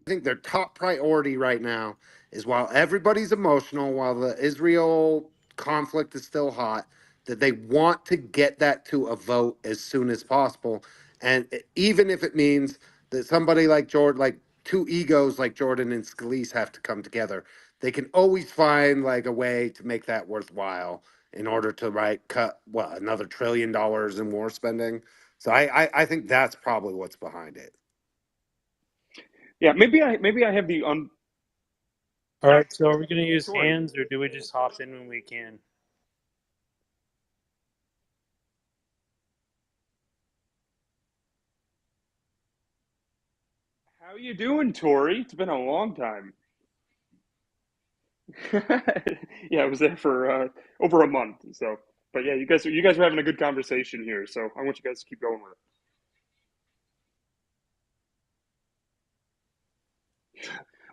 think their top priority right now is, while everybody's emotional, while the Israel conflict is still hot, that they want to get that to a vote as soon as possible. And even if it means that somebody like Jordan, like two egos like Jordan and Scalise have to come together, they can always find like a way to make that worthwhile in order to cut what, another $1 trillion in war spending. So I think that's probably what's behind it. Yeah, maybe I have the All right, so are we going to use Tori. hands, or do we just hop in when we can? How you doing, Tori? It's been a long time. Yeah, I was there for over a month. So, but yeah, you guys are having a good conversation here. So I want you guys to keep going with it.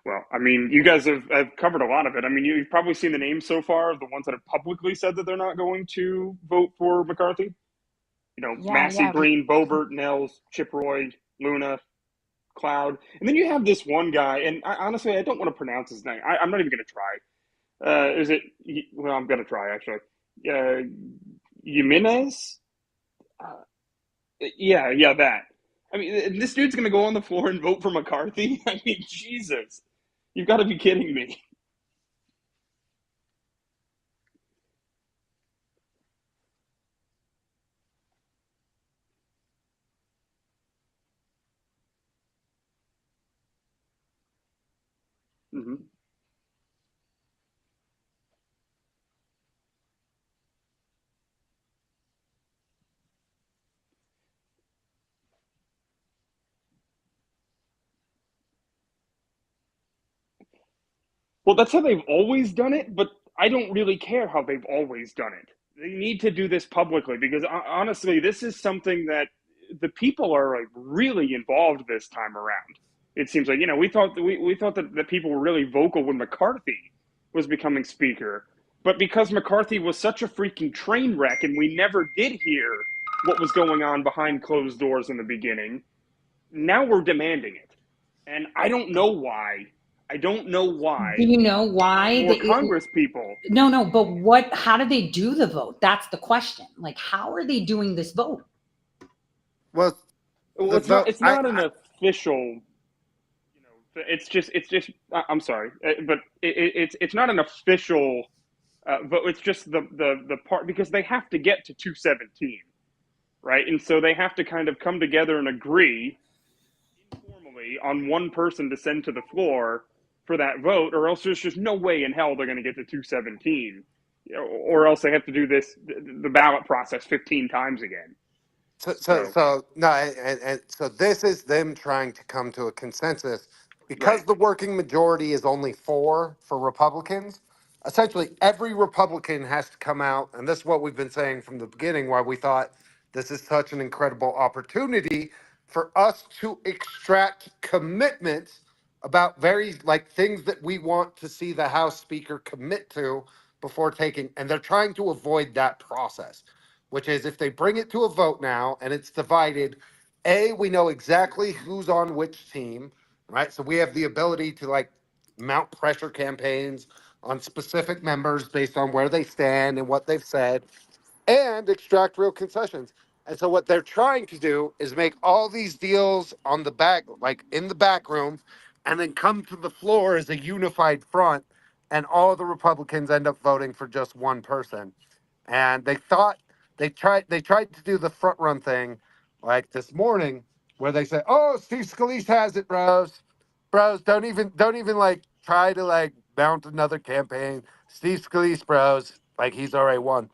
Well, I mean, you guys have covered a lot of it. I mean, you've probably seen the names so far of the ones that have publicly said that they're not going to vote for McCarthy. Yeah, Massey, yeah. Breen, Boebert, Nels, Chip Roy, Luna, Cloud, and then you have this one guy. And honestly, I don't want to pronounce his name. I'm not even going to try. Is it? Well, I'm gonna try actually. Uh, Jimenez? Uh, yeah, that. I mean, this dude's gonna go on the floor and vote for McCarthy. I mean, Jesus, you've got to be kidding me. Hmm. Well, that's how they've always done it, but I don't really care how they've always done it. They need to do this publicly because honestly, this is something that the people are like really involved this time around. It seems like we thought that people were really vocal when McCarthy was becoming speaker, but because McCarthy was such a freaking train wreck and we never did hear what was going on behind closed doors in the beginning, now we're demanding it. And I don't know why. I don't know Do why you know there aren't why? more Congress people. No, no, but what, how do they do the vote? That's the question. Like, how are they doing this vote? Well, Well, the it's not. vote, It's not an official. It's just. I'm sorry, but it's not an official vote. It's just the part because they have to get to 217, right? And so they have to kind of come together and agree informally on one person to send to the floor for that vote, or else there's just no way in hell they're going to get to 217, or else they have to do the ballot process 15 times again. So so no, and so this is them trying to come to a consensus right. because the working majority is only four for Republicans. Essentially, every Republican has to come out, and this is what we've been saying from the beginning. Why we thought this is such an incredible opportunity for us to extract commitments about very like things that we want to see the House Speaker commit to before taking, and they're trying to avoid that process, which is if they bring it to a vote now and it's divided, A, we know exactly who's on which team, right? So we have the ability to like mount pressure campaigns on specific members based on where they stand and what they've said and extract real concessions. And so what they're trying to do is make all these deals on the back, like in the back room, and then come to the floor as a unified front. And all the Republicans end up voting for just one person. And they tried to do the front run thing like this morning where they said, "Oh, Steve Scalise has it, bros, don't even like try to like mount another campaign. Steve Scalise, bros, like he's already won."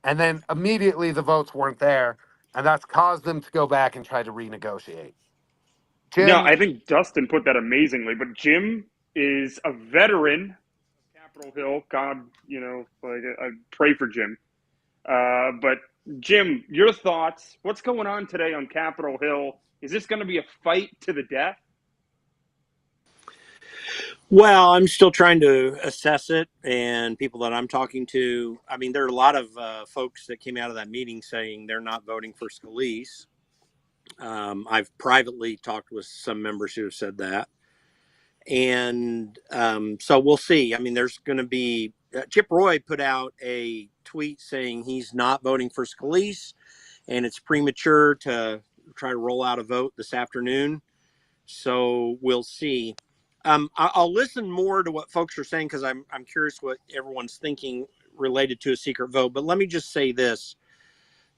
And then immediately the votes weren't there, and that's caused them to go back and try to renegotiate. No, Jim, I think Dustin put that amazingly. But Jim is a veteran of Capitol Hill. God, like I pray for Jim. But Jim, your thoughts? What's going on today on Capitol Hill? Is this going to be a fight to the death? Well, I'm still trying to assess it, and people that I'm talking to, I mean, there are a lot of folks that came out of that meeting saying they're not voting for Scalise. I've privately talked with some members who have said that. And so we'll see. I mean, there's going to be Chip Roy put out a tweet saying he's not voting for Scalise, and it's premature to try to roll out a vote this afternoon. So we'll see. I'll listen more to what folks are saying because I'm curious what everyone's thinking related to a secret vote. But let me just say this: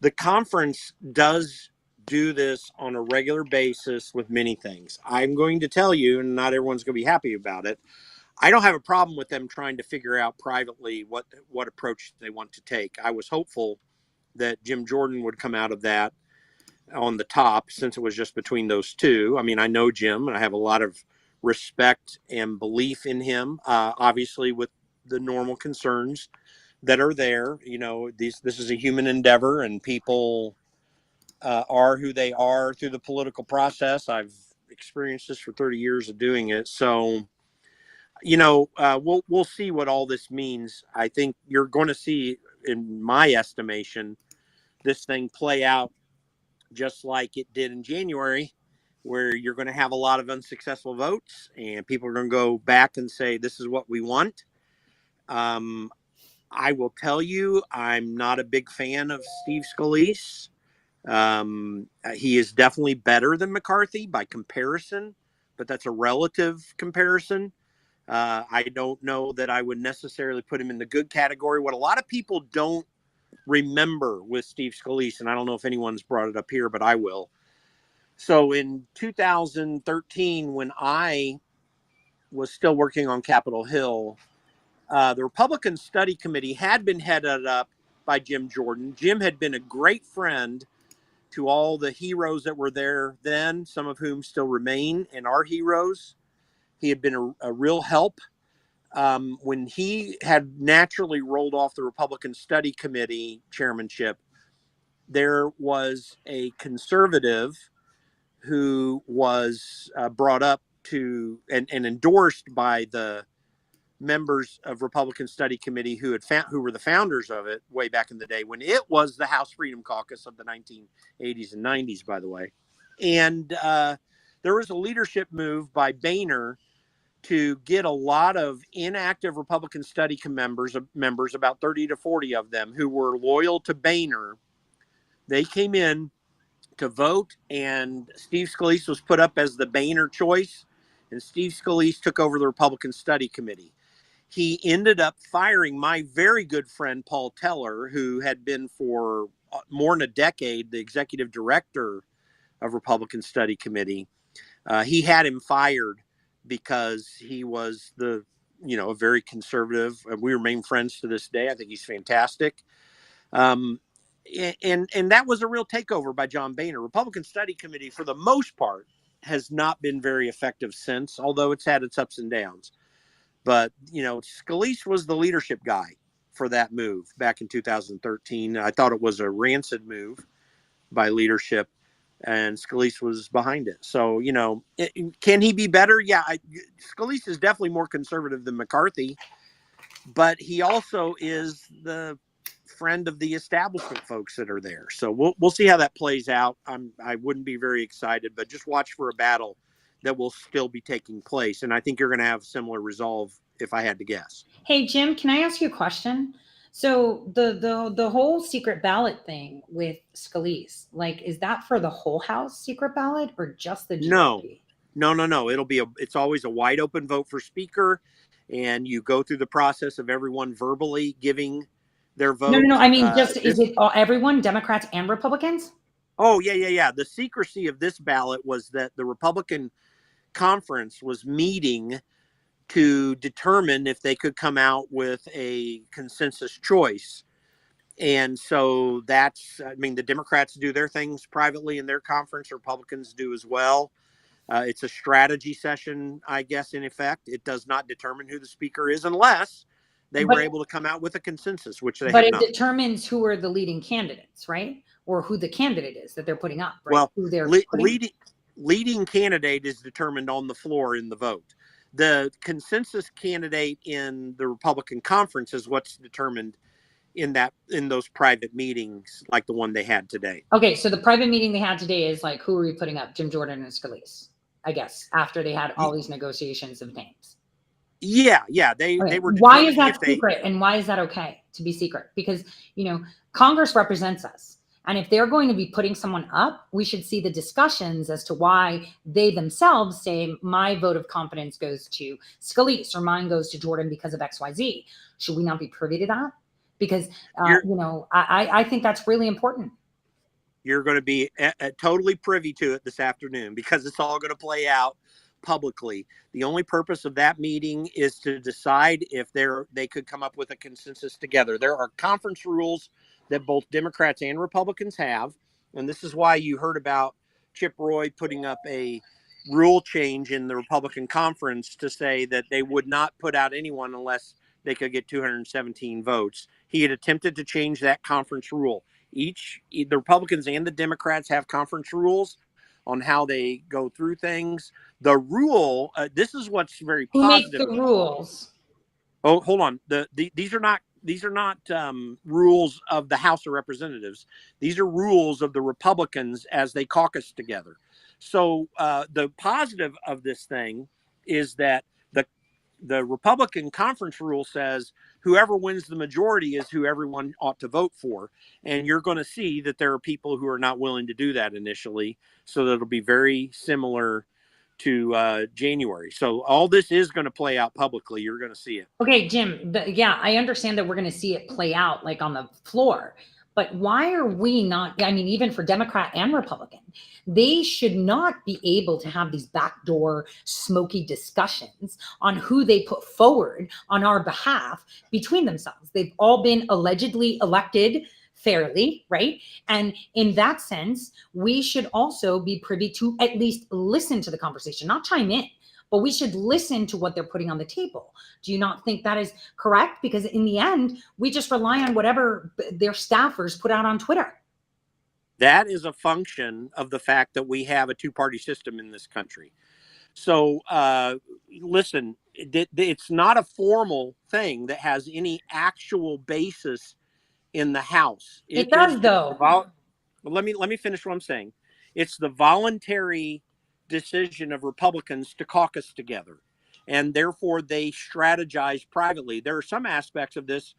the conference does do this on a regular basis with many things. I'm going to tell you, and not everyone's going to be happy about it. I don't have a problem with them trying to figure out privately what approach they want to take. I was hopeful that Jim Jordan would come out of that on the top since it was just between those two. I mean, I know Jim and I have a lot of respect and belief in him, obviously with the normal concerns that are there. You know, this is a human endeavor and people are who they are through the political process. I've experienced this for 30 years of doing it. So, you know, we'll see what all this means. I think you're going to see, in my estimation, this thing play out just like it did in January, where you're going to have a lot of unsuccessful votes and people are going to go back and say, this is what we want. I will tell you, I'm not a big fan of Steve Scalise. He is definitely better than McCarthy by comparison, but that's a relative comparison. I don't know that I would necessarily put him in the good category. What a lot of people don't remember with Steve Scalise, and I don't know if anyone's brought it up here, but I will. So in 2013, when I was still working on Capitol Hill, the Republican Study Committee had been headed up by Jim Jordan. Jim had been a great friend to all the heroes that were there then, some of whom still remain and are heroes. He had been a real help. When he had naturally rolled off the Republican Study Committee chairmanship, there was a conservative who was brought up to and endorsed by the members of Republican Study Committee who were the founders of it way back in the day when it was the House Freedom Caucus of the 1980s and 90s, by the way. And there was a leadership move by Boehner to get a lot of inactive Republican Study members, about 30 to 40 of them who were loyal to Boehner. They came in to vote, and Steve Scalise was put up as the Boehner choice, and Steve Scalise took over the Republican Study Committee. He ended up firing my very good friend Paul Teller, who had been for more than a decade the executive director of Republican Study Committee. He had him fired because he was a very conservative. We remain friends to this day. I think he's fantastic. And that was a real takeover by John Boehner. Republican Study Committee, for the most part, has not been very effective since, although it's had its ups and downs. But, Scalise was the leadership guy for that move back in 2013. I thought it was a rancid move by leadership, and Scalise was behind it. So, can he be better? Yeah, Scalise is definitely more conservative than McCarthy, but he also is the friend of the establishment folks that are there. So we'll see how that plays out. I wouldn't be very excited, but just watch for a battle that will still be taking place. And I think you're going to have similar resolve if I had to guess. Hey, Jim, can I ask you a question? So the whole secret ballot thing with Scalise, like, is that for the whole House secret ballot or just the GOP? No. It's always a wide open vote for speaker. And you go through the process of everyone verbally giving their vote. No. I mean, is it everyone, Democrats and Republicans? Oh, yeah. The secrecy of this ballot was that the Republican conference was meeting to determine if they could come out with a consensus choice. And so the Democrats do their things privately in their conference. Republicans do as well. It's a strategy session, I guess, in effect. It does not determine who the speaker is unless they were able to come out with a consensus, which they have not. But it determines who are the leading candidates, right? Or who the candidate is that they're putting up, right? Well, who they're leading candidate is determined on the floor in the vote. The consensus candidate in the Republican conference is what's determined in those private meetings, like the one they had today. Okay, so the private meeting they had today is like, who are we putting up? Jim Jordan and Scalise. I guess, after they had all these negotiations of names. Yeah, Okay. they were Why is determining if that secret, and why is that okay to be secret? Because, you know, Congress represents us. And if they're going to be putting someone up, we should see the discussions as to why they themselves say, my vote of confidence goes to Scalise or mine goes to Jordan because of XYZ. Should we not be privy to that? Because, you know, I think that's really important. You're going to be totally privy to it this afternoon, because it's all going to play out publicly. The only purpose of that meeting is to decide if they could come up with a consensus together. There are conference rules that both Democrats and Republicans have, and this is why you heard about Chip Roy putting up a rule change in the Republican conference to say that they would not put out anyone unless they could get 217 votes. He had attempted to change that conference rule. The Republicans and the Democrats have conference rules on how they go through things. The rule, this is what's very Who makes positive. the rules? Oh, hold on. These are not rules of the House of Representatives. These are rules of the Republicans as they caucus together. So the positive of this thing is that the Republican conference rule says whoever wins the majority is who everyone ought to vote for. And you're going to see that there are people who are not willing to do that initially. So that'll be very similar to January. So all this is going to play out publicly. You're going to see it. Okay, Jim, yeah, I understand that we're going to see it play out like on the floor. But why are we not? I mean, even for Democrat and Republican, they should not be able to have these backdoor smoky discussions on who they put forward on our behalf between themselves. They've all been allegedly elected fairly, right? And in that sense, we should also be privy to at least listen to the conversation, not chime in, but we should listen to what they're putting on the table. Do you not think that is correct? Because in the end, we just rely on whatever their staffers put out on Twitter. That is a function of the fact that we have a two-party system in this country. So listen, it's not a formal thing that has any actual basis in the House. It does, though. Well, let me finish what I'm saying. It's the voluntary decision of Republicans to caucus together, and therefore they strategize privately. There are some aspects of this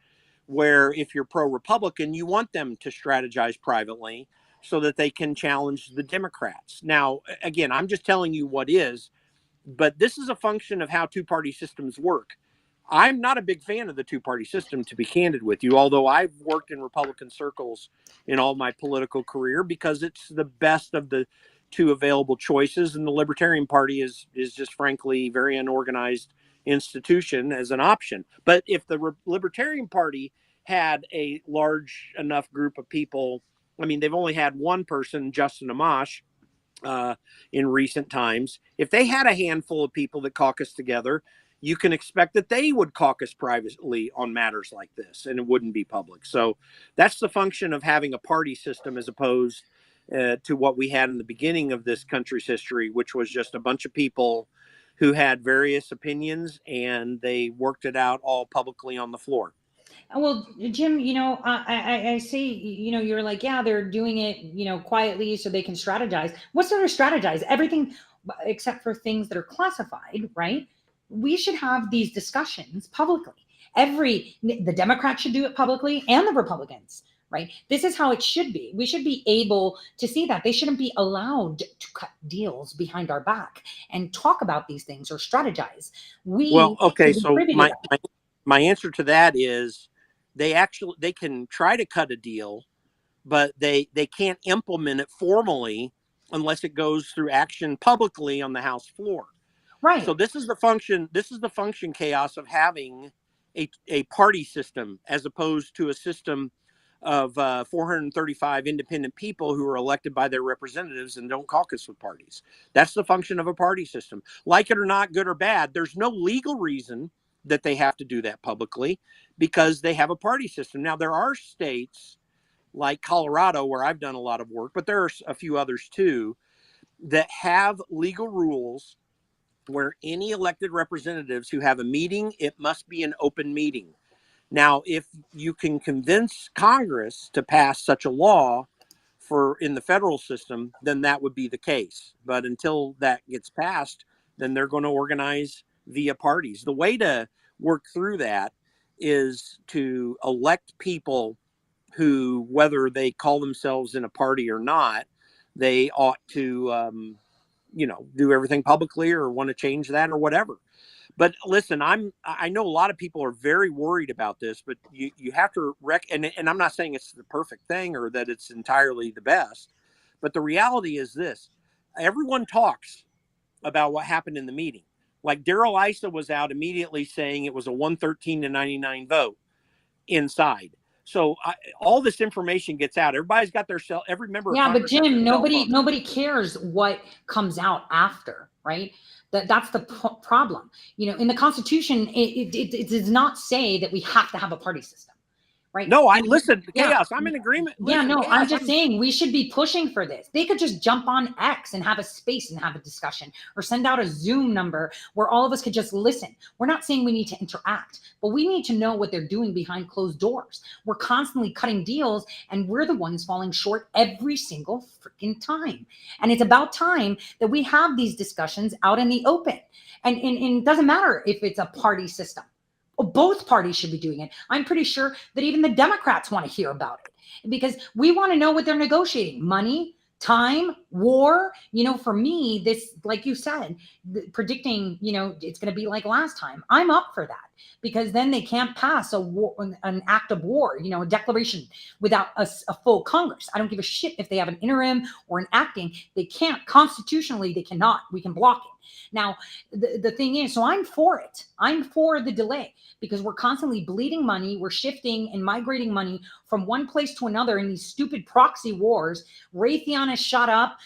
where if you're pro-Republican, you want them to strategize privately so that they can challenge the Democrats. Now, again, I'm just telling you what is, but this is a function of how two-party systems work. I'm not a big fan of the two-party system, to be candid with you, although I've worked in Republican circles in all my political career because it's the best of the two available choices, and the Libertarian Party is just frankly very unorganized institution as an option. But if the Libertarian Party had a large enough group of people, I mean, they've only had one person, Justin Amash, in recent times. If they had a handful of people that caucus together, you can expect that they would caucus privately on matters like this, and it wouldn't be public. So that's the function of having a party system as opposed to what we had in the beginning of this country's history, which was just a bunch of people who had various opinions and they worked it out all publicly on the floor. Well, Jim, you know, I see, you know, you're like, yeah, they're doing it, you know, quietly so they can strategize. What's there to strategize? Everything except for things that are classified, right? We should have these discussions publicly. The Democrats should do it publicly and the Republicans, right? This is how it should be. We should be able to see that. They shouldn't be allowed to cut deals behind our back and talk about these things or strategize. Well, okay, so that. my answer to that is they can try to cut a deal, but they can't implement it formally unless it goes through action publicly on the House floor. Right. So this is the function chaos of having a party system as opposed to a system of 435 independent people who are elected by their representatives and don't caucus with parties. That's the function of a party system. Like it or not, good or bad, there's no legal reason that they have to do that publicly because they have a party system. Now, there are states like Colorado where I've done a lot of work, but there are a few others too that have legal rules where any elected representatives who have a meeting, it must be an open meeting. Now, if you can convince Congress to pass such a law for in the federal system, then that would be the case. But until that gets passed, then they're going to organize via parties. The way to work through that is to elect people who, whether they call themselves in a party or not, they ought to, do everything publicly or want to change that or whatever. But listen, I know a lot of people are very worried about this, but you have to and I'm not saying it's the perfect thing or that it's entirely the best, but the reality is this: everyone talks about what happened in the meeting. Like Daryl Issa was out immediately saying it was a 113-99 vote inside. So all this information gets out. Everybody's got their cell. Every member of Yeah, but Congress has Jim, their cell phone. nobody cares what comes out after, right? That's the problem. In the Constitution, it does not say that we have to have a party system, right? No, Yeah. Chaos. I'm in agreement. Yeah, Listen, no, Chaos, I'm just saying we should be pushing for this. They could just jump on X and have a space and have a discussion, or send out a Zoom number where all of us could just listen. We're not saying we need to interact, but we need to know what they're doing behind closed doors. We're constantly cutting deals, and we're the ones falling short every single freaking time. And it's about time that we have these discussions out in the open. And it doesn't matter if it's a party system. Both parties should be doing it. I'm pretty sure that even the Democrats want to hear about it, because we want to know what they're negotiating. Money, time, war. For me, this, like you said, predicting, it's going to be like last time. I'm up for that, because then they can't pass an act of war, a declaration without a full Congress. I don't give a shit if they have an interim or an acting. They can't. Constitutionally, they cannot. We can block it. Now, the thing is, so I'm for it. I'm for the delay, because we're constantly bleeding money. We're shifting and migrating money from one place to another in these stupid proxy wars. Raytheon has shot up.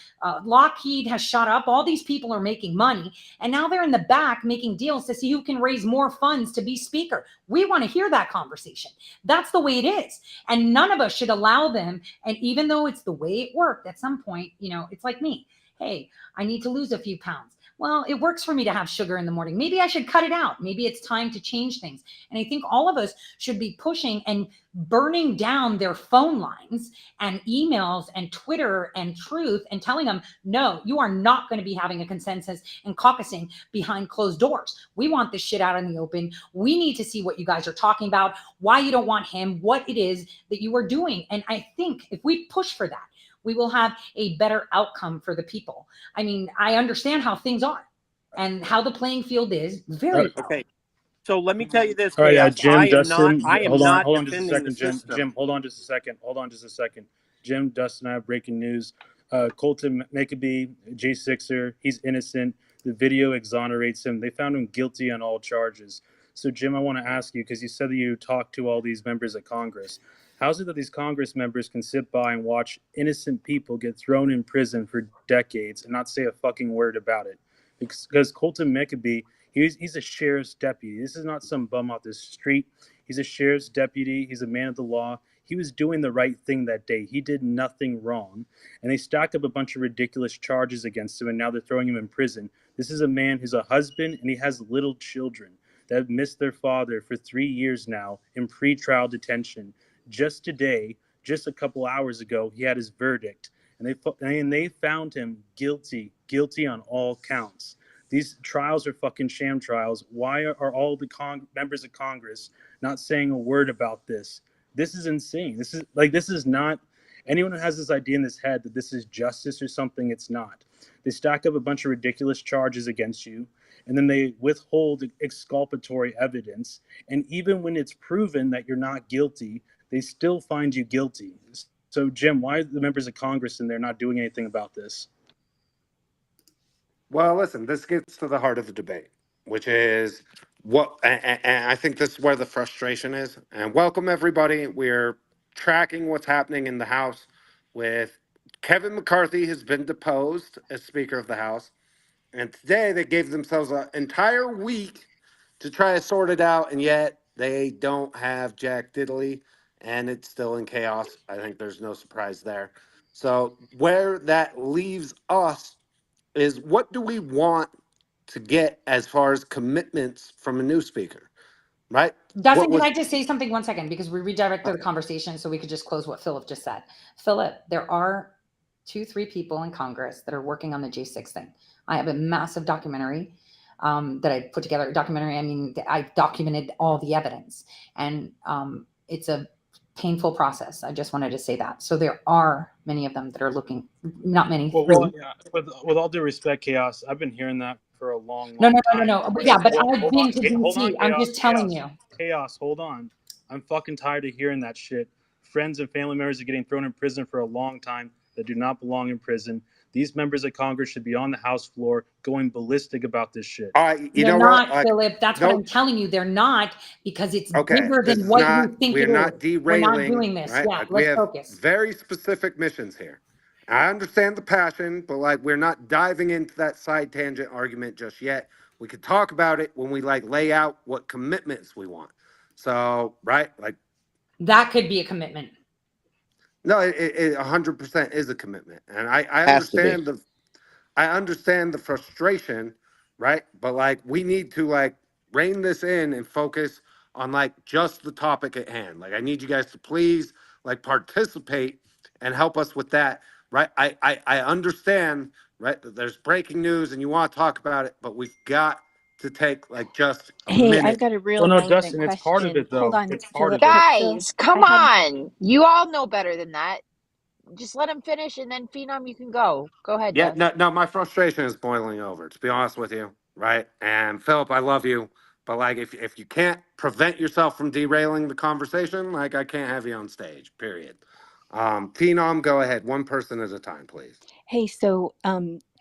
Lockheed has shot up. All these people are making money. And now they're in the back making deals to see who can raise more funds to be speaker. We want to hear that conversation. That's the way it is. And none of us should allow them. And even though it's the way it worked, at some point, it's like me. Hey, I need to lose a few pounds. Well, it works for me to have sugar in the morning. Maybe I should cut it out. Maybe it's time to change things. And I think all of us should be pushing and burning down their phone lines and emails and Twitter and Truth, and telling them, no, you are not going to be having a consensus and caucusing behind closed doors. We want this shit out in the open. We need to see what you guys are talking about, why you don't want him, what it is that you are doing. And I think if we push for that, we will have a better outcome for the people. I mean, I understand how things are and how the playing field is very well. Okay. So let me tell you this, All right, Chaos. Jim, Dustin, I am hold not on just a defending the second, Jim. system. Jim, hold on just a second. Jim, Dustin, I have breaking news. Colton McAbee, J6er, he's innocent. The video exonerates him. They found him guilty on all charges. So, Jim, I want to ask you, because you said that you talked to all these members of Congress. How is it that these Congress members can sit by and watch innocent people get thrown in prison for decades and not say a fucking word about it? Because Colton McAbee, he's a sheriff's deputy. This is not some bum off the street. He's a sheriff's deputy. He's a man of the law. He was doing the right thing that day. He did nothing wrong. And they stack up a bunch of ridiculous charges against him, and now they're throwing him in prison. This is a man who's a husband, and he has little children that have missed their father for 3 years now in pretrial detention. Just today, just a couple hours ago, he had his verdict, and they found him guilty on all counts. These trials are fucking sham trials. Why are all the members of Congress not saying a word about this? This is insane. This is not, anyone who has this idea in his head that this is justice or something, it's not. They stack up a bunch of ridiculous charges against you, and then they withhold exculpatory evidence. And even when it's proven that you're not guilty, they still find you guilty. So, Jim, why are the members of Congress in there not doing anything about this? Well, listen, this gets to the heart of the debate, which is and I think this is where the frustration is. And welcome, everybody. We're tracking what's happening in the House with Kevin McCarthy has been deposed as Speaker of the House. And today they gave themselves an entire week to try to sort it out. And yet they don't have Jack Diddley, and it's still in chaos. I think there's no surprise there. So where that leaves us is, what do we want to get as far as commitments from a new speaker? right? Dustin, What can was I just say something 1 second? Because we redirected the conversation so we could just close what Philip just said. Philip, there are 3 people in Congress that are working on the J6 thing. I have a massive documentary that I put together. Documentary, I mean, I documented all the evidence. And it's a painful process. I just wanted to say that. So there are many of them that are looking, not many, Well, 3. yeah, with all due respect, Chaos, I've been hearing that for a long, No, long no, no, time. no, no. But yeah, but Well, I've been to hold on, DC. I'm Chaos, just telling Chaos, you. Chaos, hold on. I'm fucking tired of hearing that shit. Friends and family members are getting thrown in prison for a long time that do not belong in prison. These members of Congress should be on the House floor going ballistic about this shit. you They're know what? not, Philip. That's what I'm Nope. telling you. They're not, because it's Okay, bigger this than is what not. you think We're it is. not We're not derailing, doing this. right? Yeah, Like we let's have focus. very specific missions here. I understand the passion, but like we're not diving into that side tangent argument just yet. We could talk about it when we like lay out what commitments we want. So, right, like That could be a commitment. no, it 100% is a commitment, and I Has to be. understand the frustration, right? But like we need to like rein this in and focus on like just the topic at hand. Like I need you guys to please like participate and help us with that, right? I understand, right, that there's breaking news and you want to talk about it, but we've got to take like just a Hey, I've minute. got a real Well, no, relevant Dustin, it's part of question. it, Hold though. on, It's part Philip. of it. Phil, Guys, come I had on. You all know better than that. Just let him finish and then Phenom, you can go. Go ahead, Yeah, Dust. no, my frustration is boiling over, to be honest with you, right? And Philip, I love you, but like if you can't prevent yourself from derailing the conversation, like I can't have you on stage, period. Phenom, go ahead, one person at a time, please. Hey, so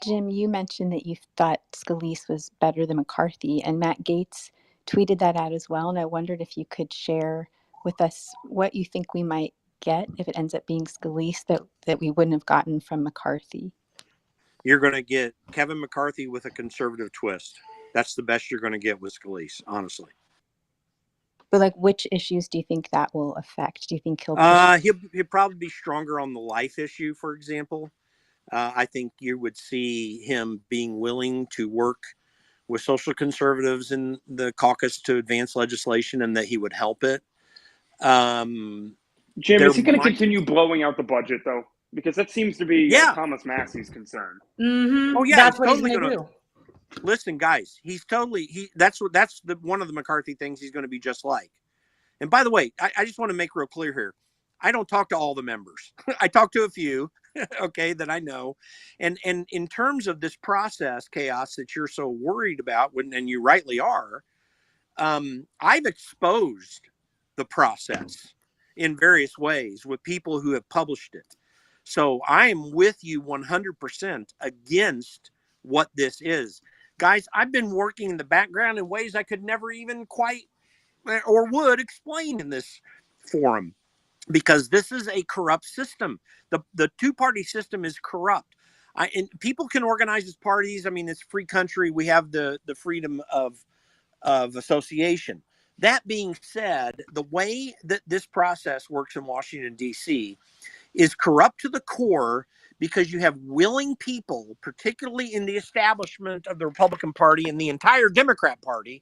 Jim, you mentioned that you thought Scalise was better than McCarthy, and Matt Gaetz tweeted that out as well. And I wondered if you could share with us what you think we might get if it ends up being Scalise that we wouldn't have gotten from McCarthy. You're going to get Kevin McCarthy with a conservative twist. That's the best you're going to get with Scalise, honestly. But like, which issues do you think that will affect? Do you think he'll push? He'll probably be stronger on the life issue, for example. I think you would see him being willing to work with social conservatives in the caucus to advance legislation, and that he would help it. Jim, There is he going to might, continue blowing out the budget, though? Because that seems to be yeah. Thomas Massey's concern. Oh yeah, That's he's what he's totally going to going do. to listen, guys. That's one of the McCarthy things he's going to be just like. And by the way, I just want to make real clear here. I don't talk to all the members. I talk to a few, okay, that I know. And in terms of this process, Chaos, that you're so worried about, and you rightly are, I've exposed the process in various ways with people who have published it. So I am with you 100% against what this is. Guys, I've been working in the background in ways I could never even quite or would explain in this forum, because this is a corrupt system. The two-party system is corrupt. And people can organize as parties. I mean, it's a free country. We have the freedom of association. That being said, the way that this process works in Washington, D.C. is corrupt to the core, because you have willing people, particularly in the establishment of the Republican Party and the entire Democrat Party,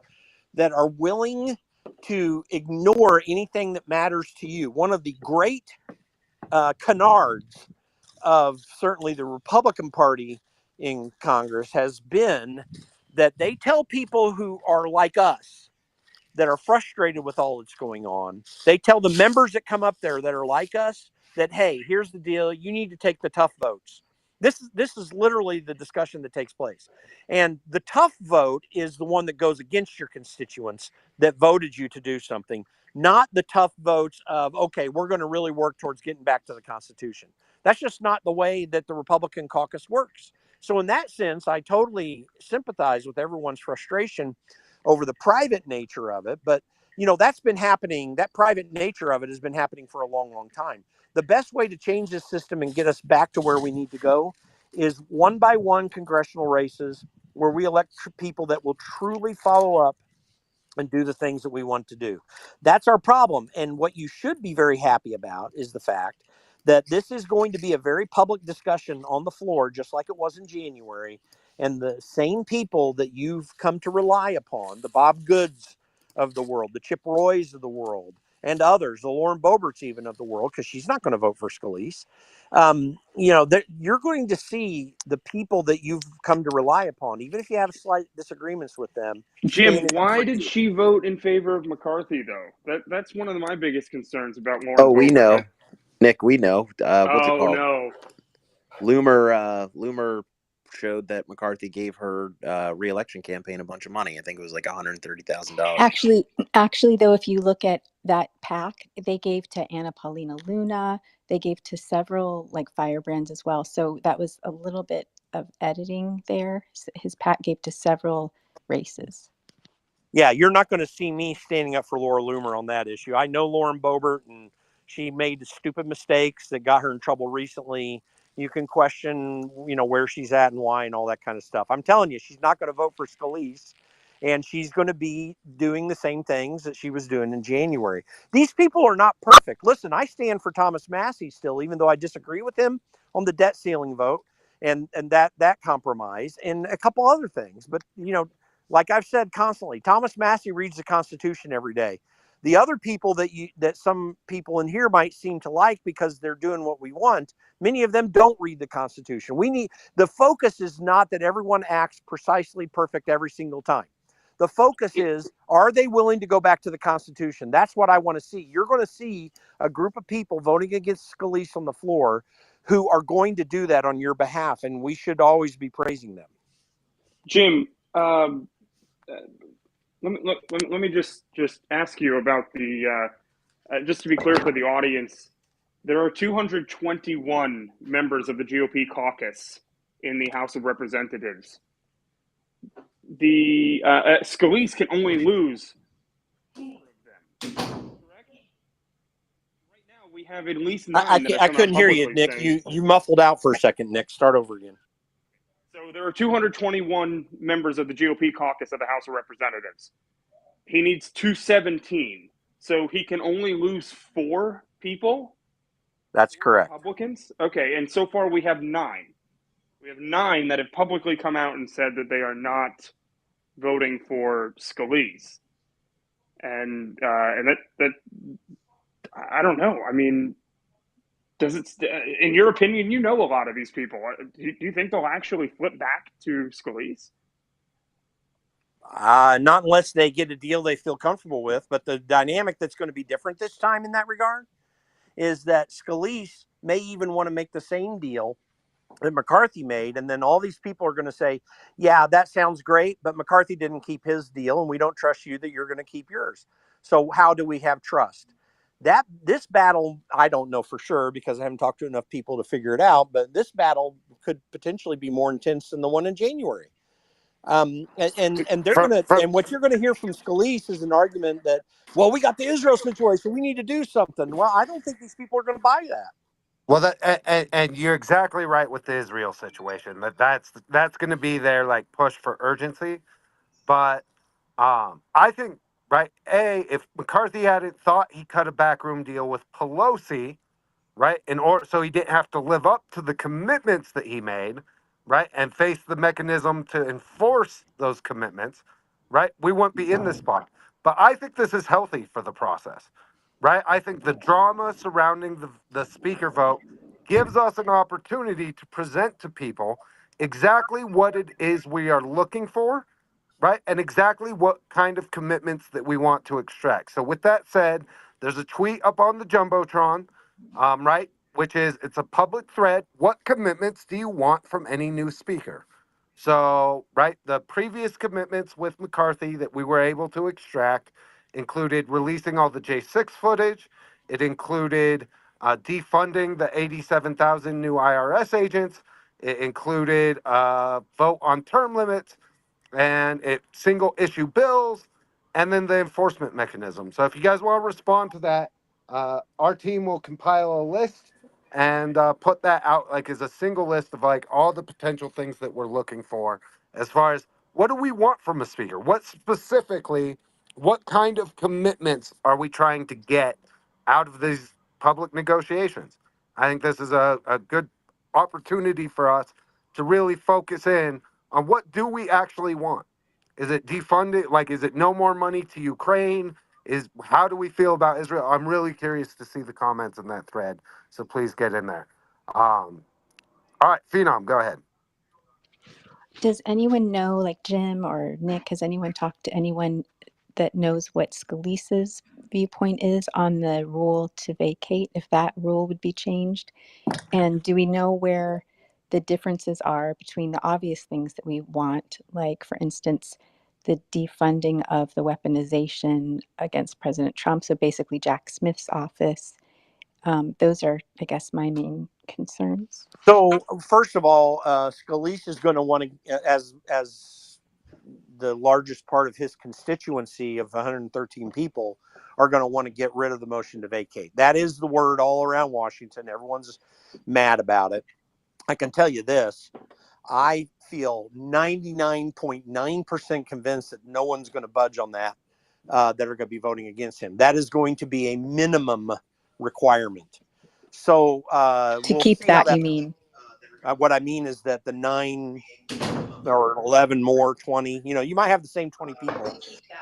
that are willing to ignore anything that matters to you. One of the great canards of certainly the Republican Party in Congress has been that they tell people who are like us, that are frustrated with all that's going on, they tell the members that come up there that are like us that, hey, here's the deal. You need to take the tough votes. This is literally the discussion that takes place. And the tough vote is the one that goes against your constituents that voted you to do something, not the tough votes of, okay, we're going to really work towards getting back to the Constitution. That's just not the way that the Republican caucus works. So in that sense, I totally sympathize with everyone's frustration over the private nature of it. But, that's been happening. That private nature of it has been happening for a long, long time. The best way to change this system and get us back to where we need to go is one by one congressional races where we elect people that will truly follow up and do the things that we want to do. That's our problem. And what you should be very happy about is the fact that this is going to be a very public discussion on the floor, just like it was in January. And the same people that you've come to rely upon, the Bob Goods of the world, the Chip Roys of the world, and others, the Lauren Boeberts even of the world, because she's not going to vote for Scalise. You're going to see the people that you've come to rely upon, even if you have slight disagreements with them, Jim, standing up why for did you. she vote in favor of McCarthy, though? That's one of my biggest concerns about Lauren Oh, we Boebert. know, Nick. We know. What's it Oh called? no. Loomer showed that McCarthy gave her re-election campaign a bunch of money. I think it was like $130,000. Actually, though, if you look at that PAC, they gave to Anna Paulina Luna. They gave to several like firebrands as well. So that was a little bit of editing there. His PAC gave to several races. Yeah, you're not going to see me standing up for Laura Loomer on that issue. I know Lauren Boebert, and she made stupid mistakes that got her in trouble recently. You can question, where she's at and why and all that kind of stuff. I'm telling you, she's not going to vote for Scalise, and she's going to be doing the same things that she was doing in January. These people are not perfect. Listen, I stand for Thomas Massey still, even though I disagree with him on the debt ceiling vote and that compromise and a couple other things. But, like I've said constantly, Thomas Massey reads the Constitution every day. The other people that some people in here might seem to like because they're doing what we want, many of them don't read the Constitution. The focus is not that everyone acts precisely perfect every single time. The focus is, are they willing to go back to the Constitution? That's what I want to see. You're going to see a group of people voting against Scalise on the floor who are going to do that on your behalf, and we should always be praising them. Jim, let me just ask you about the just to be clear for the audience, there are 221 members of the GOP caucus in the House of Representatives. The Scalise can only lose 4 of them. Correct? Right now, we have at least 9 that have I come out couldn't hear you, publicly Nick. saying. You muffled out for a second, Nick. Start over again. So there are 221 members of the GOP caucus of the House of Representatives. He needs 217. So he can only lose 4 people? That's 4 correct. Republicans? Okay, and so far we have 9. We have 9 that have publicly come out and said that they are not voting for Scalise. And that I don't know. I mean, does it? In your opinion, you know a lot of these people. Do you think they'll actually flip back to Scalise? Not unless they get a deal they feel comfortable with. But the dynamic that's going to be different this time in that regard is that Scalise may even want to make the same deal that McCarthy made. And then all these people are going to say, yeah, that sounds great, but McCarthy didn't keep his deal, and we don't trust you that you're going to keep yours. So how do we have trust? This battle, I don't know for sure because I haven't talked to enough people to figure it out, but this battle could potentially be more intense than the one in January. And they're going to, and what you're going to hear from Scalise is an argument that, well, we got the Israel situation, we need to do something. Well, I don't think these people are going to buy that. Well, and you're exactly right with the Israel situation. That's going to be their like push for urgency. But I think right, if McCarthy hadn't thought he cut a backroom deal with Pelosi, right, in order so he didn't have to live up to the commitments that he made, right, and face the mechanism to enforce those commitments, right, we wouldn't be in this spot. But I think this is healthy for the process, right? I think the drama surrounding the speaker vote gives us an opportunity to present to people exactly what it is we are looking for, right? And exactly what kind of commitments that we want to extract. So with that said, there's a tweet up on the Jumbotron, right? Which is, it's a public thread. What commitments do you want from any new speaker? So, right, the previous commitments with McCarthy that we were able to extract included releasing all the J6 footage. It included defunding the 87,000 new IRS agents. It included vote on term limits and it single issue bills, and then the enforcement mechanism. So if you guys want to respond to that, our team will compile a list and put that out like as a single list of like all the potential things that we're looking for as far as what do we want from a speaker? What specifically, what kind of commitments are we trying to get out of these public negotiations? I think this is a good opportunity for us to really focus in on what do we actually want. Is it defunding? Like, is it no more money to Ukraine? How do we feel about Israel? I'm really curious to see the comments in that thread. So please get in there. All right, Phenom, go ahead. Does anyone know, like Jim or Nick, has anyone talked to anyone that knows what Scalise's viewpoint is on the rule to vacate, if that rule would be changed? And do we know where the differences are between the obvious things that we want, like, for instance, the defunding of the weaponization against President Trump, so basically Jack Smith's office? Those are, I guess, my main concerns. So first of all, Scalise is going to want to, as the largest part of his constituency of 113 people are going to want to get rid of the motion to vacate. That is the word all around Washington. Everyone's mad about it. I can tell you this. I feel 99.9% convinced that no one's going to budge on that, that are going to be voting against him. That is going to be a minimum requirement. So To we'll keep see how that, that. you mean? What I mean is that the 9 or 11 more, 20, you might have the same 20 people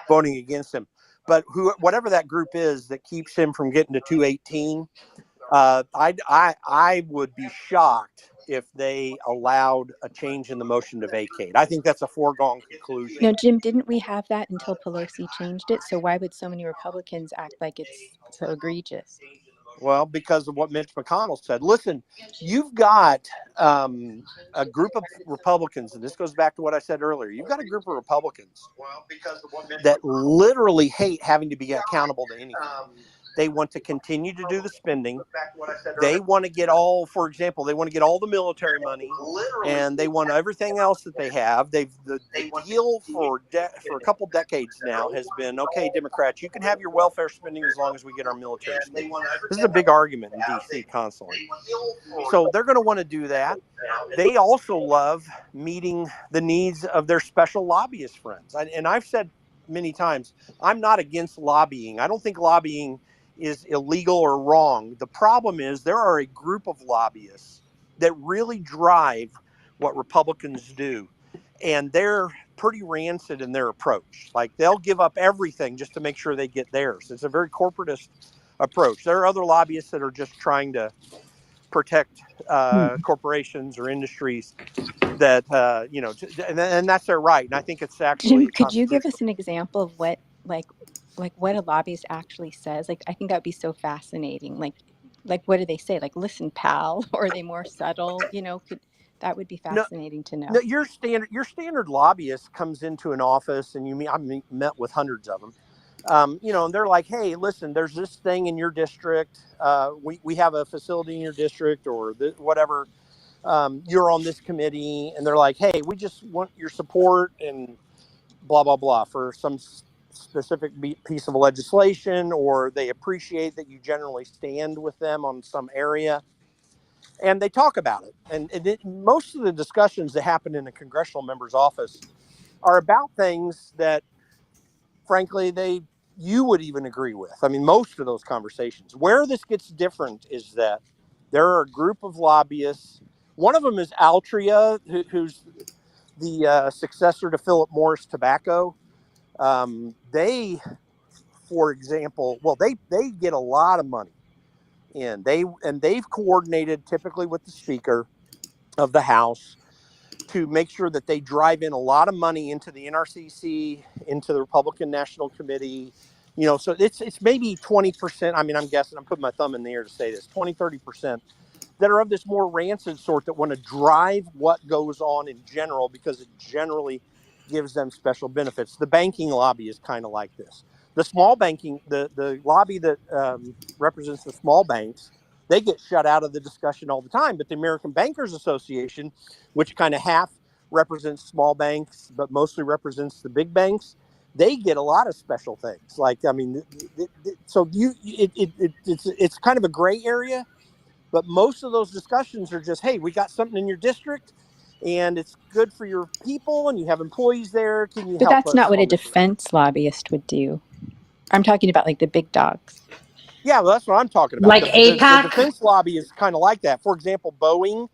voting against him. But whatever that group is that keeps him from getting to 218, I would be shocked if they allowed a change in the motion to vacate. I think that's a foregone conclusion. No, Jim, didn't we have that until Pelosi changed it? So why would so many Republicans act like it's so egregious? Well, because of what Mitch McConnell said. Listen, you've got a group of Republicans, and this goes back to what I said earlier. You've got a group of Republicans that literally hate having to be accountable to anything. They want to continue to do the spending. They want to get for example, they want to get all the military money, and they want everything else that they have. The deal for a couple decades now has been, okay, Democrats, you can have your welfare spending as long as we get our military spending. This is a big argument in D.C. constantly. So they're going to want to do that. They also love meeting the needs of their special lobbyist friends. And I've said many times, I'm not against lobbying. I don't think lobbying is illegal or wrong. The problem is there are a group of lobbyists that really drive what Republicans do. And they're pretty rancid in their approach. Like, they'll give up everything just to make sure they get theirs. It's a very corporatist approach. There are other lobbyists that are just trying to protect corporations or industries that, and that's their right. And I think it's actually Jim, could you give us constitutional. an example of what, like what a lobbyist actually says? Like, I think that would be so fascinating. Like what do they say? Like, listen, pal, or are they more subtle? That would be No, fascinating to no, know. your standard lobbyist comes into an office, and I met with hundreds of them. And they're like, hey, listen, there's this thing in your district. We have a facility in your district, or whatever. You're on this committee, and they're like, hey, we just want your support and blah, blah, blah for some specific piece of legislation, or they appreciate that you generally stand with them on some area. And they talk about it. And most of the discussions that happen in a congressional member's office are about things that, frankly, you would even agree with. I mean, most of those conversations. Where this gets different is that there are a group of lobbyists. One of them is Altria, who's the successor to Philip Morris Tobacco. They, for example, they get a lot of money in. They've coordinated typically with the Speaker of the House to make sure that they drive in a lot of money into the NRCC, into the Republican National Committee. So it's maybe 20%. I mean, I'm guessing, I'm putting my thumb in the air to say this, 20-30% that are of this more rancid sort that want to drive what goes on in general because it generally gives them special benefits. The banking lobby is kind of like this. The small banking, the lobby that represents the small banks, they get shut out of the discussion all the time. But the American Bankers Association, which kind of half represents small banks, but mostly represents the big banks, they get a lot of special things. Like, I mean, so it's kind of a gray area. But most of those discussions are just, hey, we got something in your district and it's good for your people and you have employees there. Can you But help that's not us what a on this? defense lobbyist would do. I'm talking about like the big dogs. Yeah, well, that's what I'm talking about. Like The APAC? defense lobby is kind of like that. For example, Boeing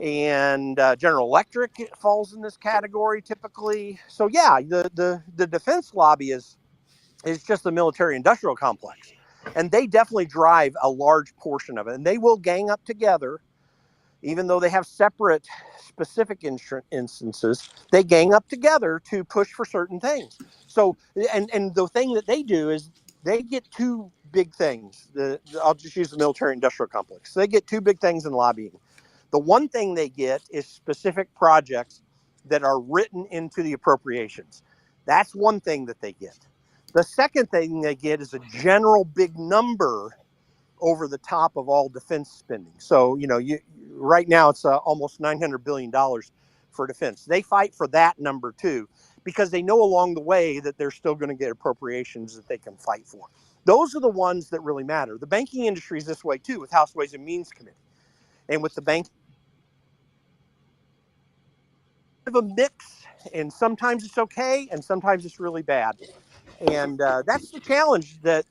and General Electric falls in this category typically. So yeah, the defense lobby is just the military industrial complex, and they definitely drive a large portion of it, and they will gang up together. Even though they have separate specific instances, they gang up together to push for certain things. So, and the thing that they do is they get two big things. I'll just use the military industrial complex. So they get two big things in lobbying. The one thing they get is specific projects that are written into the appropriations. That's one thing that they get. The second thing they get is a general big number over the top of all defense spending. So, right now it's almost $900 billion for defense. They fight for that number too, because they know along the way that they're still going to get appropriations that they can fight for. Those are the ones that really matter. The banking industry is this way too, with House Ways and Means Committee. And with the bank, of a mix, and sometimes it's okay, and sometimes it's really bad. And that's the challenge that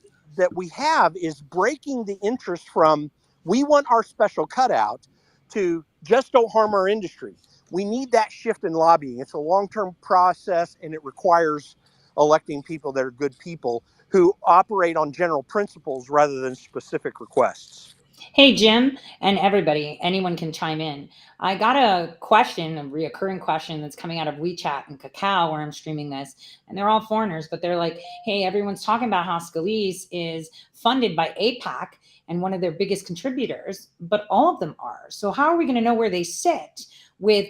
we have, is breaking the interest from we want our special cutout to just don't harm our industry. We need that shift in lobbying. It's a long-term process, and it requires electing people that are good people who operate on general principles rather than specific requests. Hey, Jim, and everybody, anyone can chime in. I got a question, a reoccurring question that's coming out of WeChat and Kakao, where I'm streaming this, and they're all foreigners, but they're like, hey, everyone's talking about how Scalise is funded by AIPAC and one of their biggest contributors, but all of them are. So how are we going to know where they sit with,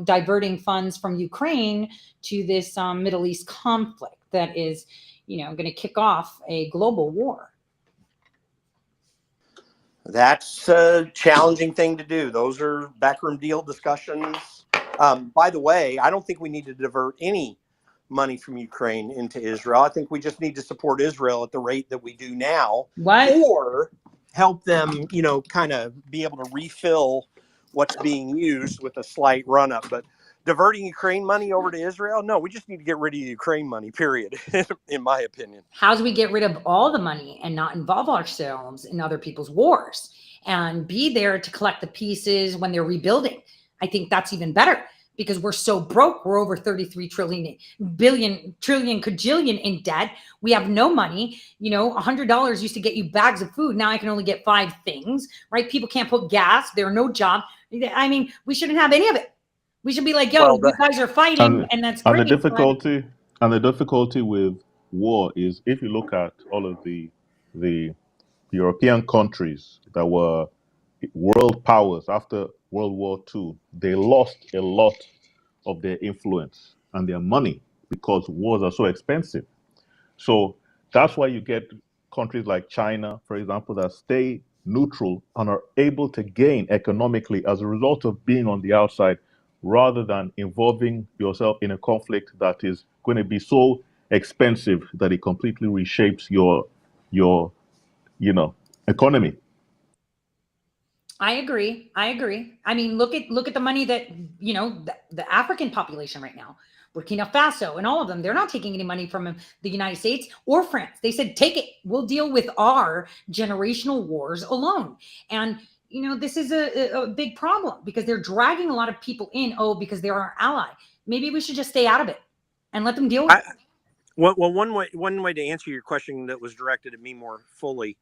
diverting funds from Ukraine to this Middle East conflict that is, going to kick off a global war? That's a challenging thing to do. Those are backroom deal discussions. By the way, I don't think we need to divert any money from Ukraine into Israel. I think we just need to support Israel at the rate that we do now. What? Or help them, kind of be able to refill what's being used with a slight run up. But diverting Ukraine money over to Israel, no, we just need to get rid of the Ukraine money, period, in my opinion. How do we get rid of all the money and not involve ourselves in other people's wars and be there to collect the pieces when they're rebuilding? I think that's even better, because we're so broke. We're over 33 trillion cajillion in debt. We have no money. $100 used to get you bags of food. Now I can only get 5 things, right? People can't put gas. There are no jobs. I mean, we shouldn't have any of it. We should be like, yo, you guys are fighting, and that's great. And the difficulty with war is, if you look at all of the European countries that were world powers after World War II, they lost a lot of their influence and their money because wars are so expensive. So that's why you get countries like China, for example, that stay neutral and are able to gain economically as a result of being on the outside, rather than involving yourself in a conflict that is going to be so expensive that it completely reshapes your economy. I agree. I mean, look at the money that, the African population right now, Burkina Faso and all of them, they're not taking any money from the United States or France. They said, take it. We'll deal with our generational wars alone. And, this is a big problem, because they're dragging a lot of people in, because they're our ally. Maybe we should just stay out of it and let them deal with it. Well, one way to answer your question that was directed at me more fully.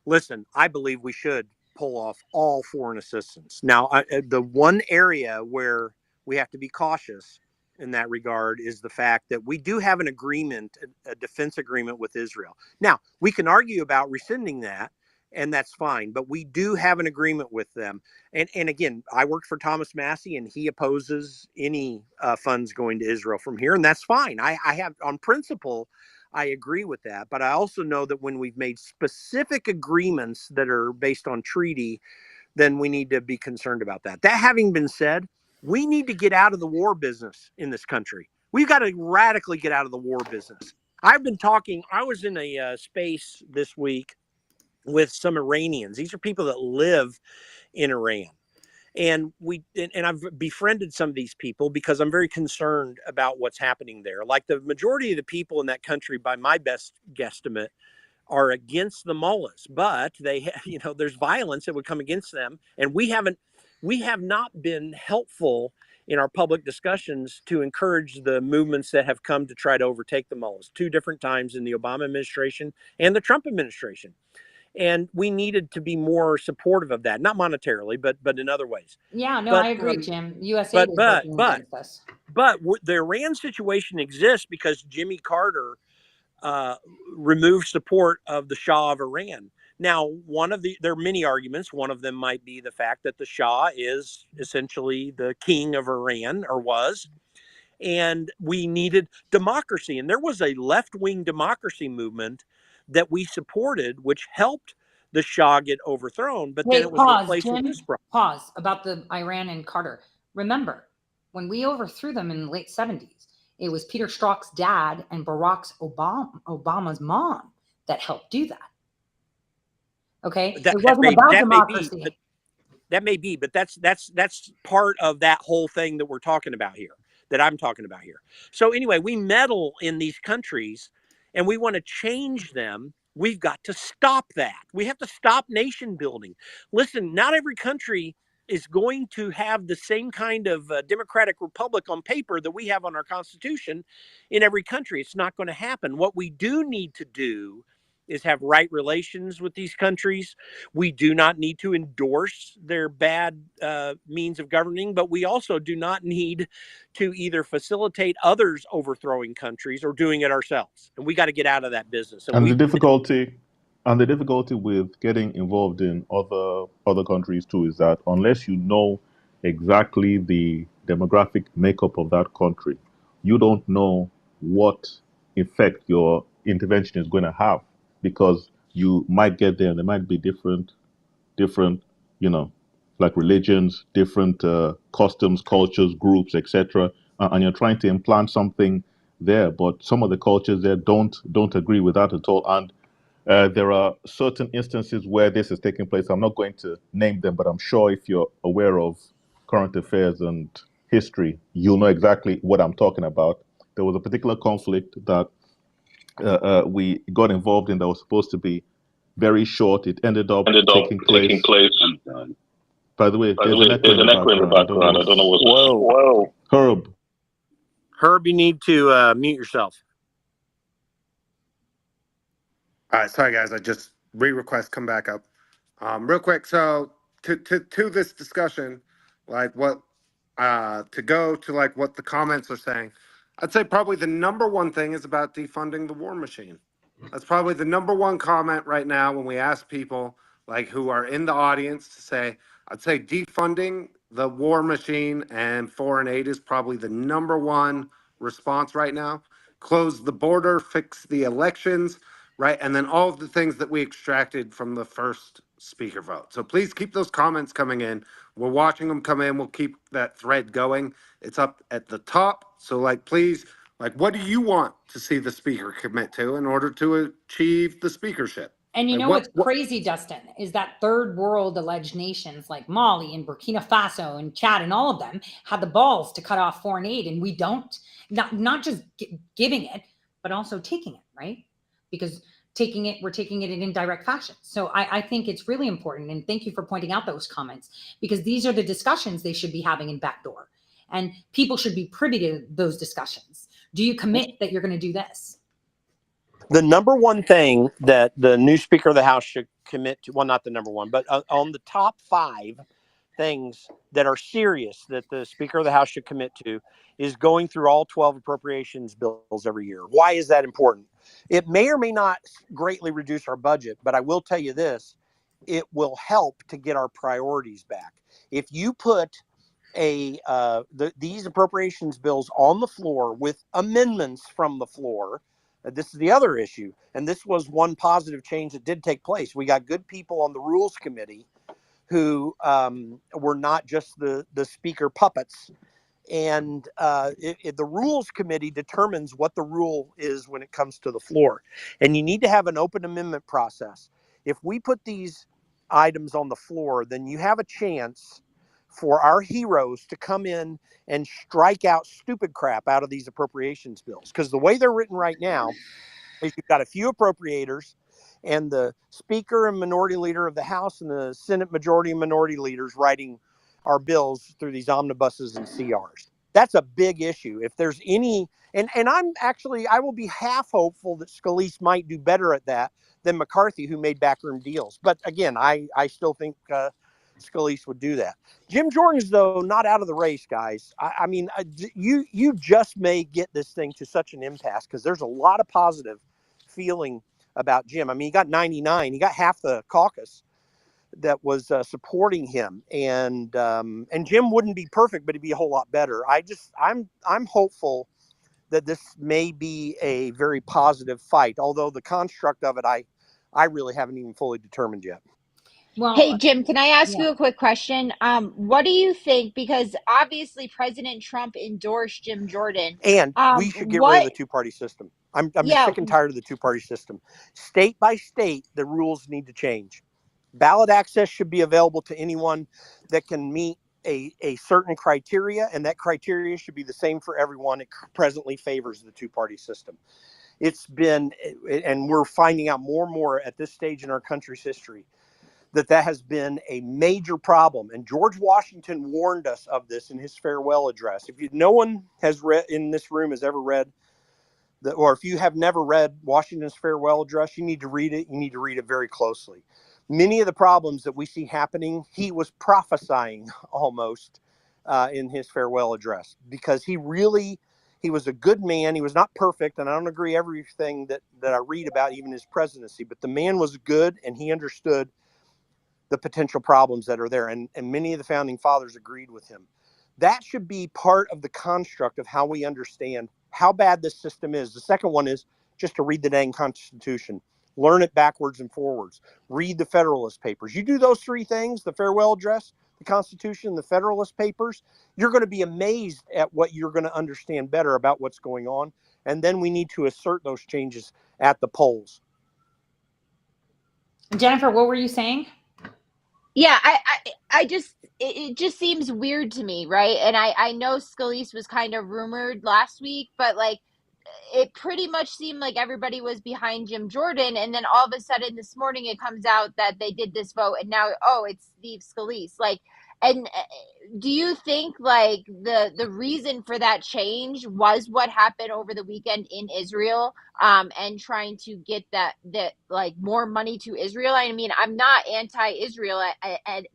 Listen, I believe we should pull off all foreign assistance. Now, the one area where we have to be cautious in that regard is the fact that we do have an agreement, a defense agreement with Israel. Now, we can argue about rescinding that, and that's fine, but we do have an agreement with them. And again, I worked for Thomas Massey, and he opposes any funds going to Israel from here, and that's fine. I have, on principle, I agree with that. But I also know that when we've made specific agreements that are based on treaty, then we need to be concerned about that. That having been said, we need to get out of the war business in this country. We've got to radically get out of the war business. I was in a space this week with some Iranians. These are people that live in Iran. And I've befriended some of these people because I'm very concerned about what's happening there. Like, the majority of the people in that country, by my best guesstimate, are against the mullahs, but there's violence that would come against them. And we haven't we have not been helpful in our public discussions to encourage the movements that have come to try to overtake the mullahs 2 different times in the Obama administration and the Trump administration. And we needed to be more supportive of that, not monetarily, but in other ways. Yeah, no, But I agree, Jim. USAID but is but working but against us. but the Iran situation exists because Jimmy Carter removed support of the Shah of Iran. Now, there are many arguments. One of them might be the fact that the Shah is essentially the king of Iran, or was, and we needed democracy. And there was a left-wing democracy movement that we supported, which helped the Shah get overthrown, but then Wait, it was pause, replaced with Jim. this problem. Pause about the Iran and Carter. Remember, when we overthrew them in the late 70s, it was Peter Strzok's dad and Barack Obama's mom that helped do that. Okay? It wasn't about democracy. That may be, but that's part of that whole thing that we're talking about here, that I'm talking about here. So anyway, we meddle in these countries and we want to change them. We've got to stop that. We have to stop nation building. Listen, not every country is going to have the same kind of democratic republic on paper that we have on our Constitution in every country. It's not going to happen. What we do need to do is have right relations with these countries. We do not need to endorse their bad means of governing, but we also do not need to either facilitate others overthrowing countries or doing it ourselves. And we got to get out of that business. And the difficulty with getting involved in other countries too is that unless you know exactly the demographic makeup of that country, you don't know what effect your intervention is going to have, because you might get there and there might be different, you know, like religions, different customs, cultures, groups, etc. And you're trying to implant something there, but some of the cultures there don't agree with that at all. And there are certain instances where this is taking place. I'm not going to name them, but I'm sure if you're aware of current affairs and history, you'll know exactly what I'm talking about. There was a particular conflict that we got involved in that was supposed to be very short. It ended up taking place. I'm done. By the way, There's an echo in the background. I don't know what's. Whoa. Herb, you need to mute yourself. All right, sorry guys, I just request come back up. Real quick, so to this discussion, like what to go to like what the comments are saying, I'd say probably the number one thing is about defunding the war machine. That's probably the number one comment right now when we ask people like who are in the audience to say, I'd say defunding the war machine and foreign aid is probably the number one response right now. Close the border, fix the elections, right? And then all of the things that we extracted from the first speaker vote. So please keep those comments coming in. We're watching them come in. We'll keep that thread going. It's up at the top. So like, please, like, what do you want to see the speaker commit to in order to achieve the speakership? And you Like, know what's crazy, Dustin, is that third world alleged nations like Mali and Burkina Faso and Chad and all of them had the balls to cut off foreign aid, and we don't. Not just giving it, but also taking it, right? Because we're taking it in indirect fashion. So I think it's really important, and thank you for pointing out those comments, because these are the discussions they should be having in backdoor, and people should be privy to those discussions. Do you commit that you're going to do this? The number one thing that the new Speaker of the House should commit to, well, not the number one, but on the top 5 things that are serious that the Speaker of the House should commit to is going through all 12 appropriations bills every year. Why is that important? It may or may not greatly reduce our budget, but I will tell you this, it will help to get our priorities back. If you put these appropriations bills on the floor with amendments from the floor, this is the other issue, and this was one positive change that did take place. We got good people on the Rules Committee who were not just the speaker puppets. And the Rules Committee determines what the rule is when it comes to the floor. And you need to have an open amendment process. If we put these items on the floor, then you have a chance for our heroes to come in and strike out stupid crap out of these appropriations bills. Because the way they're written right now is you've got a few appropriators, and the Speaker and Minority Leader of the House and the Senate Majority and Minority Leaders writing our bills through these omnibuses and CRs. That's a big issue. If there's any, and I will be half hopeful that Scalise might do better at that than McCarthy, who made backroom deals. But again, I still think Scalise would do that. Jim Jordan's, though, not out of the race, guys. I mean, you just may get this thing to such an impasse because there's a lot of positive feeling about Jim. I mean, he got 99. He got half the caucus that was supporting him, and Jim wouldn't be perfect, but he'd be a whole lot better. I'm hopeful that this may be a very positive fight, although the construct of it, I really haven't even fully determined yet. Well, Hey, Jim, can I ask yeah. you a quick question? What do you think? Because obviously President Trump endorsed Jim Jordan. And we should get rid of the two-party system. I'm just sick and tired of the two-party system. State by state, the rules need to change. Ballot access should be available to anyone that can meet a certain criteria, and that criteria should be the same for everyone. It presently favors the two-party system. It's been, and we're finding out more and more at this stage in our country's history, that has been a major problem. And George Washington warned us of this in his farewell address. No one has read in this room has ever read or if you have never read Washington's farewell address, you need to read it. You need to read it very closely. Many of the problems that we see happening, he was prophesying almost in his farewell address, because he was a good man. He was not perfect, and I don't agree everything that I read about, even his presidency, but the man was good, and he understood the potential problems that are there. And many of the founding fathers agreed with him. That should be part of the construct of how we understand how bad this system is. The second one is just to read the dang Constitution, learn it backwards and forwards, read the Federalist Papers. You do those three things, the farewell address, the Constitution, the Federalist Papers, you're going to be amazed at what you're going to understand better about what's going on. And then we need to assert those changes at the polls. Jennifer, what were you saying? Yeah, it just seems weird to me, right? And I know Scalise was kind of rumored last week, but like it pretty much seemed like everybody was behind Jim Jordan, and then all of a sudden this morning it comes out that they did this vote, and now it's Steve Scalise. Like, and do you think like the reason for that change was what happened over the weekend in Israel, and trying to get that like more money to Israel? I mean, I'm not anti-Israel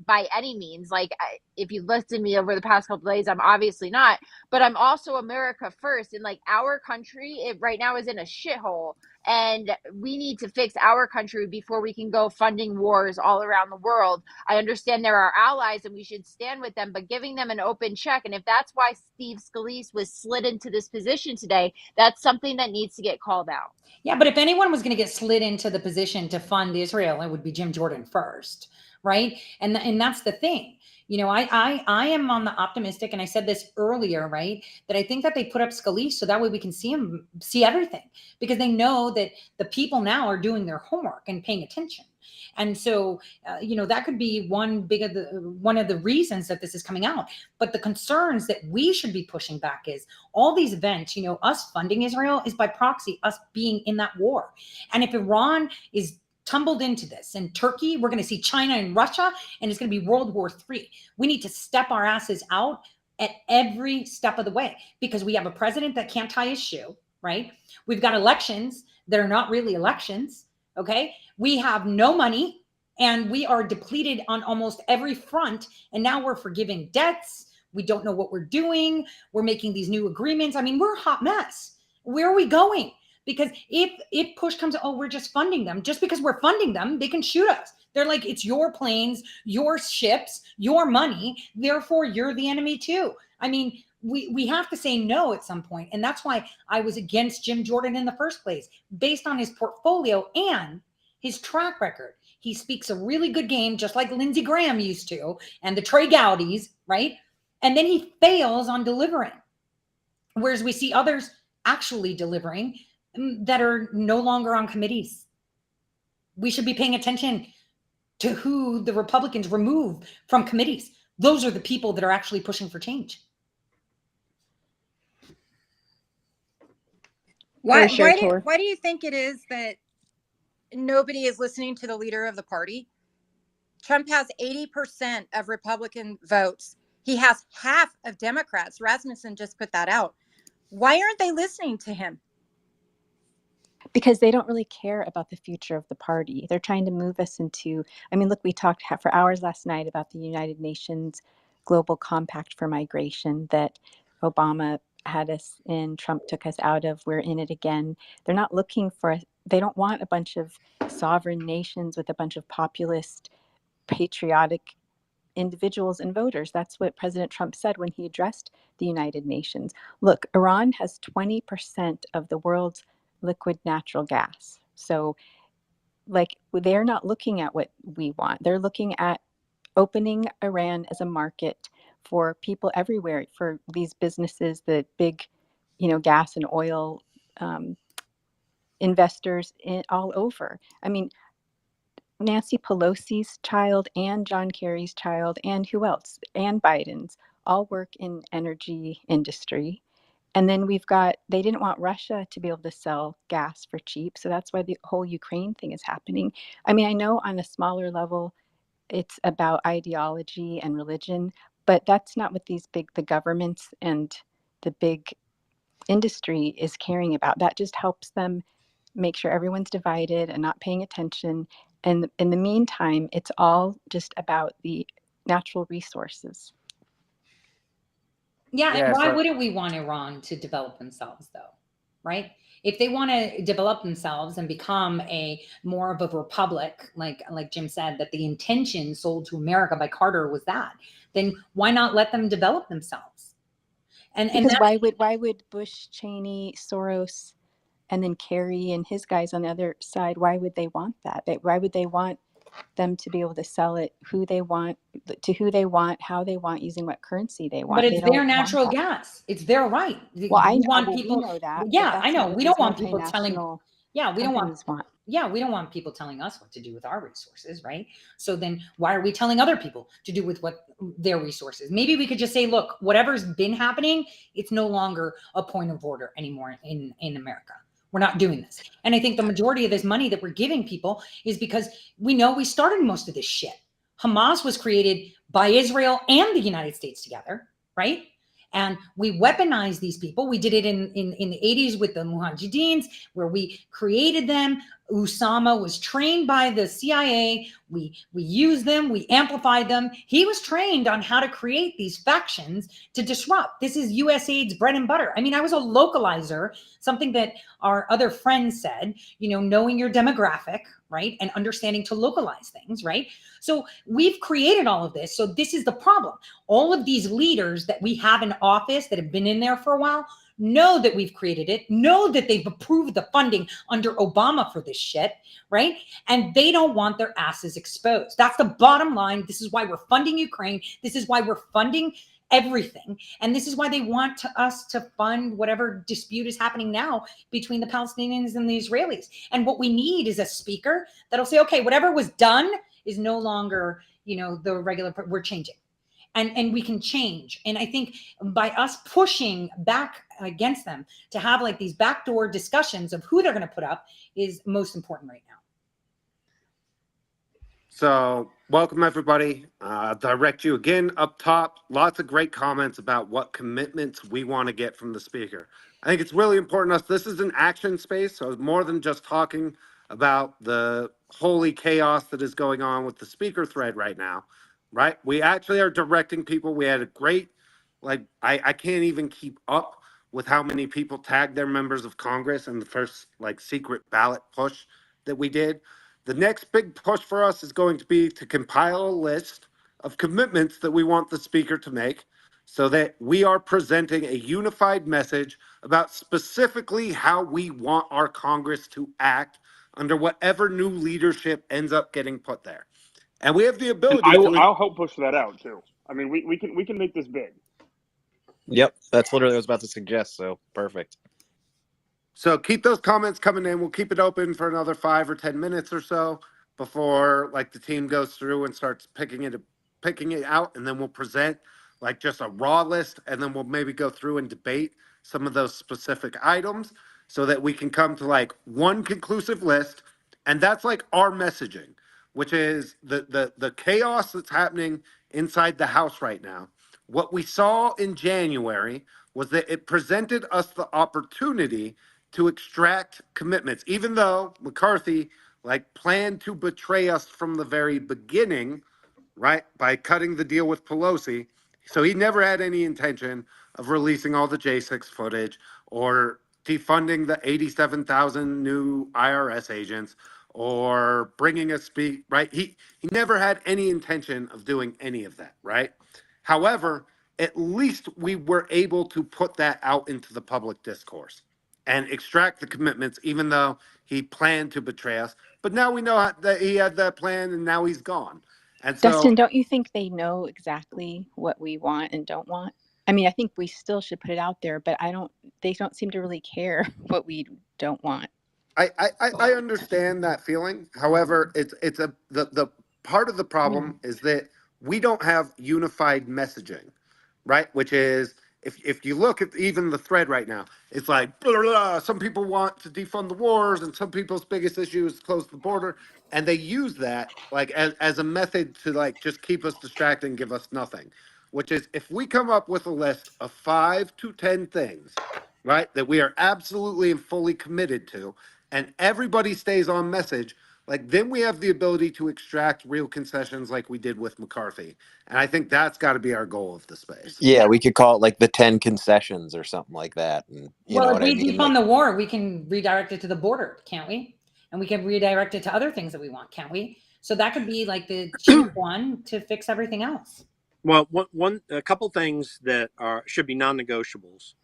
by any means. Like, if you listened to me over the past couple of days, I'm obviously not, but I'm also America first. And like our country, right now is in a shithole, and we need to fix our country before we can go funding wars all around the world. I understand they're our allies and we should stand with them, but giving them an open check, and if that's why Steve Scalise was slid into this position today, that's something that needs to get called out. Yeah, but if anyone was going to get slid into the position to fund Israel, it would be Jim Jordan first, right? And that's the thing. You know, I am on the optimistic, and I said this earlier, right? That I think that they put up Scalise so that way we can see everything, because they know that the people now are doing their homework and paying attention. And so, you know, that could be one of the reasons that this is coming out. But the concerns that we should be pushing back is all these events, you know, us funding Israel is by proxy, us being in that war. And if Iran is tumbled into this, and Turkey, we're going to see China and Russia, and it's going to be World War III. We need to step our asses out at every step of the way, because we have a president that can't tie his shoe, right? We've got elections that are not really elections. Okay. We have no money, and we are depleted on almost every front. And now we're forgiving debts. We don't know what we're doing. We're making these new agreements. I mean, we're a hot mess. Where are we going? Because if push comes, oh, we're just funding them. Just because we're funding them, they can shoot us. They're like, it's your planes, your ships, your money. Therefore, you're the enemy too. I mean, we have to say no at some point. And that's why I was against Jim Jordan in the first place, based on his portfolio and his track record. He speaks a really good game, just like Lindsey Graham used to, and the Trey Gowdies, right? And then he fails on delivering. Whereas we see others actually delivering that are no longer on committees. We should be paying attention to who the Republicans remove from committees. Those are the people that are actually pushing for change. Why do you think it is that nobody is listening to the leader of the party? Trump has 80% of Republican votes He has half of Democrats. Rasmussen just put that out. Why aren't they listening to him? Because they don't really care about the future of the party. They're trying to move us into, I mean, look, we talked for hours last night about the United Nations Global Compact for Migration that Obama had us in, Trump took us out of, we're in it again. They're not looking for, they don't want a bunch of sovereign nations with a bunch of populist, patriotic individuals and voters. That's what President Trump said when he addressed the United Nations. Look, Iran has 20% of the world's liquid natural gas. So, like, they're not looking at what we want. They're looking at opening Iran as a market for people everywhere, for these businesses, the big, gas and oil investors all over. I mean, Nancy Pelosi's child and John Kerry's child and who else? And Biden's all work in energy industry. And then they didn't want Russia to be able to sell gas for cheap. So that's why the whole Ukraine thing is happening. I mean, I know on a smaller level, it's about ideology and religion, but that's not what the governments and the big industry is caring about. That just helps them make sure everyone's divided and not paying attention. And in the meantime, it's all just about the natural resources. Yeah, Yeah, and why so wouldn't we want Iran to develop themselves though? Right? If they want to develop themselves and become a more of a republic, like Jim said, that the intention sold to America by Carter was that, then why not let them develop themselves? And Because that's why would Bush, Cheney, Soros, and then Kerry and his guys on the other side, why would they want that? Why would they want them to be able to sell it who they want, to who they want, how they want, using what currency they but want? They it's their don't want natural that. gas. It's their right. Well, We want we people. know that, but Yeah, I that's know. not what We don't these want people telling. multinational Yeah, we don't want. companies want. Yeah, we don't want people telling us what to do with our resources, right? So then why are we telling other people to do with what their resources? Maybe we could just say, look, whatever's been happening, it's no longer a point of order anymore in America. We're not doing this. And I think the majority of this money that we're giving people is because we know we started most of this shit. Hamas was created by Israel and the United States together, right? And we weaponized these people. We did it in the 80s with the Mujahideen, where we created them. Osama was trained by the CIA. We used them. We amplified them. He was trained on how to create these factions to disrupt. This is USAID's bread and butter. I mean, I was a localizer, something that our other friends said, knowing your demographic, right? And understanding to localize things, right? So we've created all of this. So this is the problem. All of these leaders that we have in office that have been in there for a while know that we've created it, know that they've approved the funding under Obama for this shit, right? And they don't want their asses exposed. That's the bottom line. This is why we're funding Ukraine. This is why we're funding everything. And this is why they want us to fund whatever dispute is happening now between the Palestinians and the Israelis. And what we need is a speaker that'll say, okay, whatever was done is no longer, the regular, we're changing. And we can change. And I think by us pushing back against them to have like these backdoor discussions of who they're going to put up is most important right now. So, welcome everybody. Direct you again up top. Lots of great comments about what commitments we want to get from the speaker. I think it's really important. This is an action space, so more than just talking about the holy chaos that is going on with the speaker thread right now. Right? We actually are directing people. We had a great, I can't even keep up with how many people tagged their members of Congress in the first secret ballot push that we did. The next big push for us is going to be to compile a list of commitments that we want the speaker to make so that we are presenting a unified message about specifically how we want our Congress to act under whatever new leadership ends up getting put there. And we have the And ability I'll help push that out too. I mean, we can make this big. Yep, that's literally what I was about to suggest. So perfect. So keep those comments coming in. We'll keep it open for another 5 or 10 minutes or so before the team goes through and starts picking it out, and then we'll present just a raw list, and then we'll maybe go through and debate some of those specific items so that we can come to one conclusive list. And that's our messaging, which is the chaos that's happening inside the House right now. What we saw in January was that it presented us the opportunity to extract commitments, even though McCarthy like planned to betray us from the very beginning, right? By cutting the deal with Pelosi. So he never had any intention of releasing all the J6 footage or defunding the 87,000 new IRS agents or bringing a speak, right? He never had any intention of doing any of that, right? However, at least we were able to put that out into the public discourse and extract the commitments, even though he planned to betray us. But now we know that he had that plan and now he's gone. And Dustin, so don't you think they know exactly what we want and don't want? I mean, I think we still should put it out there, but they don't seem to really care what we don't want. I understand that feeling. However, it's the part of the Yeah. problem is that we don't have unified messaging, right? Which is if you look at even the thread right now, it's like blah, blah, blah. Some people want to defund the wars, and some people's biggest issue is close the border, and they use that like as a method to like just keep us distracted and give us nothing. Which is if we come up with a list of 5 to 10 things, right, that we are absolutely and fully committed to, and everybody stays on message, like then we have the ability to extract real concessions like we did with McCarthy. And I think that's got to be our goal of the space. Yeah, we could call it like the 10 concessions or something like that. And you Well, know if what I we mean? defund Like, the war, we can redirect it to the border, can't we? And we can redirect it to other things that we want, can't we? So that could be like the cheap one to fix everything else. Well, a couple things that should be non-negotiables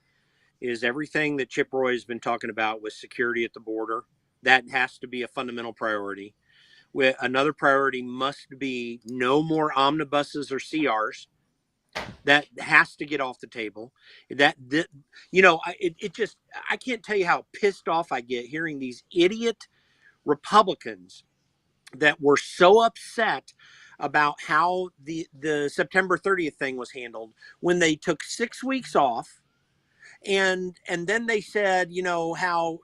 is everything that Chip Roy has been talking about with security at the border. That has to be a fundamental priority. Another priority must be no more omnibuses or CRs. That has to get off the table. It just, I can't tell you how pissed off I get hearing these idiot Republicans that were so upset about how the September 30th thing was handled when they took 6 weeks off, and then they said, how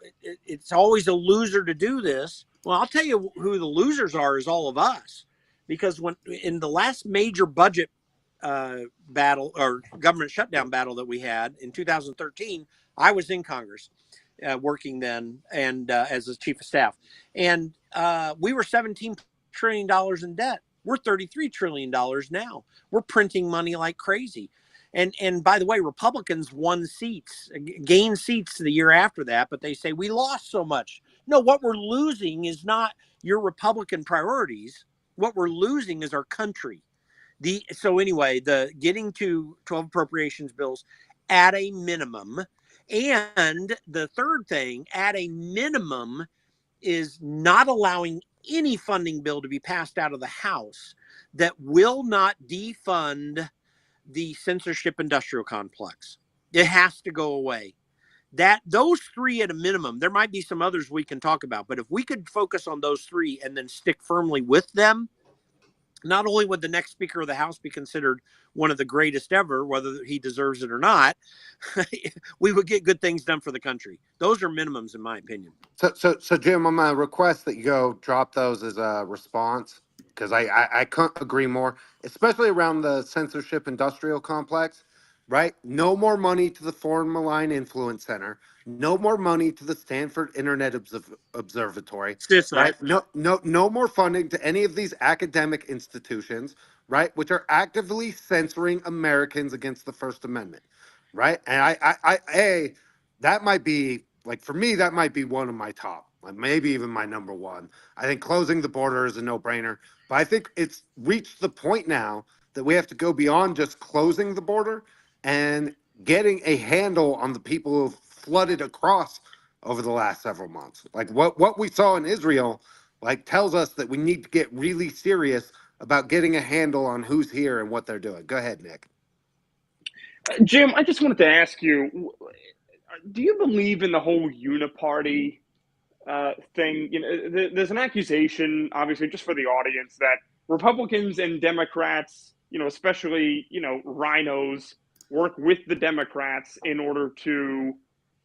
it's always a loser to do this. Well, I'll tell you who the losers are is all of us, because when in the last major budget battle or government shutdown battle that we had in 2013, I was in Congress working then and as a chief of staff, and we were $17 trillion in debt. We're $33 trillion now. We're printing money like crazy. And by the way, Republicans won seats, gained seats the year after that, but they say we lost so much. No, what we're losing is not your Republican priorities. What we're losing is our country. So anyway, the getting to 12 appropriations bills at a minimum. And the third thing, at a minimum, is not allowing any funding bill to be passed out of the House that will not defund the censorship industrial complex. It has to go away. Those three at a minimum. There might be some others we can talk about, but if we could focus on those three and then stick firmly with them, not only would the next Speaker of the House be considered one of the greatest ever, whether he deserves it or not, we would get good things done for the country. Those are minimums, in my opinion. So Jim, I'm gonna request that you go drop those as a response because I couldn't agree more, especially around the censorship industrial complex, right? No more money to the Foreign Malign Influence Center. No more money to the Stanford Internet Observatory, CISA. right? No more funding to any of these academic institutions, right? Which are actively censoring Americans against the First Amendment, right? And that might be like for me, that might be one of my top, like maybe even my number one. I think closing the border is a no-brainer, but I think it's reached the point now that we have to go beyond just closing the border and getting a handle on the people who have flooded across over the last several months. Like what we saw in Israel, like tells us that we need to get really serious about getting a handle on who's here and what they're doing. Go ahead, Nick. Jim, I just wanted to ask you, do you believe in the whole uniparty thing? There's an accusation, obviously, just for the audience, that Republicans and Democrats, especially, rhinos, work with the Democrats in order to,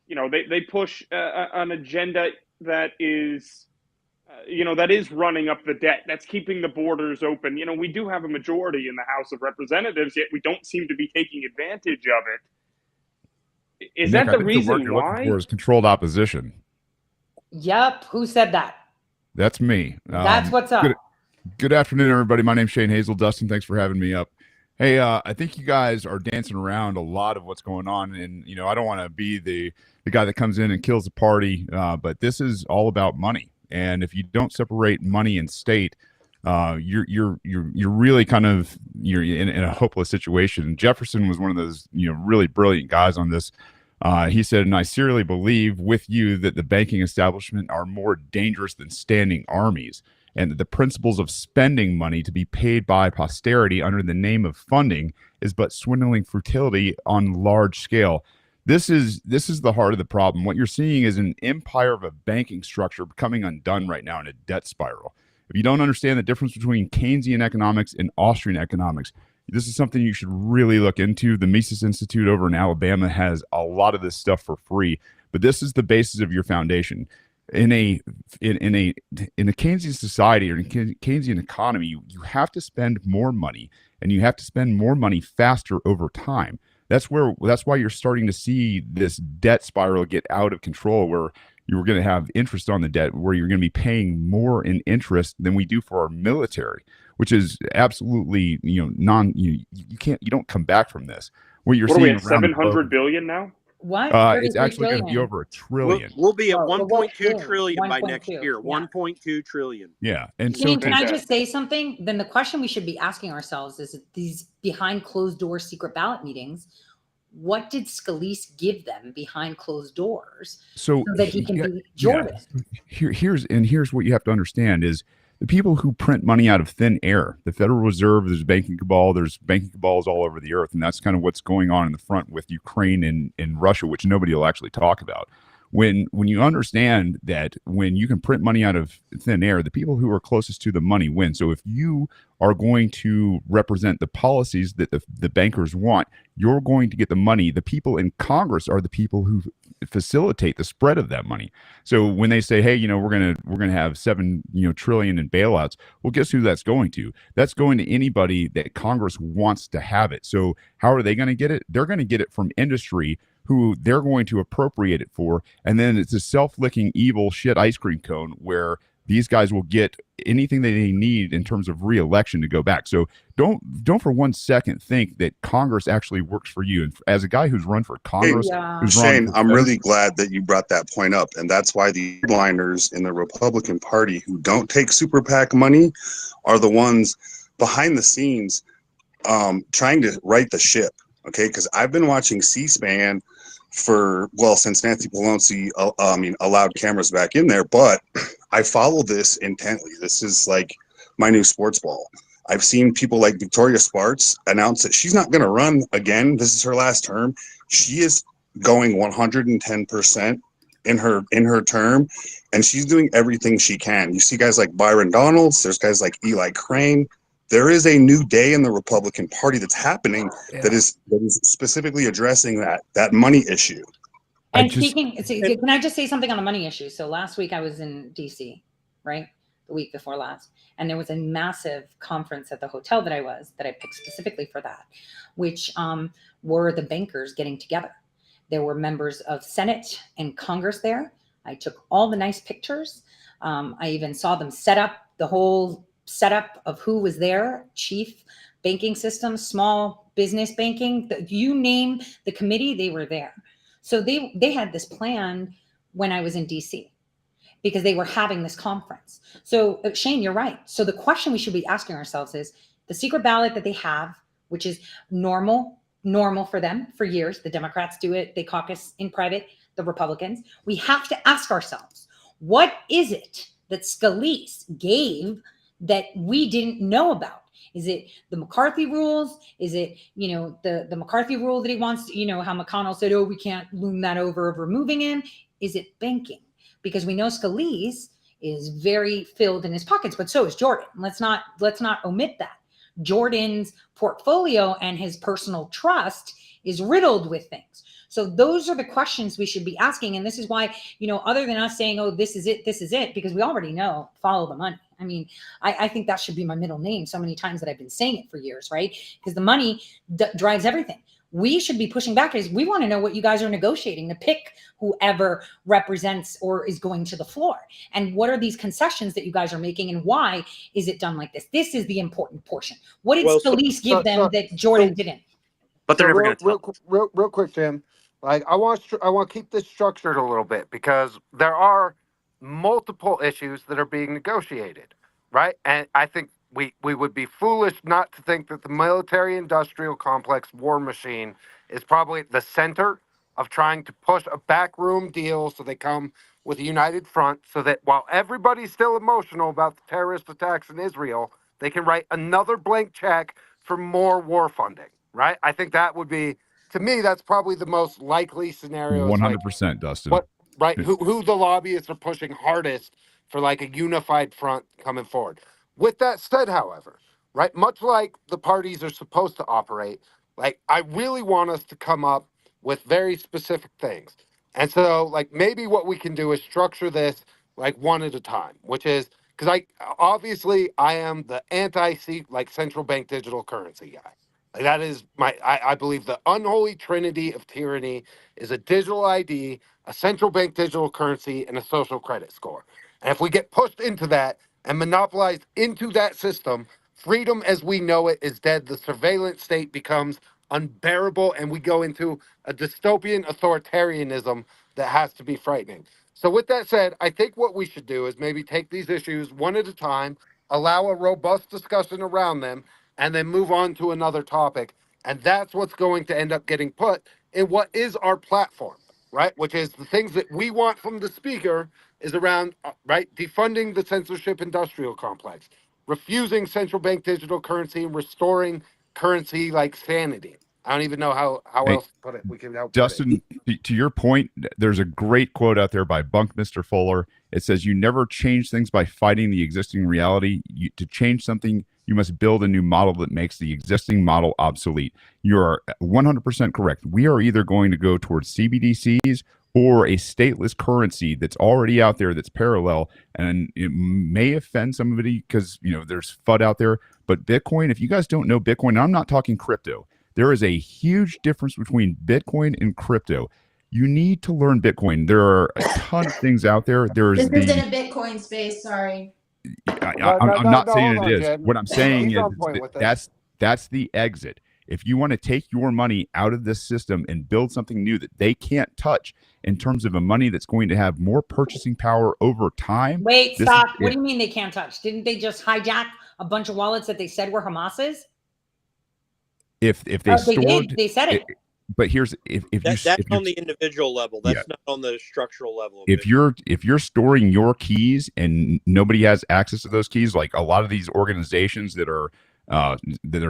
they push an agenda that is that is running up the debt. That's keeping the borders open. We do have a majority in the House of Representatives, yet we don't seem to be taking advantage of it. Is Nick, that I the think the word reason you're looking why? for is controlled opposition. Yep. Who said that? That's me. That's what's up. Good afternoon, everybody. My name's Shane Hazel. Dustin, thanks for having me up. Hey, I think you guys are dancing around a lot of what's going on, and I don't want to be the guy that comes in and kills the party, but this is all about money. And if you don't separate money and state, you're really kind of you're in a hopeless situation. Jefferson was one of those really brilliant guys on this. He said, and I sincerely believe with you that the banking establishment are more dangerous than standing armies, and that the principles of spending money to be paid by posterity under the name of funding is but swindling futility on large scale. This is the heart of the problem. What you're seeing is an empire of a banking structure becoming undone right now in a debt spiral. If you don't understand the difference between Keynesian economics and Austrian economics, this is something you should really look into. The Mises Institute over in Alabama has a lot of this stuff for free, but this is the basis of your foundation. In a Keynesian society or in a Keynesian economy, you have to spend more money, and you have to spend more money faster over time. That's why you're starting to see this debt spiral get out of control, where you're going to have interest on the debt, where you're going to be paying more in interest than we do for our military, which is absolutely you don't come back from this. What you're What are we seeing at, around 700 billion now? What? It's actually going to be over $1 trillion. We'll be at Well, 1.2 trillion by 1.2, next year. yeah. 1.2 trillion. Yeah, and so Shane, can I just say something? Then the question we should be asking ourselves is, these behind closed doors secret ballot meetings, what did Scalise give them behind closed doors so that he can beat Jordan? Yeah. Here's what you have to understand is the people who print money out of thin air, the Federal Reserve, there's banking cabals all over the earth. And that's kind of what's going on in the front with Ukraine and Russia, which nobody will actually talk about. When you understand that when you can print money out of thin air, the people who are closest to the money win. So if you are going to represent the policies that the bankers want, you're going to get the money. The people in Congress are the people who facilitate the spread of that money. So when they say, hey, we're gonna have $7 trillion in bailouts, well, guess who that's going to? That's going to anybody that Congress wants to have it. So how are they going to get it? They're going to get it from industry, who they're going to appropriate it for. And then it's a self-licking evil shit ice cream cone where these guys will get anything that they need in terms of re-election to go back. So don't for one second think that Congress actually works for you. And as a guy who's run for Congress, Shane, I'm really glad that you brought that point up. And that's why the hardliners in the Republican Party who don't take super PAC money are the ones behind the scenes trying to right the ship. Okay, because I've been watching C-SPAN since Nancy Pelosi allowed cameras back in there, but I follow this intently. This is like my new sports ball. I've seen people like Victoria Spartz announce that she's not going to run again. This is her last term. She is going 110% in her term, and she's doing everything she can. You see guys like Byron Donalds. There's guys like Eli Crane. There is a new day in the Republican Party that's happening that is specifically addressing that money issue. And can I just say something on the money issue? So last week I was in DC, right? The week before last. And there was a massive conference at the hotel that I picked specifically for that, which were the bankers getting together. There were members of Senate and Congress there. I took all the nice pictures. I even saw them set up the whole setup of who was there, chief banking system, small business banking, you name the committee, they were there. So they had this plan when I was in DC because they were having this conference. So Shane, you're right. So the question we should be asking ourselves is the secret ballot that they have, which is normal for them for years. The Democrats do it. They caucus in private, the Republicans. We have to ask ourselves, what is it that Scalise gave that we didn't know about? Is it the McCarthy rules? Is it, the McCarthy rule that he wants, how McConnell said, oh, we can't loom that over of removing him? Is it banking? Because we know Scalise is very filled in his pockets, but so is Jordan. Let's not omit that. Jordan's portfolio and his personal trust is riddled with things. So those are the questions we should be asking. And this is why, other than us saying, oh, this is it, because we already know, follow the money. I mean, I think that should be my middle name so many times that I've been saying it for years, right? Because the money drives everything. We should be pushing back because we want to know what you guys are negotiating to pick whoever represents or is going to the floor. And what are these concessions that you guys are making, and why is it done like this? This is the important portion. What did Scalise give them that Jordan didn't? But they're never going to tell. Real quick, Jim. Like I want to keep this structured a little bit because there are multiple issues that are being negotiated, right? And I think we would be foolish not to think that the military-industrial complex war machine is probably the center of trying to push a backroom deal so they come with a united front so that while everybody's still emotional about the terrorist attacks in Israel, they can write another blank check for more war funding, right? I think that would be, to me, that's probably the most likely scenario. Is like 100%, Dustin. what, right? Who the lobbyists are pushing hardest for like a unified front coming forward. With that said, however, right, much like the parties are supposed to operate, like I really want us to come up with very specific things. And so, like, maybe what we can do is structure this like one at a time, which is because I am the anti like central bank digital currency guy. Like, that is I believe the unholy trinity of tyranny is a digital ID, a central bank digital currency, and a social credit score. And if we get pushed into that and monopolized into that system, freedom as we know it is dead. The surveillance state becomes unbearable, and we go into a dystopian authoritarianism that has to be frightening. So, with that said, I think what we should do is maybe take these issues one at a time, allow a robust discussion around them, and then move on to another topic. And that's what's going to end up getting put in what is our platform, right? Which is the things that we want from the speaker is around, right, defunding the censorship industrial complex, refusing central bank digital currency, and restoring currency like sanity. I don't even know how Hey, else to put it. We can help Dustin, to your point, there's a great quote out there by Buckminster Fuller. It says, "You never change things by fighting the existing reality. To change something, you must build a new model that makes the existing model obsolete." You're 100% correct. We are either going to go towards CBDCs or a stateless currency that's already out there that's parallel, and it may offend somebody because there's FUD out there. But Bitcoin, if you guys don't know Bitcoin, and I'm not talking crypto. There is a huge difference between Bitcoin and crypto. You need to learn Bitcoin. There are a ton of things out there. This isn't a Bitcoin space. Sorry. I'm not saying it is. Jen. What I'm saying He's is on point with it. that's the exit. If you want to take your money out of this system and build something new that they can't touch in terms of a money that's going to have more purchasing power over time. Wait, stop. What do you mean they can't touch? Didn't they just hijack a bunch of wallets that they said were Hamas's? If they stored, they said it. But here's if that's on the individual level. That's not on the structural level. If you're storing your keys and nobody has access to those keys, like a lot of these organizations that are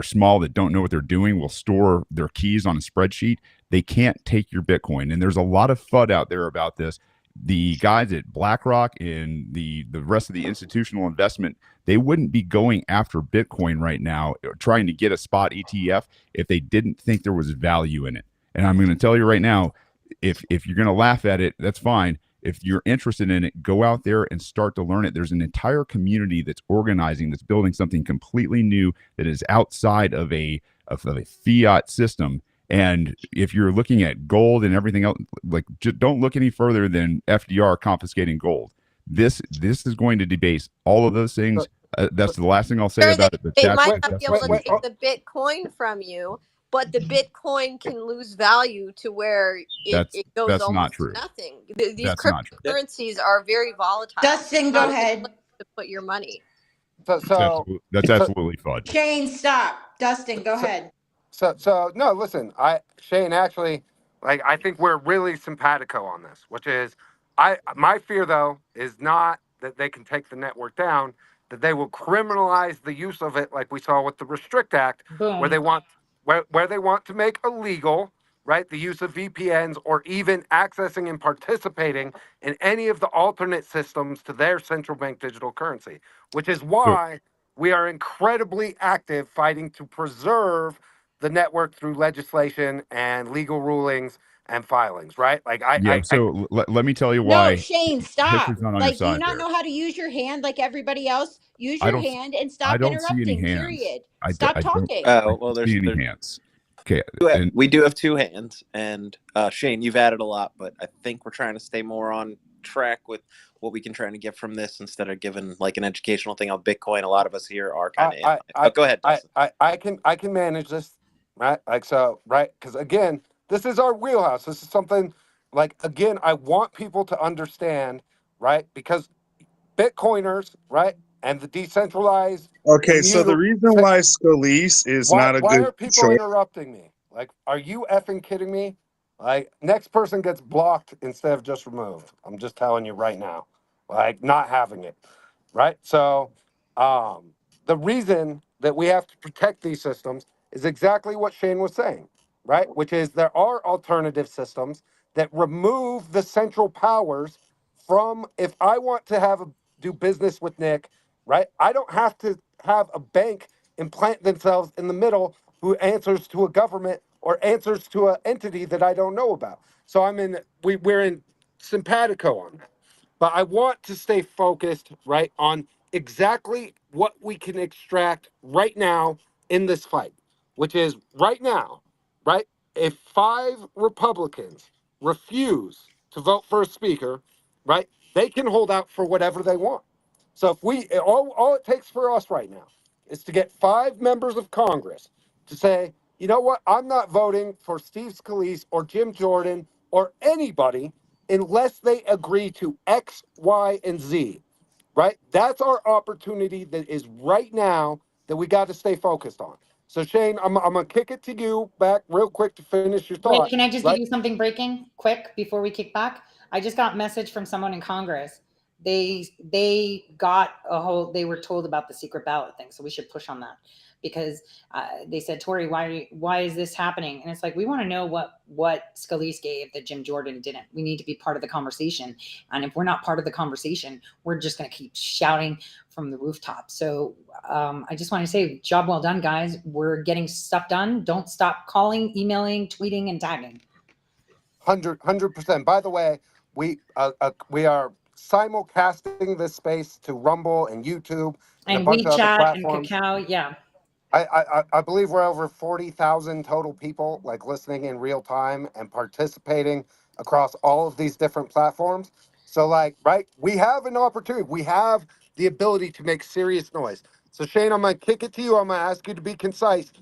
small that don't know what they're doing will store their keys on a spreadsheet. They can't take your Bitcoin, and there's a lot of FUD out there about this. The guys at BlackRock and the rest of the institutional investment, they wouldn't be going after Bitcoin right now, trying to get a spot ETF if they didn't think there was value in it. And I'm going to tell you right now, if you're going to laugh at it, that's fine. If you're interested in it, go out there and start to learn it. There's an entire community that's organizing, that's building something completely new that is outside of a fiat system. And if you're looking at gold and everything else, like, just don't look any further than FDR confiscating gold. This is going to debase all of those things. That's the last thing I'll say about it. But they might not be able to take the Bitcoin from you, but the Bitcoin can lose value to where it goes almost to nothing. These cryptocurrencies are very volatile. Dustin, go ahead. To put your money. That's absolutely fun. Shane, stop. Dustin, go ahead. So no, listen, Shane, actually, like, I think we're really simpatico on this, which is my fear though is not that they can take the network down, that they will criminalize the use of it, like we saw with the Restrict Act, where they want to make illegal, right, the use of VPNs or even accessing and participating in any of the alternate systems to their central bank digital currency, which is why we are incredibly active fighting to preserve the network through legislation and legal rulings and filings, right? Like Yeah. So let me tell you No, why Shane, stop. history's not on your Like, do you side not there. know how to use your hand like everybody else? Use I your don't. hand and I stop don't see any interrupting, hands. period. Stop I don't. talking. I Oh well, don't see any there's hands. Okay. And we do have two hands, and Shane, you've added a lot, but I think we're trying to stay more on track with what we can try to get from this instead of giving like an educational thing on Bitcoin. A lot of us here are kind of anti. Oh, go ahead, Dustin. I can manage this, right? Like, so, right? Because again, this is our wheelhouse. This is something like, again, I want people to understand, right? Because Bitcoiners, right, and the decentralized Okay, so the community. reason why Scalise is Why not a why good are people choice. interrupting me? Like, are you effing kidding me? Like, next person gets blocked instead of just removed. I'm just telling you right now. Like, not having it. Right? So, the reason that we have to protect these systems is exactly what Shane was saying, right? Which is there are alternative systems that remove the central powers from, if I want to do business with Nick, right? I don't have to have a bank implant themselves in the middle who answers to a government or answers to an entity that I don't know about. So we're in simpatico on that. But I want to stay focused, right, on exactly what we can extract right now in this fight, which is right now, right? If 5 Republicans refuse to vote for a speaker, right, they can hold out for whatever they want. So if all it takes for us right now is to get 5 members of Congress to say, you know what, I'm not voting for Steve Scalise or Jim Jordan or anybody unless they agree to X, Y, and Z, right? That's our opportunity that is right now that we got to stay focused on. So Shane, I'm going to kick it to you back real quick to finish your Wait, thought, can I just give right? you something breaking quick before we kick back? I just got a message from someone in Congress. They got they were told about the secret ballot thing, so we should push on that because they said, Tori, why is this happening? And it's like, we want to know what Scalise gave that Jim Jordan didn't. We need to be part of the conversation, and if we're not part of the conversation, we're just going to keep shouting from the rooftop. So I just want to say, job well done, guys. We're getting stuff done. Don't stop calling, emailing, tweeting, and tagging. 100%. By the way, we are simulcasting this space to Rumble and YouTube and a And bunch of other WeChat and platforms. Kakao, yeah. I believe we're over 40,000 total people like listening in real time and participating across all of these different platforms. So like, right, we have an opportunity. We have the ability to make serious noise. So Shane, I'm gonna kick it to you. I'm gonna ask you to be concise.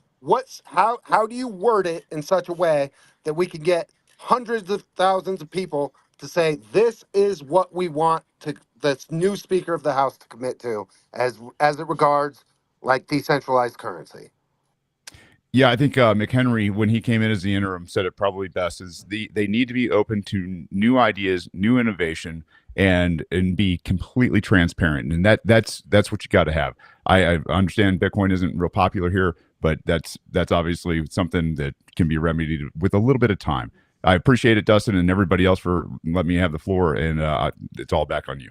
How do you word it in such a way that we can get hundreds of thousands of people to say this is what we want to this new Speaker of the House to commit to as it regards like decentralized currency? yeah, I think McHenry, when he came in as the interim, said it probably best: is they need to be open to new ideas, new innovation, and be completely transparent. And that's what you got to have. I understand Bitcoin isn't real popular here, but that's obviously something that can be remedied with a little bit of time. I appreciate it, Dustin, and everybody else for letting me have the floor. And it's all back on you.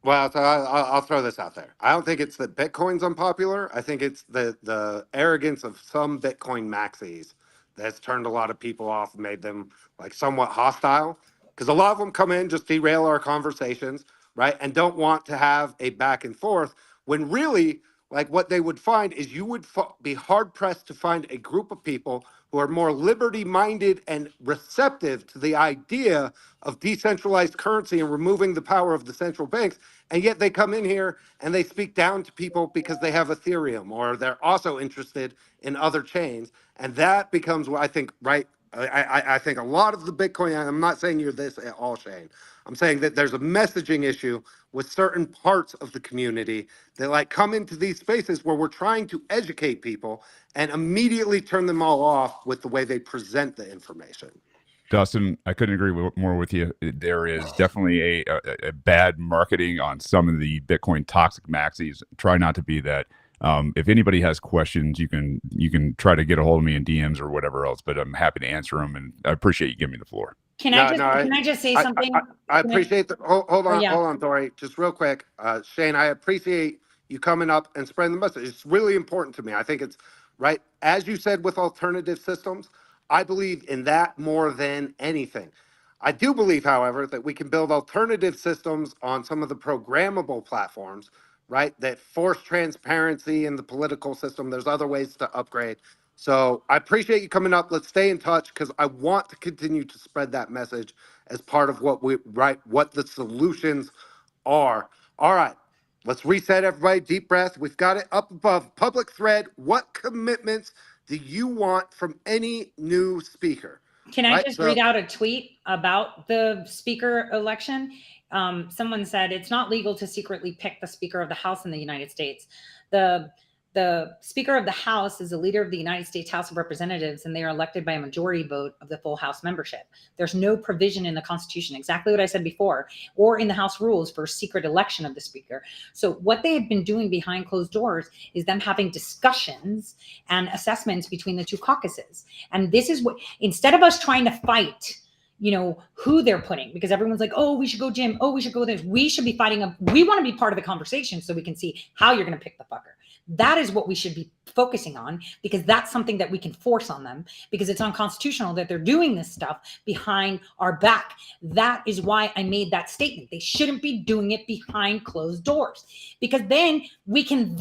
Well, so I'll throw this out there. I don't think it's that Bitcoin's unpopular. I think it's the arrogance of some Bitcoin maxis that's turned a lot of people off and made them like somewhat hostile. Because a lot of them come in, just derail our conversations, right? And don't want to have a back and forth when really, like what they would find is you would be hard pressed to find a group of people who are more liberty minded and receptive to the idea of decentralized currency and removing the power of the central banks. And yet they come in here and they speak down to people because they have Ethereum or they're also interested in other chains. And that becomes what I think, right? I think a lot of the Bitcoin, and I'm not saying you're this at all, Shane. I'm saying that there's a messaging issue with certain parts of the community that like come into these spaces where we're trying to educate people and immediately turn them all off with the way they present the information. Dustin, I couldn't agree more with you. There is definitely a bad marketing on some of the Bitcoin toxic maxis. Try not to be that. If anybody has questions, you can try to get a hold of me in DMs or whatever else. But I'm happy to answer them, and I appreciate you giving me the floor. Can I just say something? I appreciate the hold on, yeah. hold on, Tori, just real quick. Shane, I appreciate you coming up and spreading the message. It's really important to me. I think it's right, as you said, with alternative systems. I believe in that more than anything. I do believe, however, that we can build alternative systems on some of the programmable platforms, right, that force transparency in the political system. There's other ways to upgrade. So I appreciate you coming up. Let's stay in touch because I want to continue to spread that message as part of what the solutions are. All right. Let's reset, everybody. Deep breath. We've got it up above. Public thread. What commitments do you want from any new speaker? Can I just read out a tweet about the speaker election? Someone said it's not legal to secretly pick the Speaker of the House in the United States. The Speaker of the House is the leader of the United States House of Representatives, and they are elected by a majority vote of the full House membership. There's no provision in the Constitution, exactly what I said before, or in the House rules for secret election of the Speaker. So what they have been doing behind closed doors is them having discussions and assessments between the two caucuses. And this is what, instead of us trying to fight, who they're putting, because everyone's like, oh, we should go Jim. Oh, we should go this. We should be fighting. We want to be part of the conversation so we can see how you're going to pick the fucker. That is what we should be focusing on, because that's something that we can force on them, because it's unconstitutional that they're doing this stuff behind our back. That is why I made that statement. They shouldn't be doing it behind closed doors, because then we can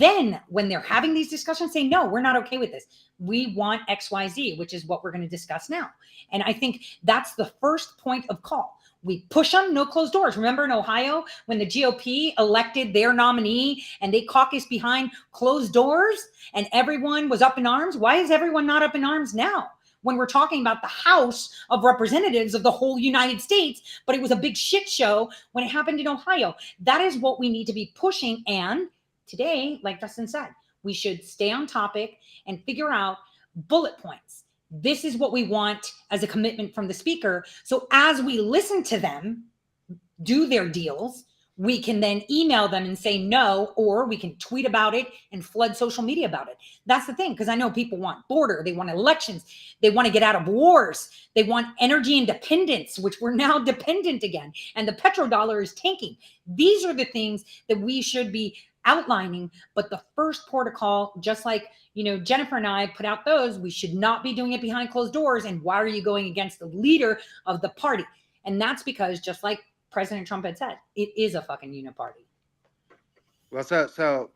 when they're having these discussions, say, no, we're not okay with this. We want XYZ, which is what we're going to discuss now. And I think that's the first point of call. We push them, no closed doors. Remember in Ohio, when the GOP elected their nominee and they caucused behind closed doors and everyone was up in arms? Why is everyone not up in arms now? When we're talking about the House of Representatives of the whole United States, but it was a big shit show when it happened in Ohio. That is what we need to be pushing. And today, like Dustin said, we should stay on topic and figure out bullet points. This is what we want as a commitment from the speaker. So as we listen to them do their deals, we can then email them and say no, or we can tweet about it and flood social media about it. That's the thing, because I know people want border, they want elections, they want to get out of wars, they want energy independence, which we're now dependent again, and the petrodollar is tanking. These are the things that we should be outlining. But the first protocol, just like Jennifer and I put out those, we should not be doing it behind closed doors. And why are you going against the leader of the party? And that's because, just like President Trump had said, it is a fucking uniparty. Well, so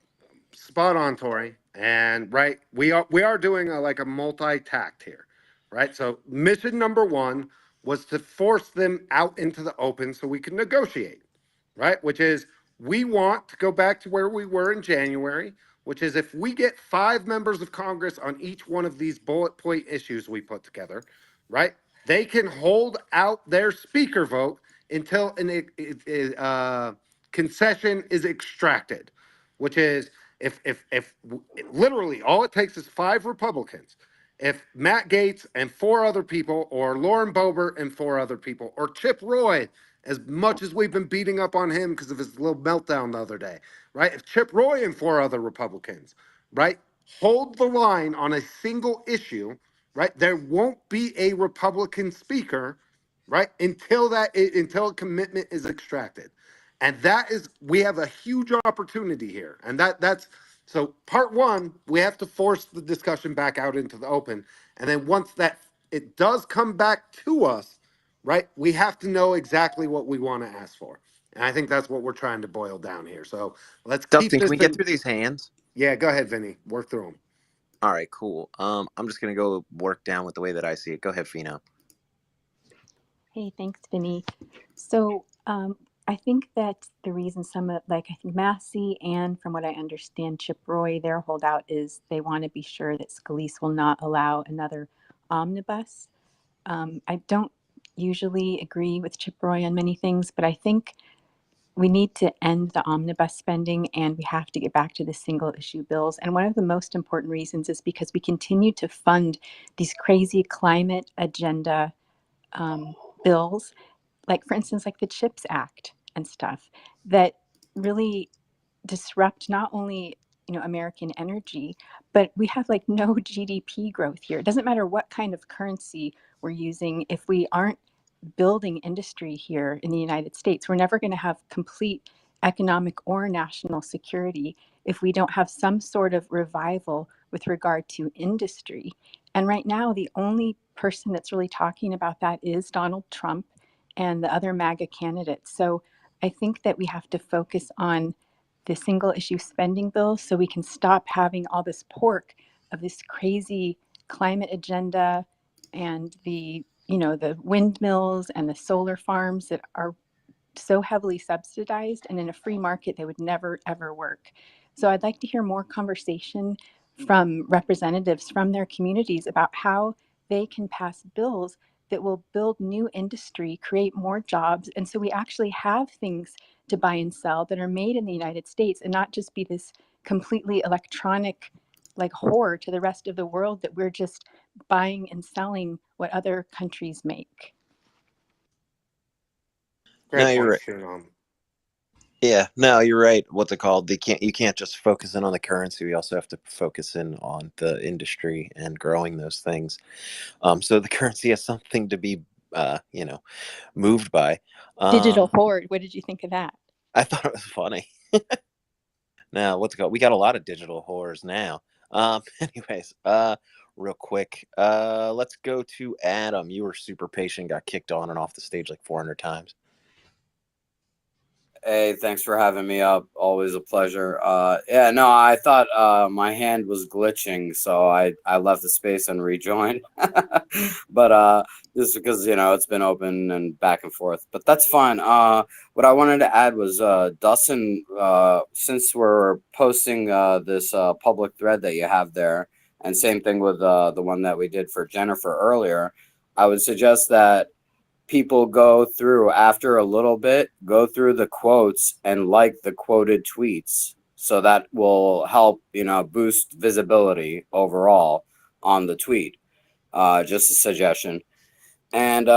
spot on, Tori. And right, we are doing a multi-tact here, right? So mission number one was to force them out into the open so we can negotiate, right? Which is, we want to go back to where we were in January, which is if we get 5 members of Congress on each one of these bullet point issues we put together, right? They can hold out their speaker vote until an concession is extracted, which is if literally all it takes is 5 Republicans. If Matt Gaetz and 4 other people, or Lauren Boebert and 4 other people, or Chip Roy, as much as we've been beating up on him because of his little meltdown the other day, right? If Chip Roy and 4 other Republicans, right, hold the line on a single issue, right, there won't be a Republican speaker, right, until a commitment is extracted. And that is, we have a huge opportunity here. And that's, so part one, we have to force the discussion back out into the open. And then once that it does come back to us, right, we have to know exactly what we want to ask for. And I think that's what we're trying to boil down here. So let's keep Dustin, this can we get through these hands? Yeah, go ahead, Vinny. Work through them. All right, cool. I'm just going to go work down with the way that I see it. Go ahead, Fino. Hey, thanks, Vinny. So I think that the reason some of, I think Massey and from what I understand, Chip Roy, their holdout is they want to be sure that Scalise will not allow another omnibus. I don't usually agree with Chip Roy on many things, but I think we need to end the omnibus spending and we have to get back to the single issue bills. And one of the most important reasons is because we continue to fund these crazy climate agenda bills, like for instance, like the CHIPS Act and stuff that really disrupt not only American energy, but we have no GDP growth here. It doesn't matter what kind of currency we're using. If we aren't building industry here in the United States, we're never going to have complete economic or national security if we don't have some sort of revival with regard to industry. And right now, the only person that's really talking about that is Donald Trump and the other MAGA candidates. So I think that we have to focus on the single issue spending bill so we can stop having all this pork of this crazy climate agenda and the windmills and the solar farms that are so heavily subsidized, and in a free market they would never ever work. So I'd like to hear more conversation from representatives from their communities about how they can pass bills that will build new industry, create more jobs, and so we actually have things to buy and sell that are made in the United States and not just be this completely electronic like whore to the rest of the world that we're just buying and selling what other countries make. No, Great you're point, right. Shannon. Yeah, no, you're right. What's it called? You can't just focus in on the currency. We also have to focus in on the industry and growing those things. So the currency has something to be, moved by. Digital hoard. What did you think of that? I thought it was funny. Now, what's it called? We got a lot of digital whores now. Anyways, real quick, let's go to Adam. You were super patient, got kicked on and off the stage like 400 times. Hey, thanks for having me up. Always a pleasure. Yeah, no, I thought my hand was glitching, so I left the space and rejoined. But this is because, it's been open and back and forth. But that's fine. What I wanted to add was, Dustin, since we're posting this public thread that you have there, and same thing with the one that we did for Jennifer earlier, I would suggest that people go through after a little bit, go through the quotes and like the quoted tweets. So that will help, boost visibility overall on the tweet. Just a suggestion. And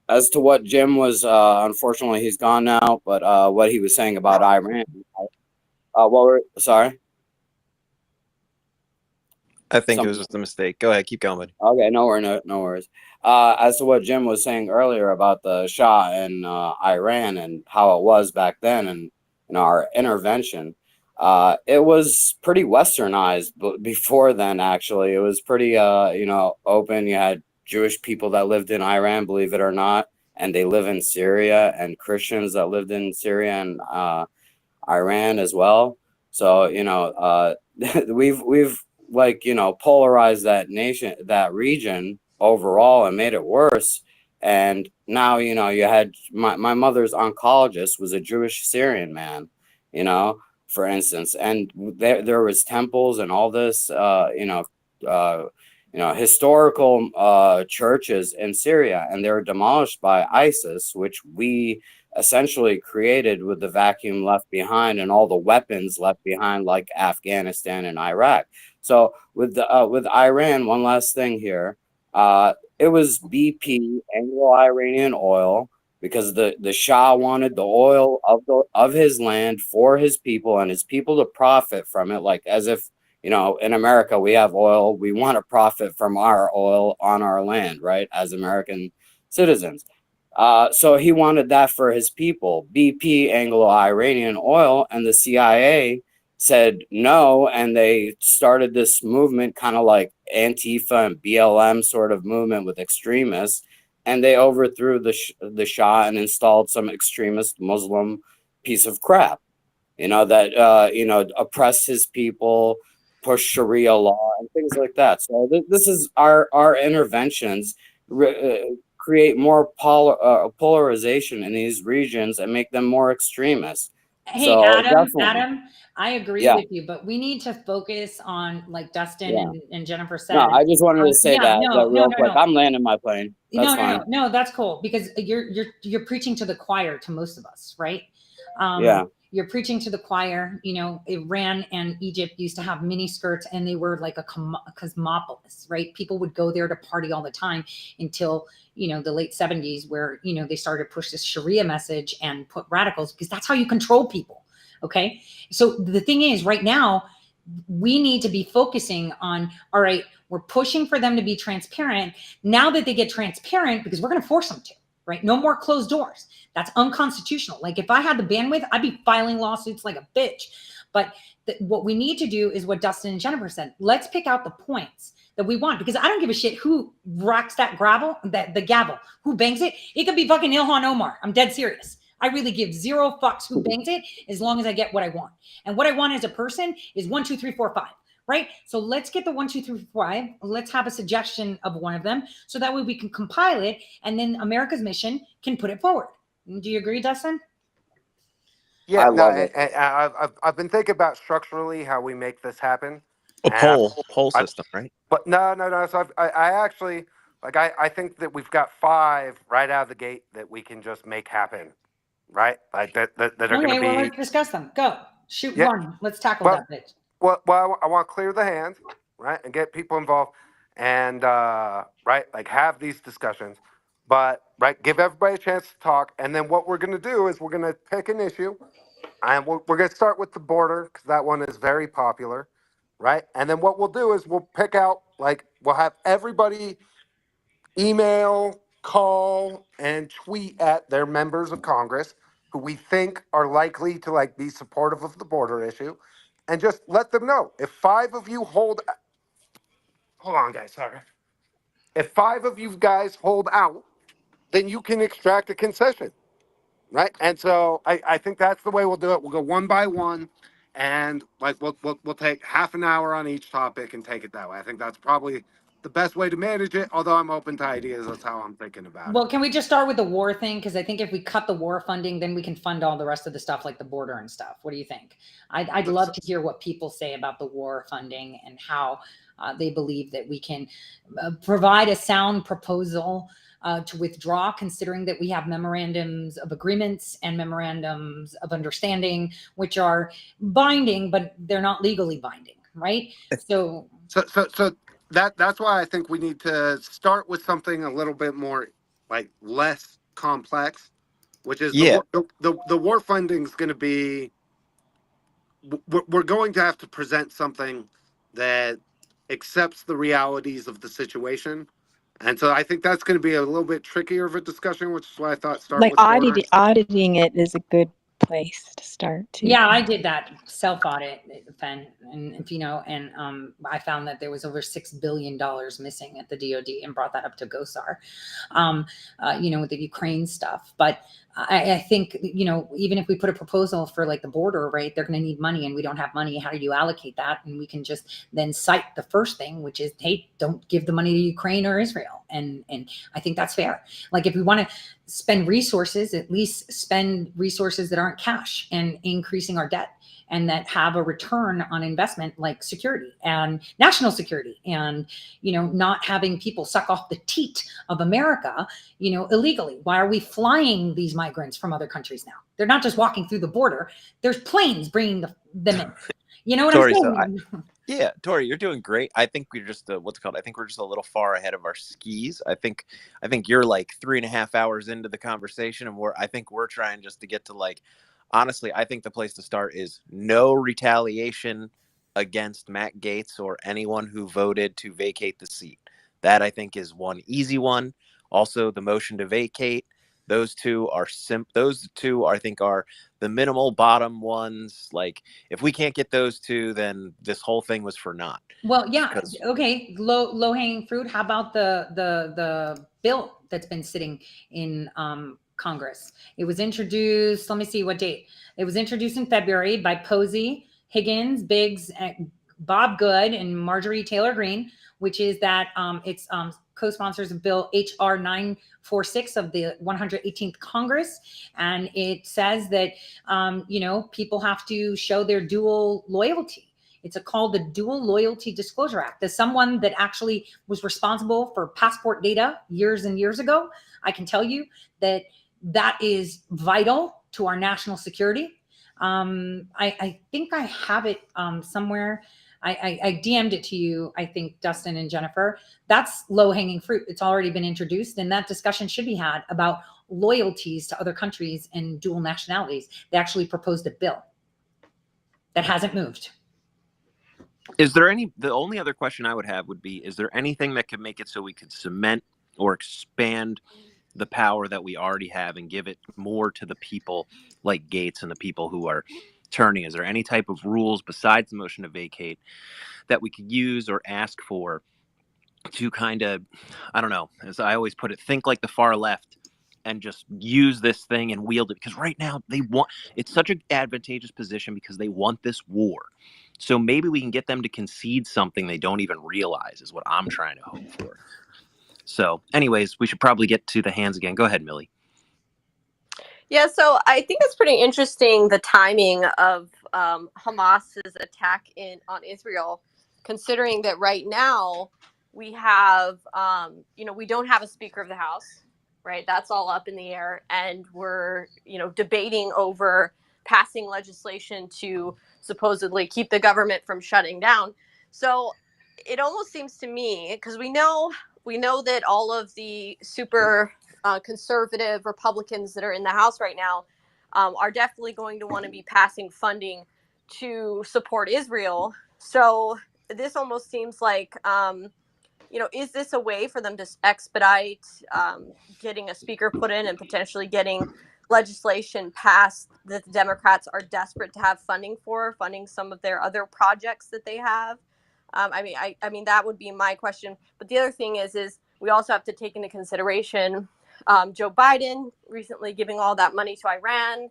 as to what Jim was, unfortunately, he's gone now, but what he was saying about Iran. Sorry? I think it was just a mistake. Go ahead, keep going, buddy. Okay, no worries. As to what Jim was saying earlier about the Shah and Iran and how it was back then and our intervention, it was pretty westernized. But before then, actually, it was pretty open. You had Jewish people that lived in Iran, believe it or not, and they live in Syria, and Christians that lived in Syria and Iran as well. So we've polarized that region overall and made it worse. And now, you had my mother's oncologist was a Jewish Syrian man, for instance, and there was temples and all this, historical churches in Syria, and they were demolished by ISIS, which we essentially created with the vacuum left behind and all the weapons left behind, like Afghanistan and Iraq. So with Iran, one last thing here, it was BP, Anglo-Iranian oil, because the Shah wanted the oil of his land for his people and his people to profit from it, like as if in America we have oil, we want to profit from our oil on our land, right? As American citizens. So he wanted that for his people. BP, Anglo-Iranian oil, and the CIA said no, and they started this movement, kind of like Antifa and BLM sort of movement with extremists, and they overthrew the Shah and installed some extremist Muslim piece of crap, that oppressed his people, push Sharia law and things like that. So this is our interventions create more polarization in these regions and make them more extremist. Hey, so Adam, I agree with you, but we need to focus on, like Dustin and Jennifer said. No, I just wanted to say that real quick. I'm landing my plane. That's fine. No, that's cool, because you're preaching to the choir to most of us, right? You're preaching to the choir. Iran and Egypt used to have mini skirts, and they were like a cosmopolis, right? People would go there to party all the time until the late 70s, where they started to push this Sharia message and put radicals, because that's how you control people. Okay, so the thing is, right now we need to be focusing on, all right, we're pushing for them to be transparent. Now that they get transparent, because we're going to force them to. Right? No more closed doors. That's unconstitutional. Like if I had the bandwidth, I'd be filing lawsuits like a bitch. But what we need to do is what Dustin and Jennifer said. Let's pick out the points that we want, because I don't give a shit who rocks that the gavel, who bangs it. It could be fucking Ilhan Omar. I'm dead serious. I really give zero fucks who bangs it, as long as I get what I want. And what I want as a person is 1, 2, 3, 4, 5. Right? So let's get the 1, 2, 3, 4, 5. Let's have a suggestion of one of them, so that way we can compile it, and then America's mission can put it forward. Do you agree, Dustin? Yeah, I no, love it. I've been thinking about structurally how we make this happen. A poll system, right? But no. So I actually, like, I think that we've got 5 right out of the gate that we can just make happen, right? Like that are going to be. Well, let's discuss them. Go, shoot, Yeah. one. Let's tackle that bitch. Well, I want to clear the hand, right, and get people involved, and right, like, have these discussions, but right, give everybody a chance to talk, and then what we're going to do is we're going to pick an issue, and we're going to start with the border, because that one is very popular, right? And then what we'll do is we'll pick out, like, we'll have everybody email, call, and tweet at their members of Congress who we think are likely to, like, be supportive of the border issue, and just let them know. If 5 of you hold on, guys, sorry. If 5 of you guys hold out, then you can extract a concession, right? And so I think that's the way we'll do it. We'll go one by one, and like we'll take half an hour on each topic and take it that way. I think that's probably the best way to manage it, although I'm open to ideas. That's how I'm thinking about it. Well, can we just start with the war thing? Because I think if we cut the war funding, then we can fund all the rest of the stuff, like the border and stuff. What do you think? I'd love to hear what people say about the war funding and how they believe that we can provide a sound proposal to withdraw, considering that we have memorandums of agreements and memorandums of understanding, which are binding, but they're not legally binding, right? So that's why I think we need to start with something a little bit more, like, less complex, which is the war funding is going to be. We're going to have to present something that accepts the realities of the situation, and so I think that's going to be a little bit trickier of a discussion, which is why I thought start Like with border. auditing it is a good place to start too. Yeah, I did that self audit, Fen, and I found that there was over $6 billion missing at the DoD, and brought that up to GOSAR, with the Ukraine stuff. But I think, even if we put a proposal for, like, the border, right, they're going to need money, and we don't have money. How do you allocate that? And we can just then cite the first thing, which is, hey, don't give the money to Ukraine or Israel. And I think that's fair. Like, if we want to spend resources, at least spend resources that aren't cash, and increasing our debt, and that have a return on investment, like security and national security, and not having people suck off the teat of America illegally. Why are we flying these migrants from other countries now? They're not just walking through the border. There's planes bringing them in. You know what Tori, I'm saying? Yeah, Tori, you're doing great. I think we're just I think we're just a little far ahead of our skis. I think you're like 3.5 hours into the conversation, and I think we're trying just to get to, like, honestly, I think the place to start is no retaliation against Matt Gaetz or anyone who voted to vacate the seat. That, I think, is one easy one. Also, the motion to vacate. Those two are I think, are the minimal bottom ones. Like, if we can't get those two, then this whole thing was for naught. Well, yeah. Okay. Low hanging fruit. How about the bill that's been sitting in Congress? It was introduced. Let me see what date. It was introduced in February by Posey, Higgins, Biggs, Bob Good, and Marjorie Taylor Greene, which is that it's co-sponsors of Bill HR 946 of the 118th Congress. And it says that, people have to show their dual loyalty. It's called the Dual Loyalty Disclosure Act. As someone that actually was responsible for passport data years and years ago, I can tell you that is vital to our national security. I think I have it somewhere. I DM'd it to you, I think, Dustin and Jennifer. That's low-hanging fruit. It's already been introduced, and that discussion should be had about loyalties to other countries and dual nationalities. They actually proposed a bill that hasn't moved. Is there the only other question I would have would be, is there anything that could make it so we could cement or expand the power that we already have and give it more to the people like Gaetz and the people who are Attorney, is there any type of rules besides the motion to vacate that we could use or ask for to kind of, I don't know, as I always put it, think like the far left and just use this thing and wield it? Because right now it's such an advantageous position because they want this war. So maybe we can get them to concede something they don't even realize is what I'm trying to hope for. So anyways, we should probably get to the hands again. Go ahead, Millie. Yeah, so I think it's pretty interesting, the timing of Hamas's attack on Israel, considering that right now we have, we don't have a Speaker of the House, right? That's all up in the air, and we're, debating over passing legislation to supposedly keep the government from shutting down. So it almost seems to me, because we know that all of the super conservative Republicans that are in the House right now are definitely going to want to be passing funding to support Israel. So this almost seems like, is this a way for them to expedite getting a speaker put in and potentially getting legislation passed that the Democrats are desperate to have funding some of their other projects that they have? I mean, that would be my question. But the other thing is we also have to take into consideration Joe Biden recently giving all that money to Iran,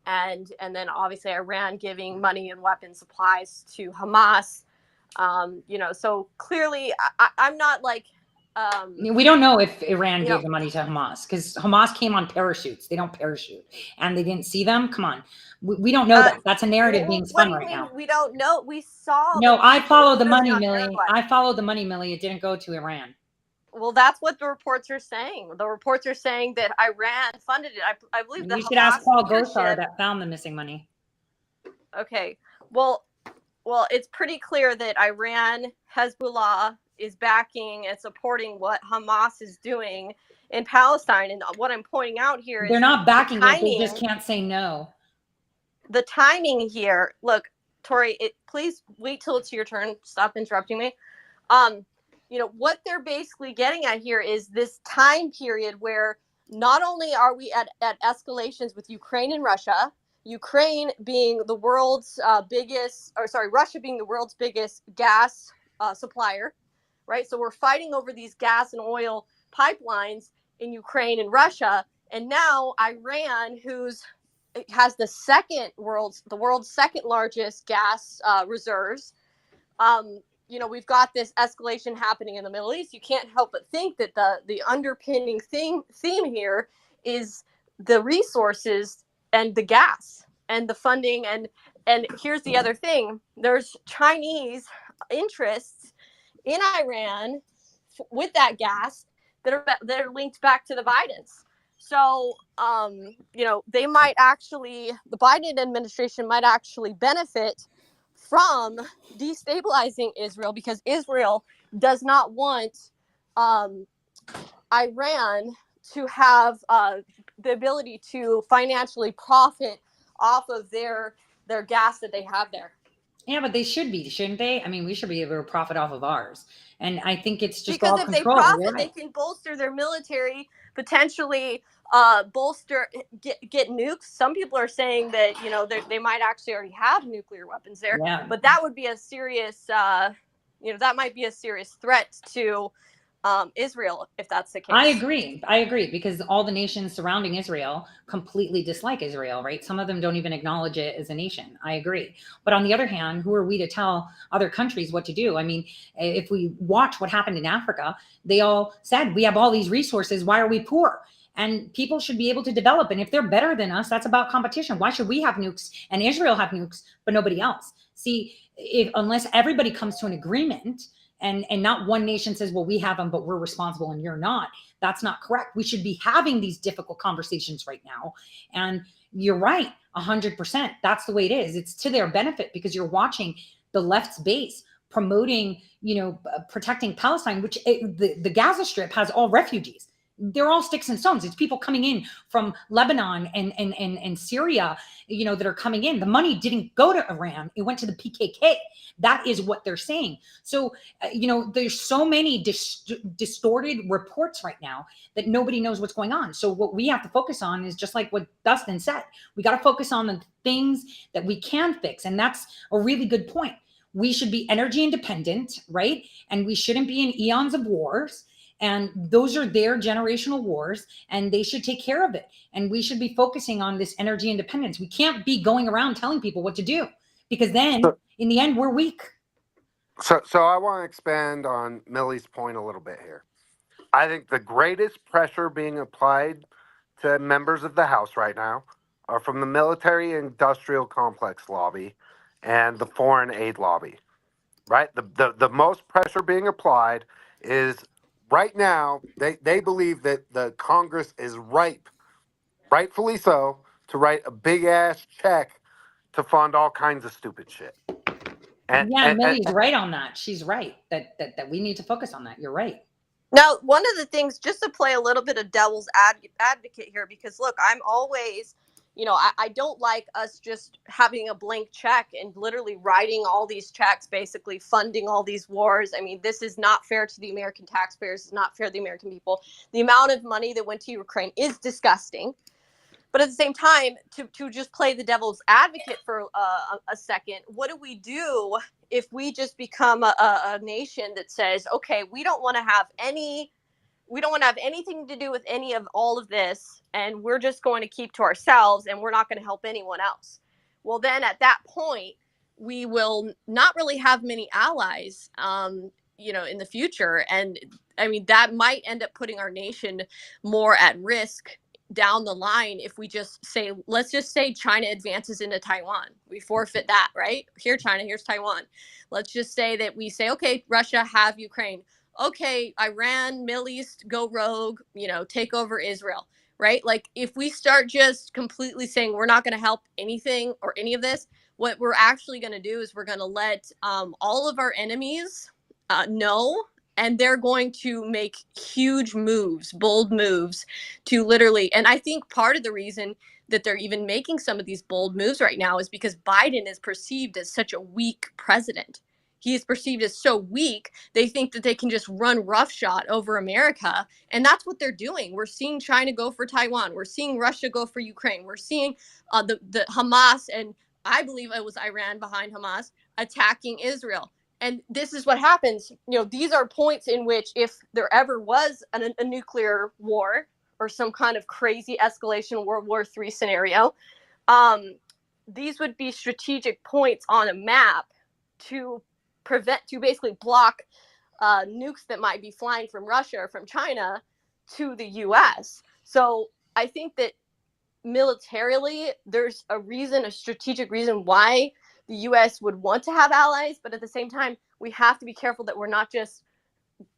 and then obviously Iran giving money and weapon supplies to Hamas. So clearly I'm not like, we don't know if Iran gave the money to Hamas, because Hamas came on parachutes. They don't parachute, and they didn't see them. Come on, we don't know that. That's a narrative being spun right now. We don't know. We saw. No, I follow the money, Millie. I followed the money, Millie. It didn't go to Iran. Well, that's what the reports are saying. The reports are saying that Iran funded it. I believe you should ask Paul Gosar that found the missing money. Okay. Well, it's pretty clear that Iran, Hezbollah, is backing and supporting what Hamas is doing in Palestine. And what I'm pointing out here is they're not backing it. They just can't say no. The timing here. Look, Tori, please wait till it's your turn. Stop interrupting me. What they're basically getting at here is this time period where not only are we at escalations with Ukraine and Russia, Ukraine being the world's Russia being the world's biggest gas supplier, right? So we're fighting over these gas and oil pipelines in Ukraine and Russia, and now Iran, has the world's second largest gas reserves. We've got this escalation happening in the Middle East. You can't help but think that the underpinning theme here is the resources and the gas and the funding. And here's the other thing. There's Chinese interests in Iran with that gas that are linked back to the Bidens. So, the Biden administration might actually benefit from destabilizing Israel, because Israel does not want Iran to have the ability to financially profit off of their gas that they have there. Yeah, but they should be, shouldn't they? I mean, we should be able to profit off of ours. And I think it's just because all if control. They profit, they can bolster their military, potentially get nukes. Some people are saying that they might actually already have nuclear weapons there. Yeah. But that would be a serious that might be a serious threat to Israel if that's the case. I agree, because all the nations surrounding Israel completely dislike Israel, right? Some of them don't even acknowledge it as a nation. I agree. But on the other hand, who are we to tell other countries what to do? I mean, if we watch what happened in Africa, they all said, we have all these resources, why are we poor? And people should be able to develop. And if they're better than us, that's about competition. Why should we have nukes and Israel have nukes, but nobody else? See, unless everybody comes to an agreement, and not one nation says, well, we have them, but we're responsible and you're not. That's not correct. We should be having these difficult conversations right now. And you're right, 100%. That's the way it is. It's to their benefit, because you're watching the left's base promoting, protecting Palestine, which the Gaza Strip has all refugees. they're all sticks and stones. It's people coming in from Lebanon and Syria, you know, that are coming in. The money didn't go to Iran. It went to the PKK. That is what they're saying. So, you know, there's so many distorted reports right now that nobody knows what's going on. So what we have to focus on is just like what Dustin said. We got to focus on the things that we can fix. And that's a really good point. We should be energy independent, right? And we shouldn't be in eons of wars. And those are their generational wars, and they should take care of it. And we should be focusing on this energy independence. We can't be going around telling people what to do, because then in the end, we're weak. So I want to expand on Millie's point a little bit here. I think the greatest pressure being applied to members of the House right now are from the military industrial complex lobby and the foreign aid lobby, right? The most pressure being applied is right now, they believe that the Congress is ripe, rightfully so, to write a big ass check to fund all kinds of stupid shit. And Millie's right on that. She's right that we need to focus on that. You're right. Now, one of the things, just to play a little bit of devil's advocate here, because look, I'm always, you know, I don't like us just having a blank check and literally writing all these checks, basically funding all these wars. I mean, this is not fair to the American taxpayers. It's not fair to the American people. The amount of money that went to Ukraine is disgusting. But at the same time, to just play the devil's advocate for a second, what do we do if we just become a nation that says, okay, we don't want to have anything to do with any of all of this, and we're just going to keep to ourselves, and we're not going to help anyone else? Well, then at that point, we will not really have many allies, you know, in the future. And I mean, that might end up putting our nation more at risk down the line if we just say, let's just say China advances into Taiwan. We forfeit that, right? Here, China, here's Taiwan. Let's just say that we say, okay, Russia, have Ukraine. Okay, Iran, Middle East, go rogue, you know, take over Israel, right? Like, if we start just completely saying we're not going to help anything or any of this, what we're actually going to do is we're going to let all of our enemies know, and they're going to make huge moves, bold moves to literally, and I think part of the reason that they're even making some of these bold moves right now is because Biden is perceived as such a weak president. He is perceived as so weak, they think that they can just run roughshod over America. And that's what they're doing. We're seeing China go for Taiwan. We're seeing Russia go for Ukraine. We're seeing the Hamas, and I believe it was Iran behind Hamas, attacking Israel. And this is what happens. You know, these are points in which if there ever was a nuclear war or some kind of crazy escalation World War III scenario, these would be strategic points on a map to basically block nukes that might be flying from Russia or from China to the US. So I think that militarily, there's a strategic reason why the US would want to have allies, but at the same time, we have to be careful that we're not just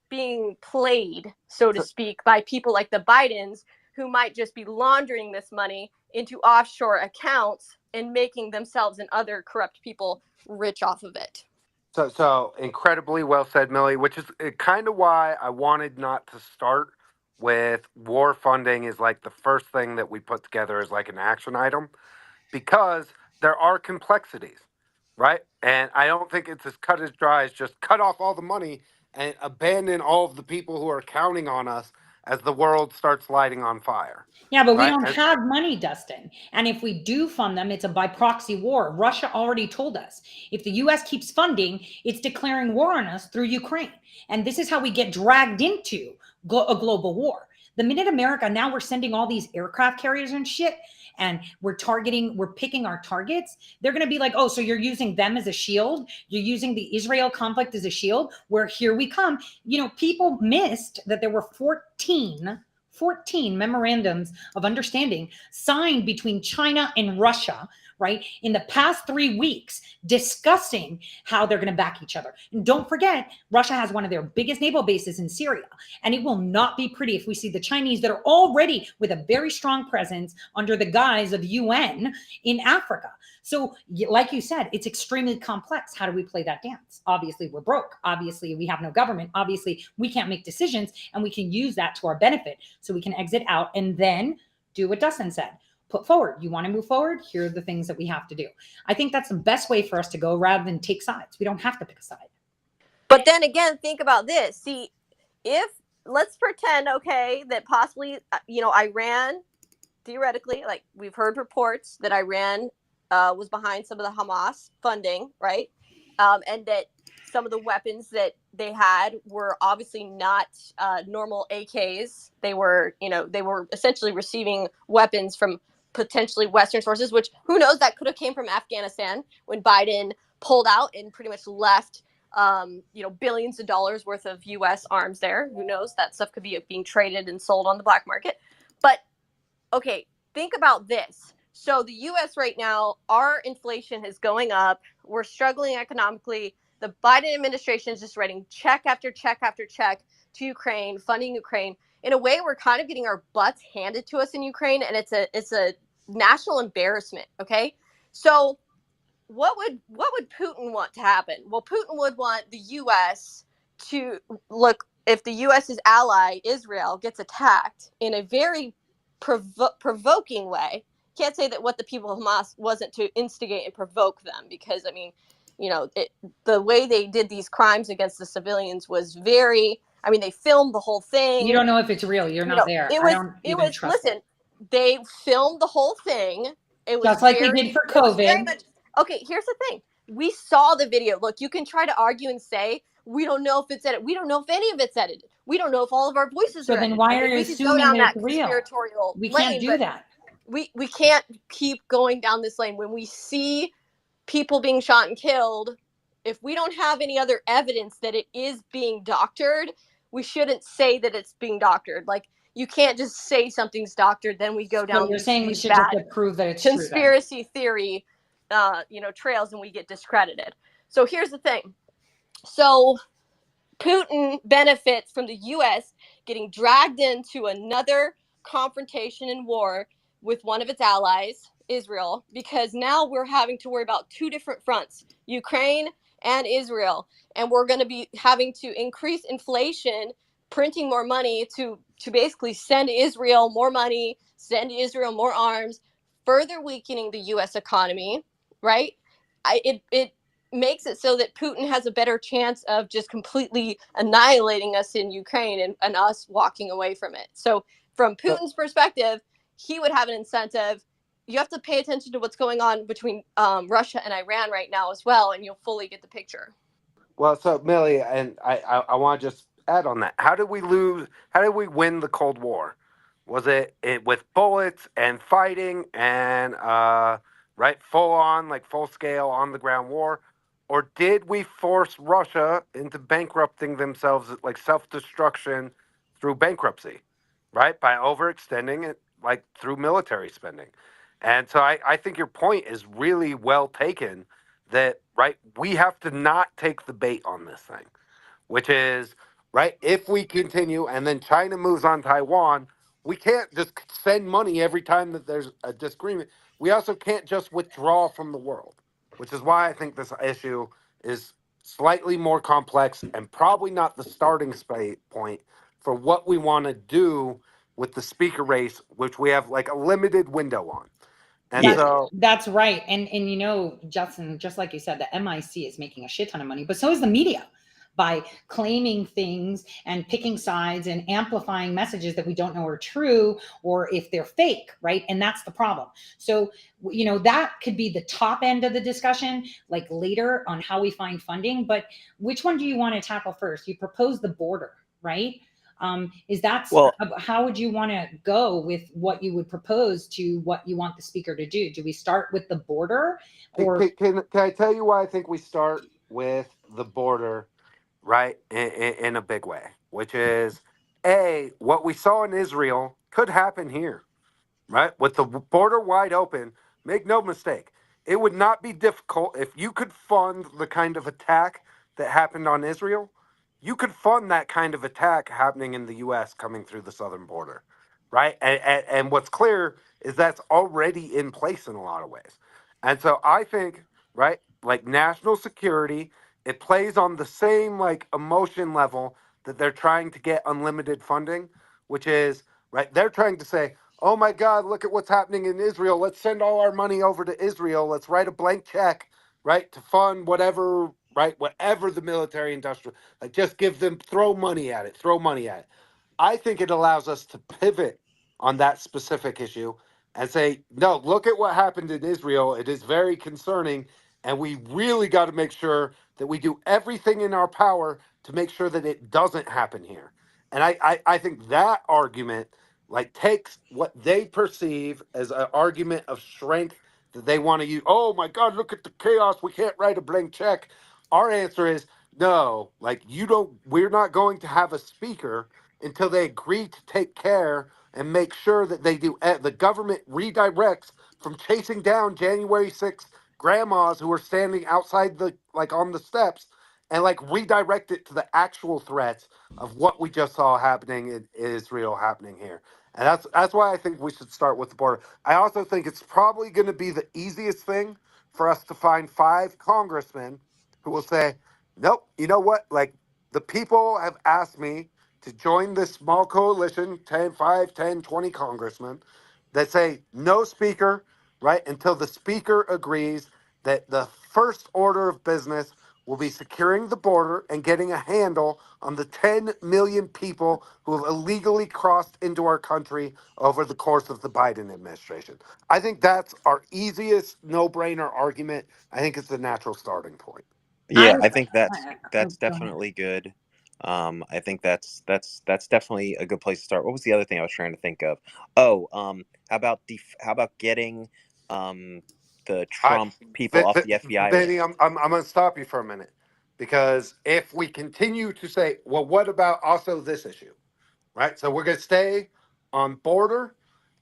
being played, so to speak, by people like the Bidens, who might just be laundering this money into offshore accounts and making themselves and other corrupt people rich off of it. So incredibly well said, Millie, which is kind of why I wanted not to start with war funding is like the first thing that we put together as like an action item, because there are complexities, right? And I don't think it's as cut as dry as just cut off all the money and abandon all of the people who are counting on us as the world starts lighting on fire. Yeah, but we don't have money, Dustin. And if we do fund them, it's a by proxy war. Russia already told us if the US keeps funding, it's declaring war on us through Ukraine. And this is how we get dragged into a global war. The minute America, now we're sending all these aircraft carriers and shit, and we're picking our targets, they're going to be like, oh, so you're using them as a shield? You're using the Israel conflict as a shield? Where here we come. You know, people missed that there were 14 memorandums of understanding signed between China and Russia right? In the past 3 weeks, discussing how they're going to back each other. And don't forget, Russia has one of their biggest naval bases in Syria. And it will not be pretty if we see the Chinese that are already with a very strong presence under the guise of UN in Africa. So, like you said, it's extremely complex. How do we play that dance? Obviously, we're broke. Obviously, we have no government. Obviously, we can't make decisions, and we can use that to our benefit. So we can exit out and then do what Dustin said. Put forward. You want to move forward? Here are the things that we have to do. I think that's the best way for us to go rather than take sides. We don't have to pick a side. But then again, think about this. See, if let's pretend, okay, that possibly, Iran, theoretically, like we've heard reports that Iran was behind some of the Hamas funding, right? And that some of the weapons that they had were obviously not normal AKs. They were essentially receiving weapons from potentially Western sources, which who knows, that could have came from Afghanistan when Biden pulled out and pretty much left billions of dollars worth of U.S. arms there. Who knows? That stuff could be being traded and sold on the black market. But okay, think about this. So the U.S. right now, our inflation is going up. We're struggling economically. The Biden administration is just writing check after check after check to Ukraine, funding Ukraine. In a way, we're kind of getting our butts handed to us in Ukraine, and it's a national embarrassment. Okay, so what would Putin want to happen? Well, Putin would want the U.S. to look, if the U.S.'s ally Israel gets attacked in a very provoking way. Can't say that what the people of Hamas wasn't to instigate and provoke them, because I mean, the way they did these crimes against the civilians was very. I mean, they filmed the whole thing. You don't know if it's real. You're not there. It was. Listen, they filmed the whole thing. It was just like they did for COVID. Very much. Okay, here's the thing. We saw the video. Look, you can try to argue and say we don't know if it's edited. We don't know if any of it's edited. We don't know if all of our voices are edited. So then why are you assuming that it's real? We can't do that. We can't keep going down this lane. When we see people being shot and killed, if we don't have any other evidence that it is being doctored, we shouldn't say that it's being doctored. Like, you can't just say something's doctored, then we go down. So you're saying we should just prove that it's conspiracy theory, trails, and we get discredited. So here's the thing. So Putin benefits from the U.S. getting dragged into another confrontation and war with one of its allies, Israel, because now we're having to worry about two different fronts, Ukraine and Israel. And we're going to be having to increase inflation, printing more money to basically send Israel more money, send Israel more arms, further weakening the U.S. economy, right? It makes it so that Putin has a better chance of just completely annihilating us in Ukraine and us walking away from it. So from Putin's perspective, he would have an incentive. You have to pay attention to what's going on between Russia and Iran right now as well, and you'll fully get the picture. Well, so Millie, and I want to just add on that. How did we lose? How did we win the Cold War? Was it with bullets and fighting and full on, like full scale on the ground war? Or did we force Russia into bankrupting themselves, like self-destruction through bankruptcy, right? By overextending it, like through military spending. And so I think your point is really well taken that, right, we have to not take the bait on this thing, which is, right, if we continue and then China moves on Taiwan, we can't just send money every time that there's a disagreement. We also can't just withdraw from the world, which is why I think this issue is slightly more complex and probably not the starting point for what we want to do with the speaker race, which we have like a limited window on. And that's right. And Justin, just like you said, the MIC is making a shit ton of money, but so is the media, by claiming things and picking sides and amplifying messages that we don't know are true or if they're fake, right? And that's the problem. So, that could be the top end of the discussion, like later on how we find funding. But which one do you want to tackle first? You propose the border, right? How would you want to go with what you would propose to what you want the speaker to do? Do we start with the border? Or can I tell you why I think we start with the border, right, in a big way, which is, what we saw in Israel could happen here, right? With the border wide open, make no mistake. it would not be difficult if you could fund the kind of attack that happened on Israel. You could fund that kind of attack happening in the U.S. coming through the southern border, right? And what's clear is that's already in place in a lot of ways. And so I think, right, like national security, it plays on the same like emotion level that they're trying to get unlimited funding, which is, right, they're trying to say, oh my God, look at what's happening in Israel. Let's send all our money over to Israel. Let's write a blank check, right, to fund whatever, right, whatever the military industrial, like just give them, throw money at it, throw money at it. I think it allows us to pivot on that specific issue and say, no, look at what happened in Israel. It is very concerning. And we really got to make sure that we do everything in our power to make sure that it doesn't happen here. And I think that argument like takes what they perceive as an argument of strength that they want to use. Oh my God, look at the chaos. We can't write a blank check. Our answer is no, like you don't, we're not going to have a speaker until they agree to take care and make sure that they do. The government redirects from chasing down January 6th grandmas who are standing outside the, like on the steps, and like redirect it to the actual threats of what we just saw happening in Israel happening here. And that's why I think we should start with the border. I also think it's probably going to be the easiest thing for us to find 5 congressmen who will say, nope, you know what? Like the people have asked me to join this small coalition, 10, 5, 10, 20 congressmen that say no speaker, right? Until the speaker agrees that the first order of business will be securing the border and getting a handle on the 10 million people who have illegally crossed into our country over the course of the Biden administration. I think that's our easiest no-brainer argument. I think it's the natural starting point. Yeah, I think Go that's ahead. definitely good. I think that's definitely a good place to start. What was the other thing I was trying to think of? Oh, how about getting the I, Trump people off the FBI Vinny, list? I'm going to stop you for a minute because if we continue to say, well, what about also this issue, right? So we're going to stay on border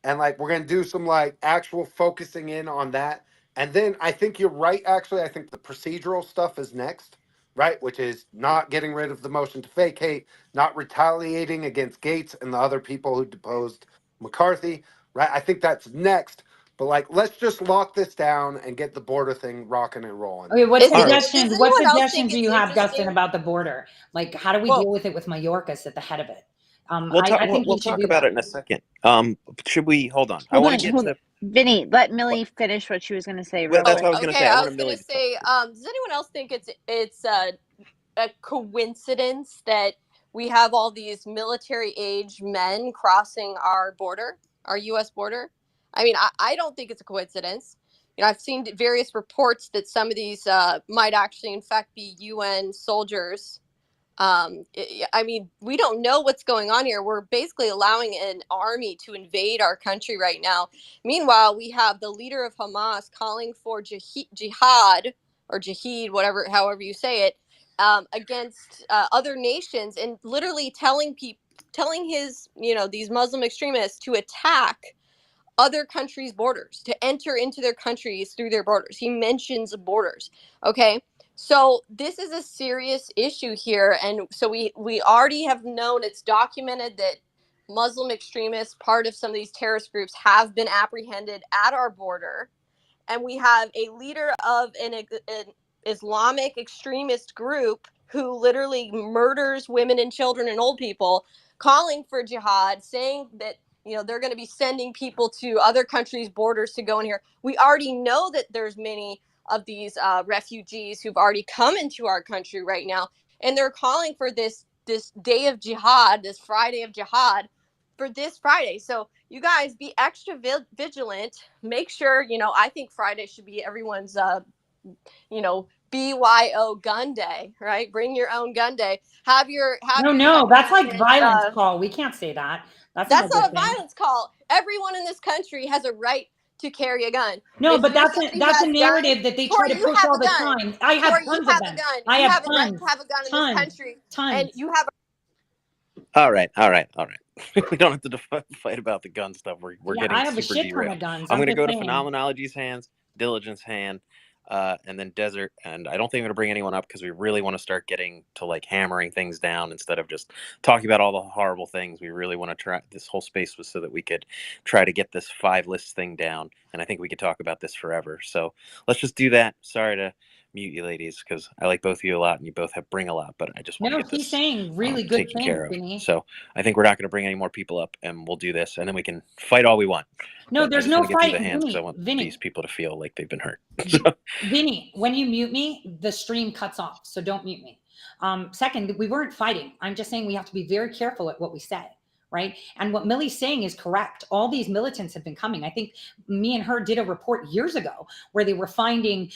and like we're going to do some like actual focusing in on that. And then I think you're right. Actually, I think the procedural stuff is next, right? Which is not getting rid of the motion to vacate, not retaliating against Gates and the other people who deposed McCarthy, right? I think that's next. But like, let's just lock this down and get the border thing rocking and rolling. Okay, what Does suggestions? What anyone else think suggestions do it's you have, Dustin, interesting? about the border? Like, how do we deal with it with Mayorkas at the head of it? I think We'll he should talk do about that. it in a second. Should we hold on? I Hold want to on, get hold on. to. Vinny, let Millie finish what she was going to say real Well, that's quick. what I was going to Okay, say. I I want was Millie gonna to talk. say, does anyone else think it's a coincidence that we have all these military-age men crossing our border, our U.S. border? I mean, I don't think it's a coincidence. You know, I've seen various reports that some of these might actually, in fact, be UN soldiers. I mean, we don't know what's going on here. We're basically allowing an army to invade our country right now. Meanwhile, we have the leader of Hamas calling for jihad or jihad, whatever, however you say it, against other nations, and literally telling his, these Muslim extremists to attack other countries' borders, to enter into their countries through their borders. He mentions borders. Okay. So this is a serious issue here. And so we already have known, it's documented that Muslim extremists, part of some of these terrorist groups, have been apprehended at our border. And we have a leader of an Islamic extremist group who literally murders women and children and old people, calling for jihad, saying that they're going to be sending people to other countries' borders to go in here. We already know that there's many of these refugees who've already come into our country right now, and they're calling for this day of jihad, this Friday of jihad, for this Friday. So you guys be extra vigilant. Make sure, I think Friday should be everyone's BYO gun day, right? Bring your own gun day. Have your No, that's like Second violence Amendment. call. We can't say that. That's not a That's not good a thing. violence call. Everyone in this country has a right to carry a gun. No, If but you're that's somebody who a has guns, narrative that they try Tori, to you push have all a the gun. time. I have Tori, you tons of have a them. gun. I You have have a right to tons, have a gun in this country, and you have. All right. We don't have to fight about the gun stuff. We're Yeah, I getting have a super shit ton derailed. of guns. I'm I'm going to just go to saying. Phenomenology's hands. Diligent's hand, and then Desert. And I don't think I'm going to bring anyone up because we really want to start getting to like hammering things down instead of just talking about all the horrible things. We really want to try. This whole space was so that we could try to get this 5 list thing down. And I think we could talk about this forever. So let's just do that. Sorry to mute you ladies because I like both of you a lot and you both bring a lot, but I just want to No, get this he's saying really good taken things, care of. Vinny. So I think we're not going to bring any more people up, and we'll do this, and then we can fight all we want. No, But there's I just no want to get through fight, the hands because I Vinny. want Vinny. these people to feel like they've been hurt. Vinny, when you mute me, the stream cuts off, so don't mute me. Second, we weren't fighting. I'm just saying we have to be very careful at what we say, right? And what Millie's saying is correct. All these militants have been coming. I think me and her did a report years ago where they were finding,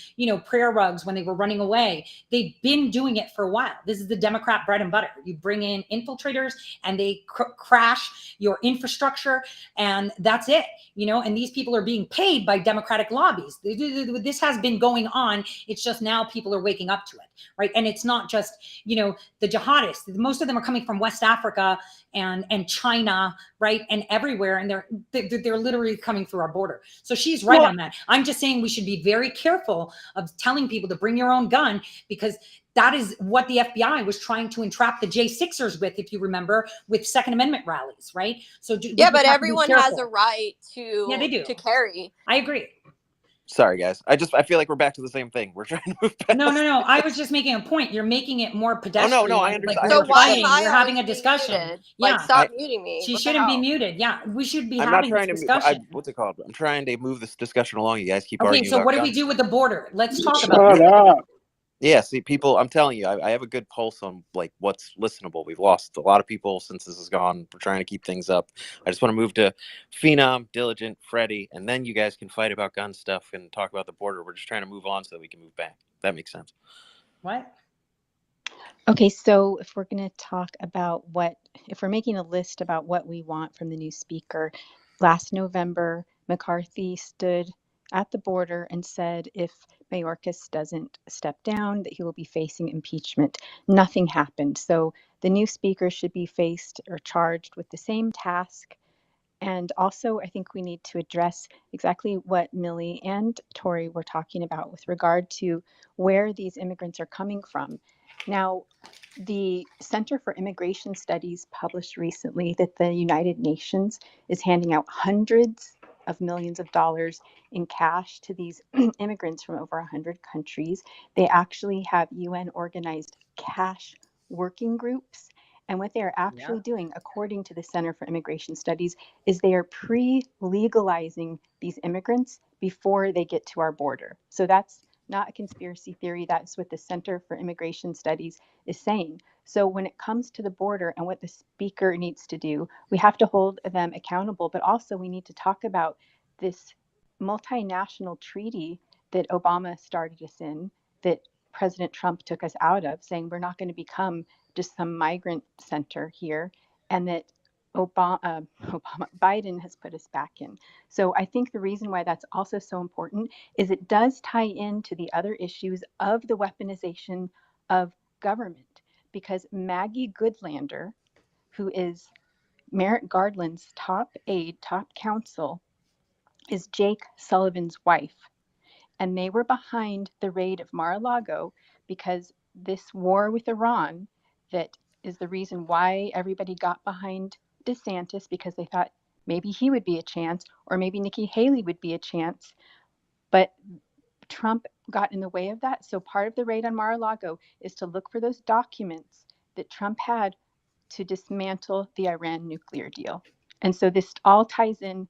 prayer rugs when they were running away. They've been doing it for a while. This is the Democrat bread and butter. You bring in infiltrators and they crash your infrastructure, and that's it. And these people are being paid by Democratic lobbies. This has been going on. It's just now people are waking up to it, right? And it's not just, the jihadists. Most of them are coming from West Africa and China, right? And everywhere. And they're literally coming through our border. So she's right on that. I'm just saying we should be very careful of telling people to bring your own gun, because that is what the FBI was trying to entrap the J6ers with, if you remember, with Second Amendment rallies, right? So but everyone has a right to they do. to carry. I agree. Sorry, guys. I feel like we're back to the same thing. We're trying to move past. No. I was just making a point. You're making it more pedestrian. Oh, no, I understand. Like so why fighting. am I We're having a discussion. Muted? Like, stop muting me. She shouldn't be muted. Yeah, we should be I'm having not trying this discussion. what's it called? I'm trying to move this discussion along. You guys keep okay, arguing so about what do we guns. do with the border? Let's talk Shut about up. Yeah, see, people, I'm telling you, I have a good pulse on like what's listenable. We've lost a lot of people since this is gone. We're trying to keep things up. I just want to move to Phenom, Diligent, Freddie, and then you guys can fight about gun stuff and talk about the border. We're just trying to move on so that we can move back. That makes sense. What? Okay, so if we're going to talk about if we're making a list about what we want from the new speaker, last November, McCarthy stood at the border and said if Mayorkas doesn't step down, that he will be facing impeachment. Nothing happened. So the new speaker should be faced or charged with the same task. And also, I think we need to address exactly what Millie and Tori were talking about with regard to where these immigrants are coming from. Now, the Center for Immigration Studies published recently that the United Nations is handing out hundreds of millions of dollars in cash to these immigrants from over 100 countries. They actually have UN organized cash working groups. And what they are actually doing, according to the Center for Immigration Studies, is they are pre-legalizing these immigrants before they get to our border. So that's not a conspiracy theory. That's what the Center for Immigration Studies is saying. So when it comes to the border and what the speaker needs to do, we have to hold them accountable, but also we need to talk about this multinational treaty that Obama started us in, that President Trump took us out of, saying we're not going to become just some migrant center here, and that Biden has put us back in. So I think the reason why that's also so important is it does tie into the other issues of the weaponization of government, because Maggie Goodlander, who is Merrick Garland's top aide, top counsel, is Jake Sullivan's wife. And they were behind the raid of Mar-a-Lago because this war with Iran, that is the reason why everybody got behind DeSantis, because they thought maybe he would be a chance, or maybe Nikki Haley would be a chance. But Trump got in the way of that. So part of the raid on Mar-a-Lago is to look for those documents that Trump had to dismantle the Iran nuclear deal. And so this all ties in.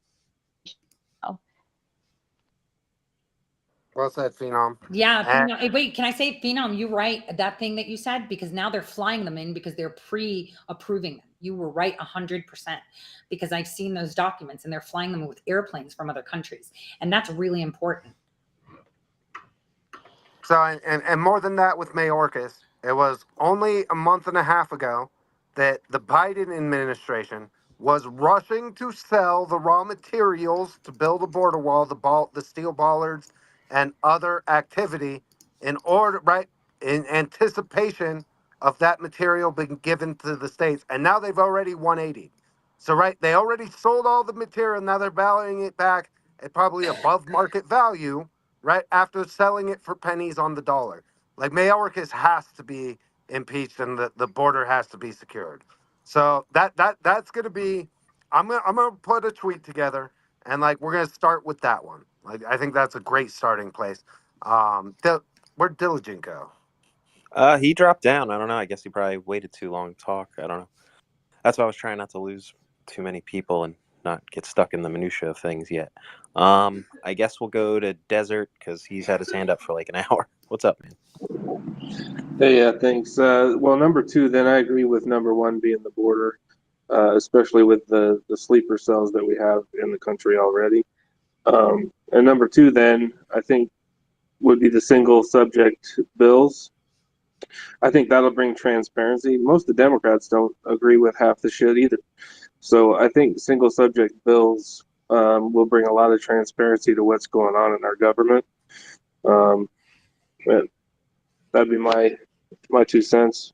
Well said, Phenom. Yeah, Phenom. Wait, can I say, Phenom, you right, that thing that you said, because now they're flying them in because they're pre-approving them. You were right 100%, because I've seen those documents and they're flying them with airplanes from other countries. And that's really important. So, and more than that with Mayorkas, it was only a month and a half ago that the Biden administration was rushing to sell the raw materials to build a border wall, the steel bollards, and other activity in anticipation of that material being given to the states. And now they've already 180. So, they already sold all the material. Now they're valuing it back at probably above market value, right? After selling it for pennies on the dollar. Like Mayorkas has to be impeached and the border has to be secured. So that's gonna be I'm gonna put a tweet together and like we're gonna start with that one. Like I think that's a great starting place. Where'd Diligent go? He dropped down. I don't know. I guess he probably waited too long to talk. I don't know. That's why I was trying not to lose too many people and not get stuck in the minutia of things yet. I guess we'll go to Desert because he's had his hand up for like an hour. What's up, man? Hey, yeah, thanks. Well, number two, then I agree with number one being the border, especially with the sleeper cells that we have in the country already. And number two, then I think would be the single subject bills. I think that'll bring transparency. Most of the Democrats don't agree with half the shit either. So I think single subject bills will bring a lot of transparency to what's going on in our government. And that'd be my 2 cents.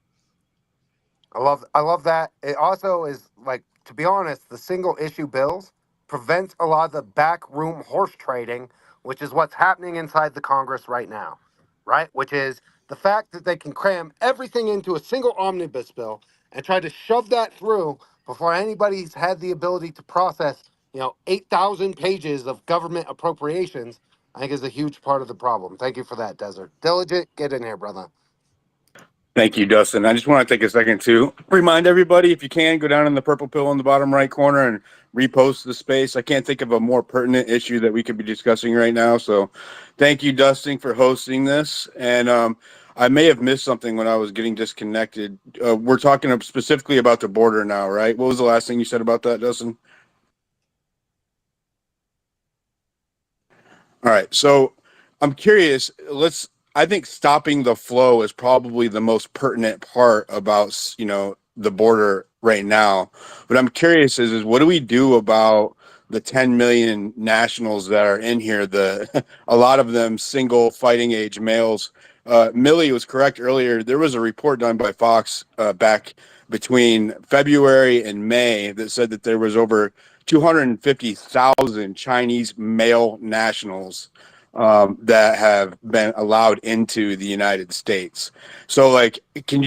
I love that. It also is like, to be honest, the single issue bills prevents a lot of the backroom horse trading, which is what's happening inside the Congress right now, right? Which is the fact that they can cram everything into a single omnibus bill and try to shove that through before anybody's had the ability to process, 8,000 pages of government appropriations. I think is a huge part of the problem. Thank you for that, Desert. Diligent, get in here, brother. Thank you, Dustin. I just want to take a second to remind everybody, if you can, go down in the purple pill in the bottom right corner and repost the space. I can't think of a more pertinent issue that we could be discussing right now. So thank you, Dustin, for hosting this. And I may have missed something when I was getting disconnected. We're talking specifically about the border now, right? What was the last thing you said about that, Dustin? All right. So I'm curious. I think stopping the flow is probably the most pertinent part about, the border right now. But I'm curious is what do we do about the 10 million nationals that are in here? A lot of them single fighting age males. Millie was correct earlier. There was a report done by Fox back between February and May that said that there was over 250,000 Chinese male nationals that have been allowed into the United States. So, like, I'm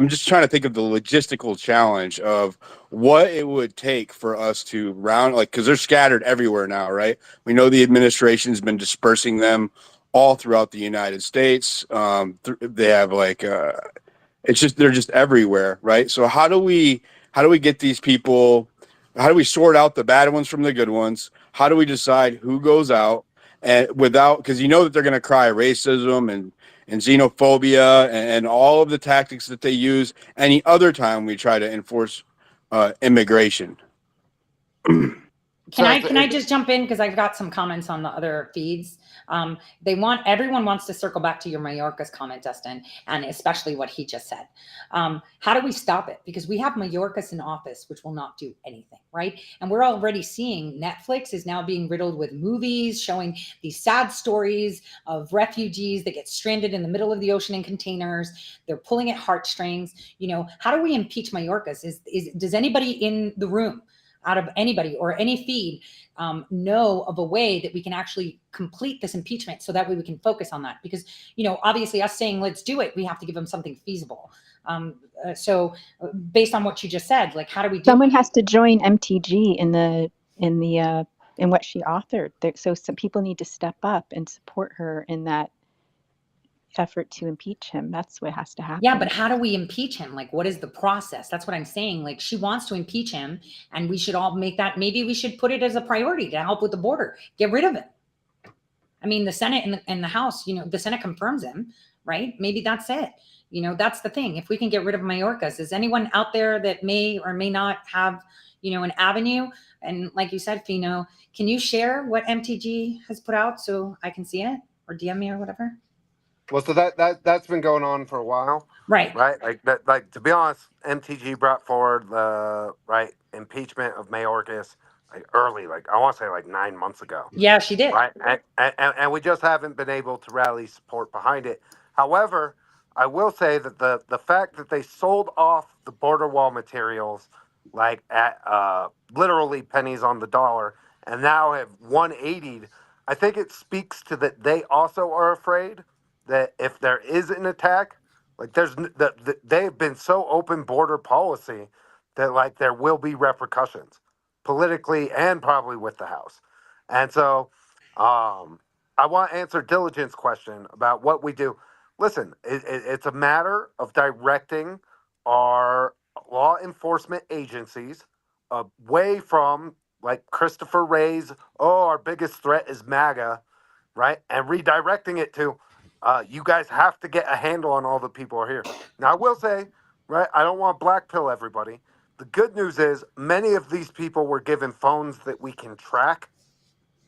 just trying to think of the logistical challenge of what it would take for us to because they're scattered everywhere now, right? We know the administration's been dispersing them all throughout the United States. They have they're just everywhere, right? So how do we get these people? How do we sort out the bad ones from the good ones? How do we decide who goes out and because that they're going to cry racism and xenophobia and all of the tactics that they use any other time we try to enforce immigration. Can I just jump in because I've got some comments on the other feeds. Everyone wants to circle back to your Mayorkas comment, Dustin, and especially what he just said. How do we stop it? Because we have Mayorkas in office, which will not do anything, right? And we're already seeing Netflix is now being riddled with movies showing these sad stories of refugees that get stranded in the middle of the ocean in containers. They're pulling at heartstrings. How do we impeach Mayorkas? Does anybody in the room, out of anybody or any feed, know of a way that we can actually complete this impeachment so that way we can focus on that? Because, obviously us saying, let's do it, we have to give them something feasible. So based on what you just said, like, how do we do Someone has to join MTG in what she authored. So some people need to step up and support her in that effort to impeach him. That's what has to happen. Yeah, but how do we impeach him? Like, what is the process? That's what I'm saying. Like, she wants to impeach him, and we should all make that. Maybe we should put it as a priority to help with the border. Get rid of him. I mean, the Senate and the House, the Senate confirms him, right? Maybe that's it. That's the thing. If we can get rid of Mayorkas, is anyone out there that may or may not have, an avenue? And like you said, Fino, can you share what MTG has put out so I can see it, or DM me or whatever? Well, so that's been going on for a while, right? Like that, like to be honest, MTG brought forward the impeachment of Mayorkas early, I want to say 9 months ago. Yeah, she did. Right, and we just haven't been able to rally support behind it. However, I will say that the fact that they sold off the border wall materials at literally pennies on the dollar, and now have 180'd. I think it speaks to that they also are afraid that if there is an attack, like they've been so open border policy that like there will be repercussions politically and probably with the House. And so I want to answer Diligent's question about what we do. Listen, it's a matter of directing our law enforcement agencies away from like Christopher Wray's, oh, our biggest threat is MAGA, right? And redirecting it to, you guys have to get a handle on all the people who are here. Now, I will say, right, I don't want to black pill everybody. The good news is many of these people were given phones that we can track,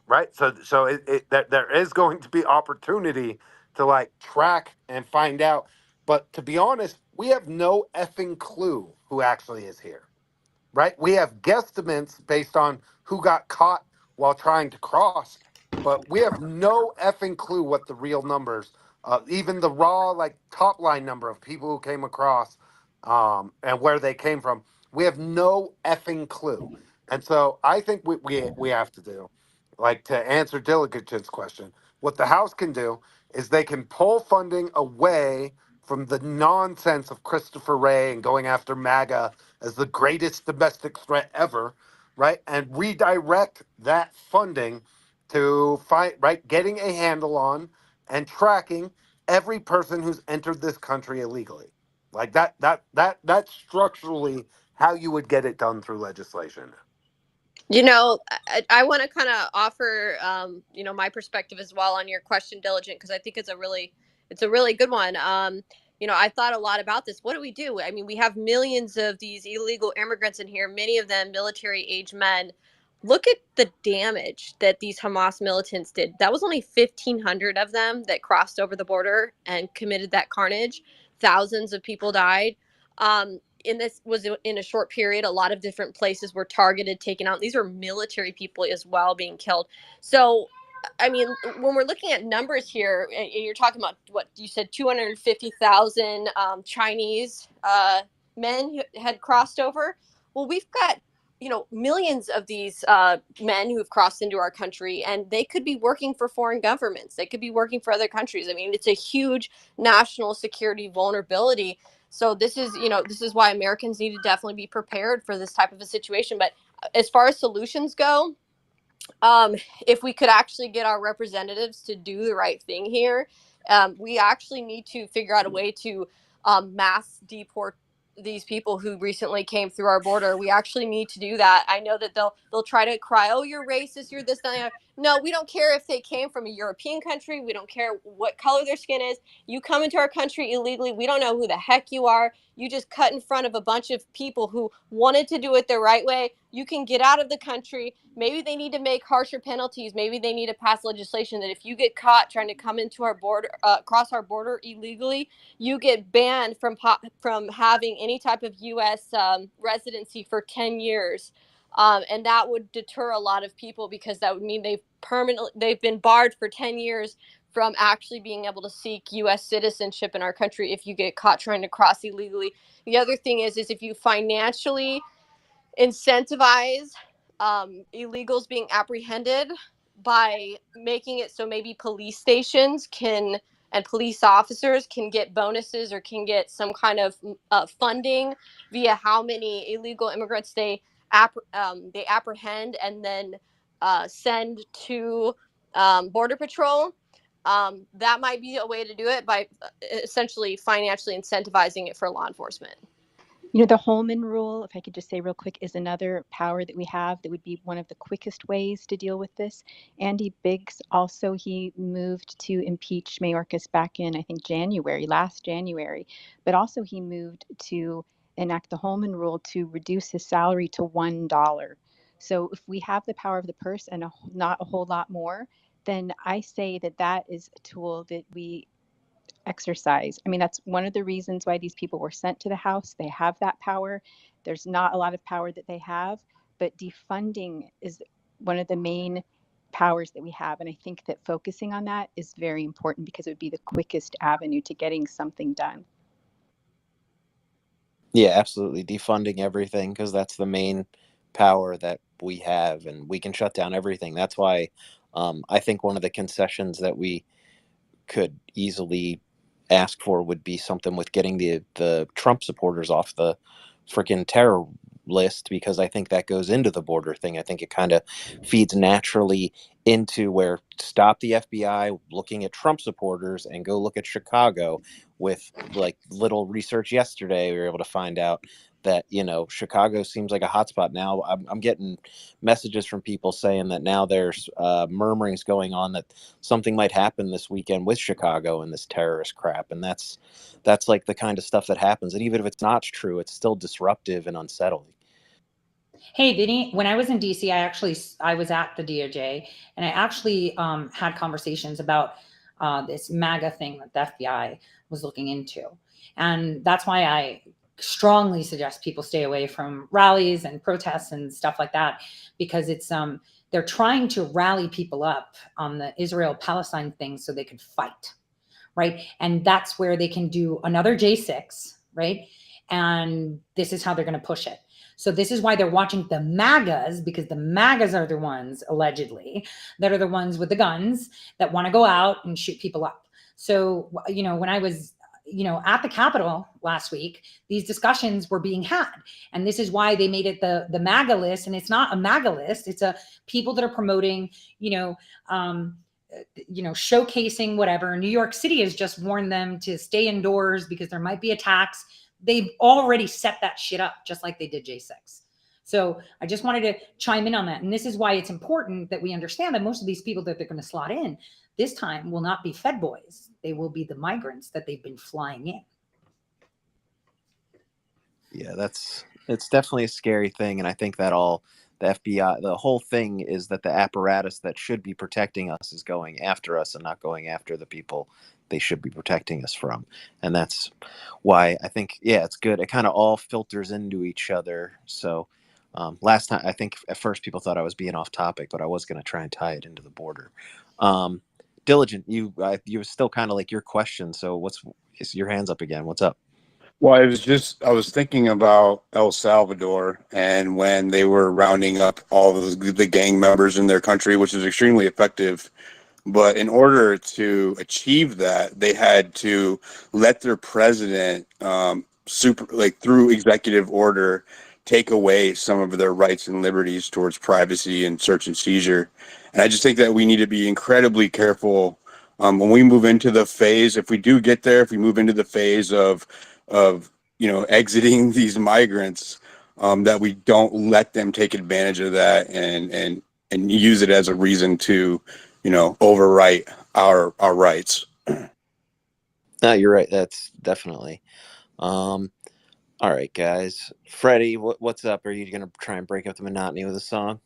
right? So that there is going to be opportunity to like track and find out. But to be honest, we have no effing clue who actually is here, right? We have guesstimates based on who got caught while trying to cross, but we have no effing clue what the real numbers, even the raw like top line number of people who came across, and where they came from. We have no effing clue, and so I think we have to do, like to answer Diligent's question, what the House can do is they can pull funding away from the nonsense of Christopher Wray and going after MAGA as the greatest domestic threat ever, right? And redirect that funding to fight, right, getting a handle on and tracking every person who's entered this country illegally. Like that's structurally how you would get it done through legislation. You know, I want to kind of offer, you know, my perspective as well on your question, Diligent, because I think it's a really good one. You know, I thought a lot about this. What do we do? I mean, we have millions of these illegal immigrants in here, many of them military age men. Look at the damage that these Hamas militants did. That was only 1,500 of them that crossed over the border and committed that carnage. Thousands of people died. And this was in a short period. A lot of different places were targeted, taken out. These are military people as well being killed. So, I mean, when we're looking at numbers here, and you're talking about what you said, 250,000 Chinese men who had crossed over. Well, we've got, you know, millions of these men who have crossed into our country, and they could be working for foreign governments. They could be working for other countries. I mean, it's a huge national security vulnerability. So this is, you know, this is why Americans need to definitely be prepared for this type of a situation. But as far as solutions go, if we could actually get our representatives to do the right thing here, we actually need to figure out a way to mass deport these people who recently came through our border. We actually need to do that. I know that they'll try to cry, oh, you're racist, you're this, that. No, we don't care if they came from a European country. We don't care what color their skin is. You come into our country illegally. We don't know who the heck you are. You just cut in front of a bunch of people who wanted to do it the right way. You can get out of the country. Maybe they need to make harsher penalties. Maybe they need to pass legislation that if you get caught trying to come into our border, cross our border illegally, you get banned from having any type of U.S. Residency for 10 years. And that would deter a lot of people, because that would mean they've been barred for 10 years from actually being able to seek U.S. citizenship in our country if you get caught trying to cross illegally. The other thing is if you financially incentivize illegals being apprehended by making it so maybe police stations can and police officers can get bonuses or can get some kind of funding via how many illegal immigrants they apprehend and then send to Border Patrol. That might be a way to do it by essentially financially incentivizing it for law enforcement. You know, the Holman rule, if I could just say real quick, is another power that we have that would be one of the quickest ways to deal with this. Andy Biggs also, he moved to impeach Mayorkas back in, I think, last January, but also he moved to enact the Holman rule to reduce his salary to $1. So if we have the power of the purse and not a whole lot more, then I say that that is a tool that we exercise. I mean, that's one of the reasons why these people were sent to the House. They have that power. There's not a lot of power that they have, but defunding is one of the main powers that we have. And I think that focusing on that is very important because it would be the quickest avenue to getting something done. Yeah, absolutely. Defunding everything, because that's the main power that we have, and we can shut down everything. That's why I think one of the concessions that we could easily ask for would be something with getting the Trump supporters off the freaking terror list, because I think that goes into the border thing. I think it kind of feeds naturally into where stop the FBI looking at Trump supporters and go look at Chicago. With like little research yesterday, we were able to find out that Chicago seems like a hotspot now. I'm getting messages from people saying that now there's murmurings going on that something might happen this weekend with Chicago and this terrorist crap, and that's like the kind of stuff that happens. And even if it's not true, it's still disruptive and unsettling. Hey, Vinny, when I was in DC, I was at the DOJ, and I actually had conversations about this MAGA thing that the FBI was looking into. And that's why I strongly suggest people stay away from rallies and protests and stuff like that, because it's they're trying to rally people up on the Israel-Palestine thing so they could fight, right? And that's where they can do another J6, right? And this is how they're going to push it. So this is why they're watching the MAGAs, because the MAGAs are the ones, allegedly, that are the ones with the guns that want to go out and shoot people up. So, when I was, at the Capitol last week, these discussions were being had. And this is why they made it the MAGA list. And it's not a MAGA list. It's a people that are promoting, showcasing whatever. New York City has just warned them to stay indoors because there might be attacks. They've already set that shit up just like they did J6. So I just wanted to chime in on that. And this is why it's important that we understand that most of these people that they're going to slot in this time will not be Fed boys. They will be the migrants that they've been flying in. Yeah, it's definitely a scary thing. And I think that the FBI, the whole thing is that the apparatus that should be protecting us is going after us and not going after the people they should be protecting us from. And that's why I think, it's good. It kind of all filters into each other. So last time, I think at first people thought I was being off topic, but I was going to try and tie it into the border. Diligent, you were still kind of like your question. So is your hands up again? What's up? Well, I was thinking about El Salvador and when they were rounding up all the gang members in their country, which is extremely effective. But in order to achieve that, they had to let their president, through executive order, take away some of their rights and liberties towards privacy and search and seizure. And I just think that we need to be incredibly careful when we move into the phase. If we do get there, if we move into the phase of exiting these migrants, that we don't let them take advantage of that and use it as a reason to overwrite our rights. No, you're right. That's definitely. All right, guys. Freddie, what's up? Are you going to try and break up the monotony with a song?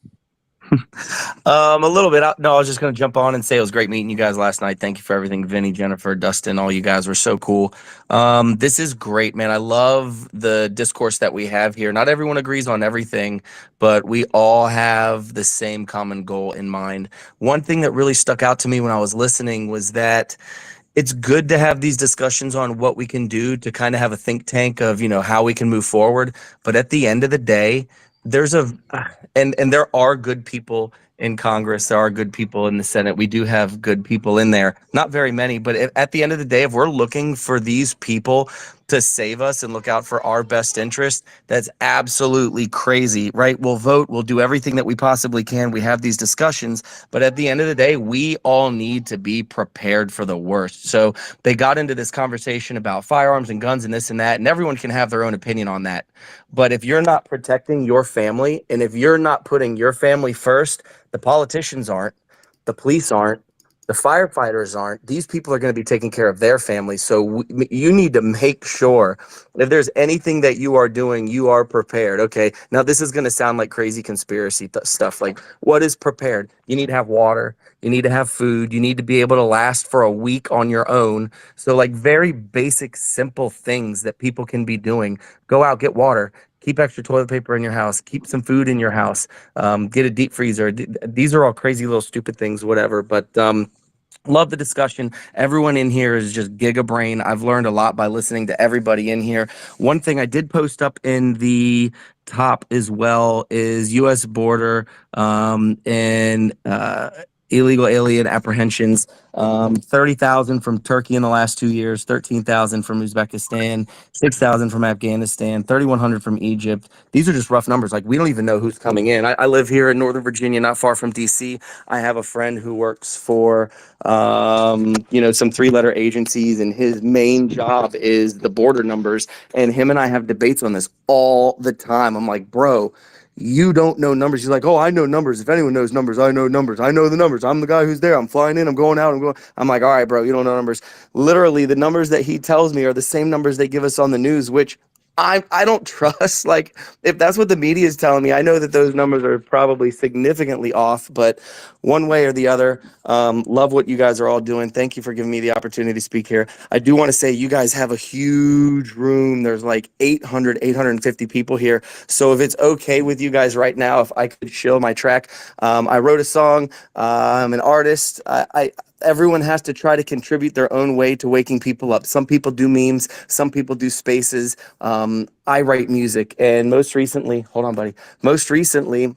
A little bit. No, I was just going to jump on and say it was great meeting you guys last night. Thank you for everything, Vinny, Jennifer, Dustin. All you guys were so cool. This is great, man. I love the discourse that we have here. Not everyone agrees on everything, but we all have the same common goal in mind. One thing that really stuck out to me when I was listening was that it's good to have these discussions on what we can do to kind of have a think tank of, how we can move forward. But at the end of the day, and there are good people in Congress. There are good people in the Senate. We do have good people in there. Not very many, but at the end of the day, if we're looking for these people to save us and look out for our best interest, that's absolutely crazy, right? We'll vote. We'll do everything that we possibly can. We have these discussions, but at the end of the day, we all need to be prepared for the worst. So they got into this conversation about firearms and guns and this and that, and everyone can have their own opinion on that. But if you're not protecting your family, and if you're not putting your family first, the politicians aren't, the police aren't, the firefighters aren't. These people are going to be taking care of their families. So you need to make sure if there's anything that you are doing, you are prepared. Okay. Now this is going to sound like crazy conspiracy stuff. Like, what is prepared? You need to have water. You need to have food. You need to be able to last for a week on your own. So like very basic, simple things that people can be doing. Go out, get water. Keep extra toilet paper in your house. Keep some food in your house. Get a deep freezer. These are all crazy little stupid things, whatever. But love the discussion. Everyone in here is just giga brain. I've learned a lot by listening to everybody in here. One thing I did post up in the top as well is U.S. border and illegal alien apprehensions. 30,000 from Turkey in the last 2 years, 13,000 from Uzbekistan, 6,000 from Afghanistan, 3,100 from Egypt. These are just rough numbers. Like, we don't even know who's coming in. I live here in Northern Virginia, not far from DC. I have a friend who works for, some 3-letter agencies, and his main job is the border numbers. And him and I have debates on this all the time. I'm like, bro, you don't know numbers. He's like, oh, I know numbers. If anyone knows numbers, I know numbers. I know the numbers. I'm the guy who's there. I'm flying in. I'm going out. I'm like, all right, bro, you don't know numbers. Literally, the numbers that he tells me are the same numbers they give us on the news, which I don't trust. Like, if that's what the media is telling me, I know that those numbers are probably significantly off, but one way or the other, love what you guys are all doing. Thank you for giving me the opportunity to speak here. I do want to say you guys have a huge room. There's like 850 people here. So if it's okay with you guys right now, if I could shill my track, I wrote a song. I'm an artist. Everyone has to try to contribute their own way to waking people up. Some people do memes. Some people do spaces. I write music, and most recently, hold on, buddy. Most recently,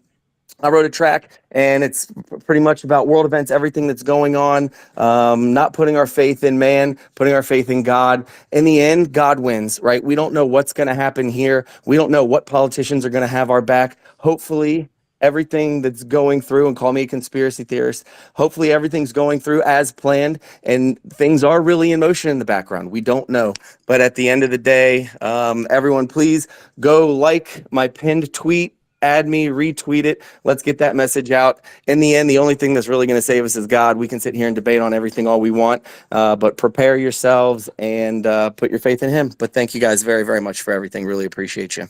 I wrote a track, and it's pretty much about world events, everything that's going on, not putting our faith in man, putting our faith in God. In the end, God wins, right? We don't know what's going to happen here. We don't know what politicians are going to have our back. Hopefully, everything that's going through, and call me a conspiracy theorist, hopefully everything's going through as planned, and things are really in motion in the background. We don't know. But at the end of the day, everyone, please go like my pinned tweet, add me, retweet it. Let's get that message out. In the end, the only thing that's really going to save us is God. We can sit here and debate on everything all we want, but prepare yourselves and put your faith in Him. But thank you guys very, very much for everything. Really appreciate you.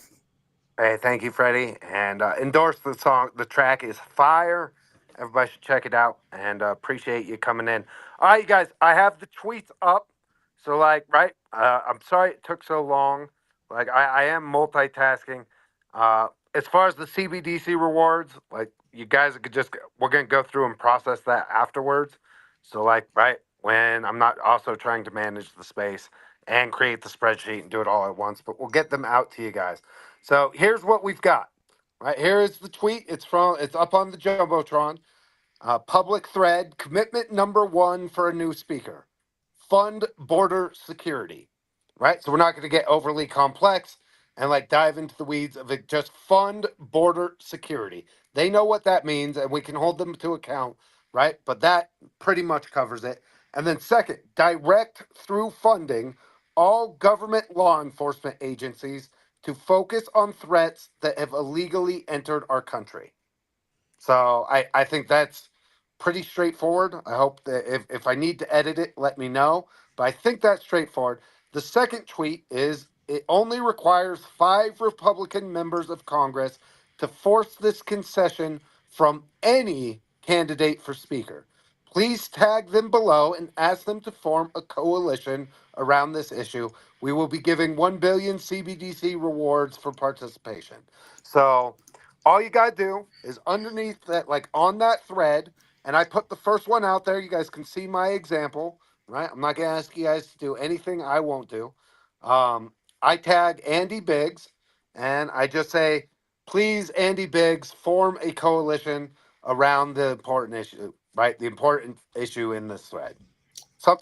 Hey, thank you, Freddie. And endorse the song. The track is fire. Everybody should check it out. And appreciate you coming in. All right, you guys. I have the tweets up. So, like, right. I'm sorry it took so long. Like, I am multitasking. As far as the CBDC rewards, like, you guys could just. We're gonna go through and process that afterwards. So, like, right when I'm not also trying to manage the space and create the spreadsheet and do it all at once, but we'll get them out to you guys. So here's what we've got. Right here is the tweet. It's up on the jumbotron. Public thread. Commitment number one for a new speaker: fund border security. Right. So we're not going to get overly complex and like dive into the weeds of it. Just fund border security. They know what that means, and we can hold them to account. Right. But that pretty much covers it. And then second, direct through funding all government law enforcement agencies to focus on threats that have illegally entered our country. So I think that's pretty straightforward. I hope that if I need to edit it, let me know. But I think that's straightforward. The second tweet is it only requires 5 Republican members of Congress to force this concession from any candidate for speaker. Please tag them below and ask them to form a coalition around this issue. We will be giving 1 billion CBDC rewards for participation. So all you gotta do is underneath that, like on that thread, and I put the first one out there. You guys can see my example, right? I'm not gonna ask you guys to do anything I won't do. I tag Andy Biggs, and I just say, please, Andy Biggs, form a coalition around the important issue, right? The important issue in this thread.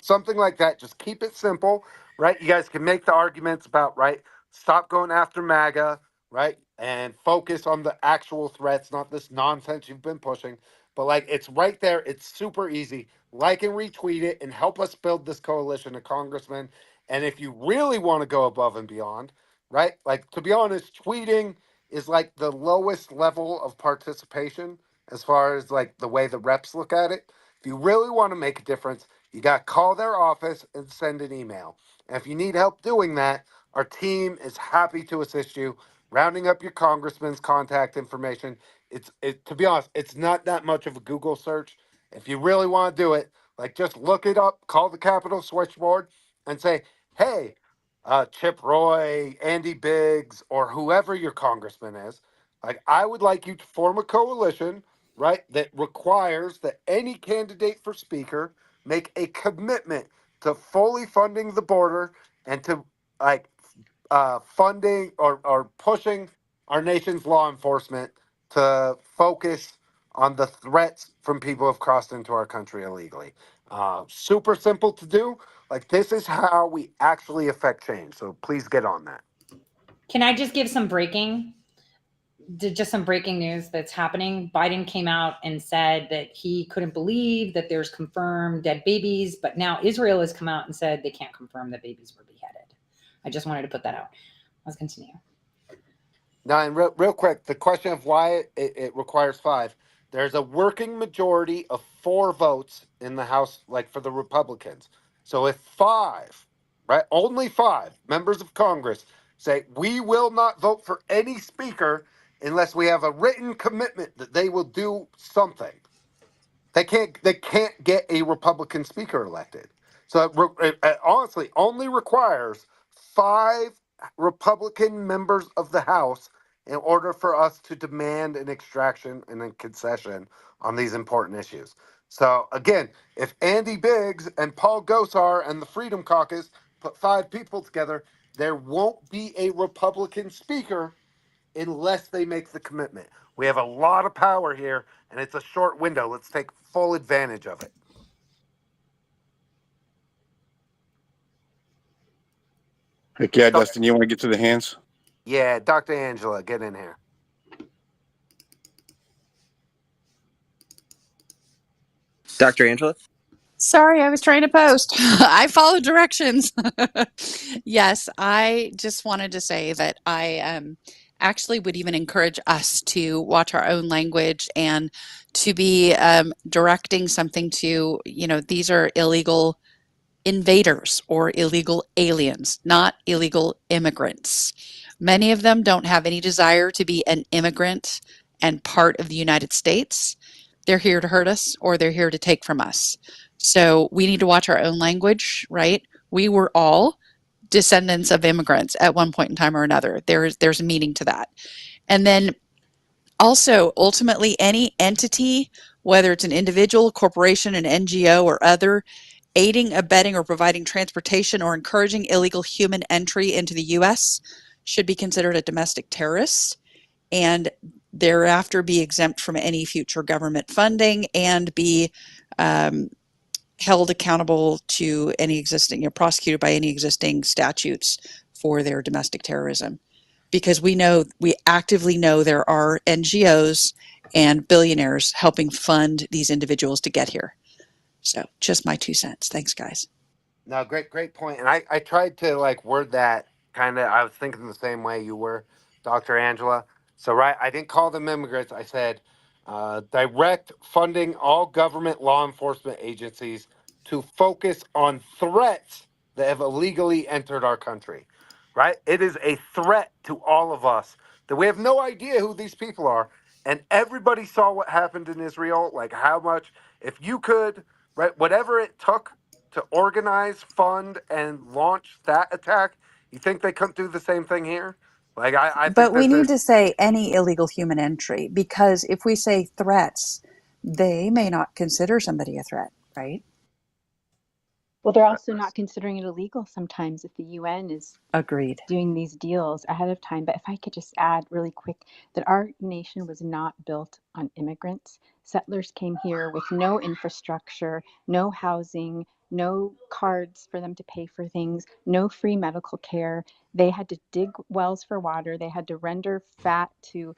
Something like that. Just keep it simple, right? You guys can make the arguments about, right? Stop going after MAGA, right? And focus on the actual threats, not this nonsense you've been pushing. But like, it's right there. It's super easy. Like and retweet it and help us build this coalition of congressmen. And if you really want to go above and beyond, right? Like, to be honest, tweeting is like the lowest level of participation as far as like the way the reps look at it. If you really want to make a difference, you got to call their office and send an email. And if you need help doing that, our team is happy to assist you, rounding up your congressman's contact information. To be honest, it's not that much of a Google search. If you really want to do it, like just look it up, call the Capitol switchboard, and say, "Hey, Chip Roy, Andy Biggs, or whoever your congressman is, like I would like you to form a coalition, right, that requires that any candidate for speaker make a commitment to fully funding the border and to like funding or pushing our nation's law enforcement to focus on the threats from people who have crossed into our country illegally. Super simple to do. Like, this is how we actually affect change. So please get on that. Can I just give just some breaking news that's happening? Biden came out and said that he couldn't believe that there's confirmed dead babies, but now Israel has come out and said they can't confirm that babies were beheaded. I just wanted to put that out. Let's continue. Now, and real quick, the question of why it requires 5. There's a working majority of 4 votes in the House, like for the Republicans. So if 5, right, only 5 members of Congress say, we will not vote for any speaker unless we have a written commitment that they will do something, they can't get a Republican speaker elected. So it honestly only requires 5 Republican members of the House in order for us to demand an extraction and a concession on these important issues. So again, if Andy Biggs and Paul Gosar and the Freedom Caucus put 5 people together, there won't be a Republican speaker unless they make the commitment. We have a lot of power here, and it's a short window. Let's take full advantage of it. Heck yeah, Dustin, you want to get to the hands? Yeah, Dr. Angela, get in here. Dr. Angela? Sorry, I was trying to post. I follow directions. Yes, I just wanted to say that I actually would even encourage us to watch our own language and to be directing something to, these are illegal invaders or illegal aliens, not illegal immigrants. Many of them don't have any desire to be an immigrant and part of the United States. They're here to hurt us or they're here to take from us. So we need to watch our own language, right? We were all descendants of immigrants at one point in time or another. There's a meaning to that. And then also, ultimately, any entity, whether it's an individual, corporation, an NGO, or other, aiding, abetting, or providing transportation or encouraging illegal human entry into the U.S. should be considered a domestic terrorist and thereafter be exempt from any future government funding and be held accountable to any existing, prosecuted by any existing statutes for their domestic terrorism. Because we actively know there are NGOs and billionaires helping fund these individuals to get here. So just my 2 cents. Thanks, guys. No, great point. And I tried to like word that kind of, I was thinking the same way you were, Dr. Angela. So, right, I didn't call them immigrants. I said direct funding all government law enforcement agencies to focus on threats that have illegally entered our country, right? It is a threat to all of us that we have no idea who these people are. And everybody saw what happened in Israel, like how much, if you could, right, whatever it took to organize, fund, and launch that attack, you think they couldn't do the same thing here? Like, I think But we this need is. to say any illegal human entry because if we say threats, they may not consider somebody a threat, right? Well, they're also not considering it illegal sometimes if the UN is Agreed. doing these deals ahead of time. But if I could just add really quick that our nation was not built on immigrants. Settlers came here with no infrastructure, no housing, no cards for them to pay for things, no free medical care. They had to dig wells for water. They had to render fat to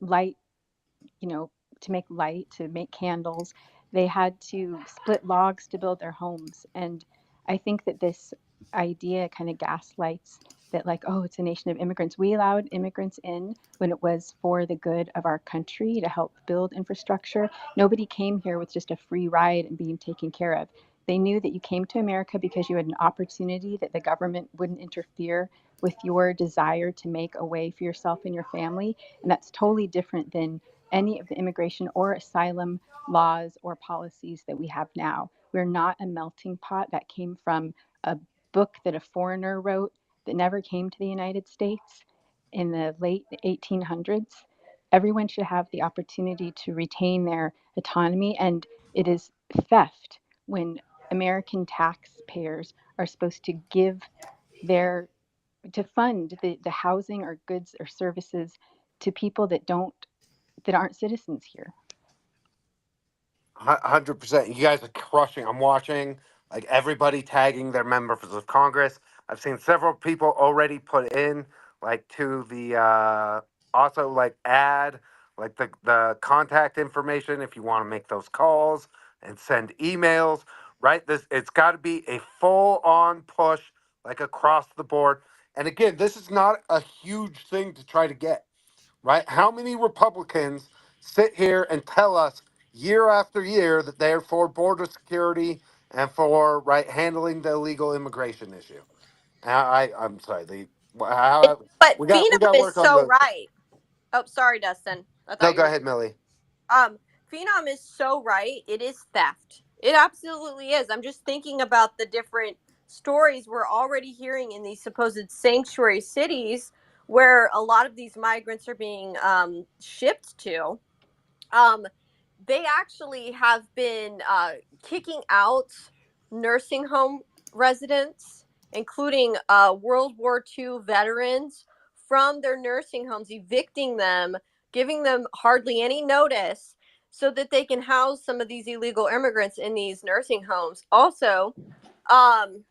light, to make light, to make candles. They had to split logs to build their homes. And I think that this idea kind of gaslights that, like, oh, it's a nation of immigrants. We allowed immigrants in when it was for the good of our country to help build infrastructure. Nobody came here with just a free ride and being taken care of. They knew that you came to America because you had an opportunity, that the government wouldn't interfere with your desire to make a way for yourself and your family. And that's totally different than any of the immigration or asylum laws or policies that we have now. We're not a melting pot that came from a book that a foreigner wrote that never came to the United States in the late 1800s. Everyone should have the opportunity to retain their autonomy, and it is theft when American taxpayers are supposed to give to fund the housing or goods or services to people that aren't citizens here. 100%. You guys are crushing. I'm watching like everybody tagging their members of Congress. I've seen several people already put in like to the also like add like the contact information if you want to make those calls and send emails. Right, this it's got to be a full on push like across the board. And again, this is not a huge thing to try to get. Right, how many Republicans sit here and tell us year after year that they're for border security and for right handling the illegal immigration issue? I'm sorry. How But we Phenom got to is work on so the. right. Oh, sorry, Dustin. I No, thought you go were ahead, Millie. um Phenom is so right. It is theft. It absolutely is. I'm just thinking about the different stories we're already hearing in these supposed sanctuary cities where a lot of these migrants are being shipped to. Um, they actually have been kicking out nursing home residents, including World War II veterans, from their nursing homes, evicting them, giving them hardly any notice so that they can house some of these illegal immigrants in these nursing homes. Also, um,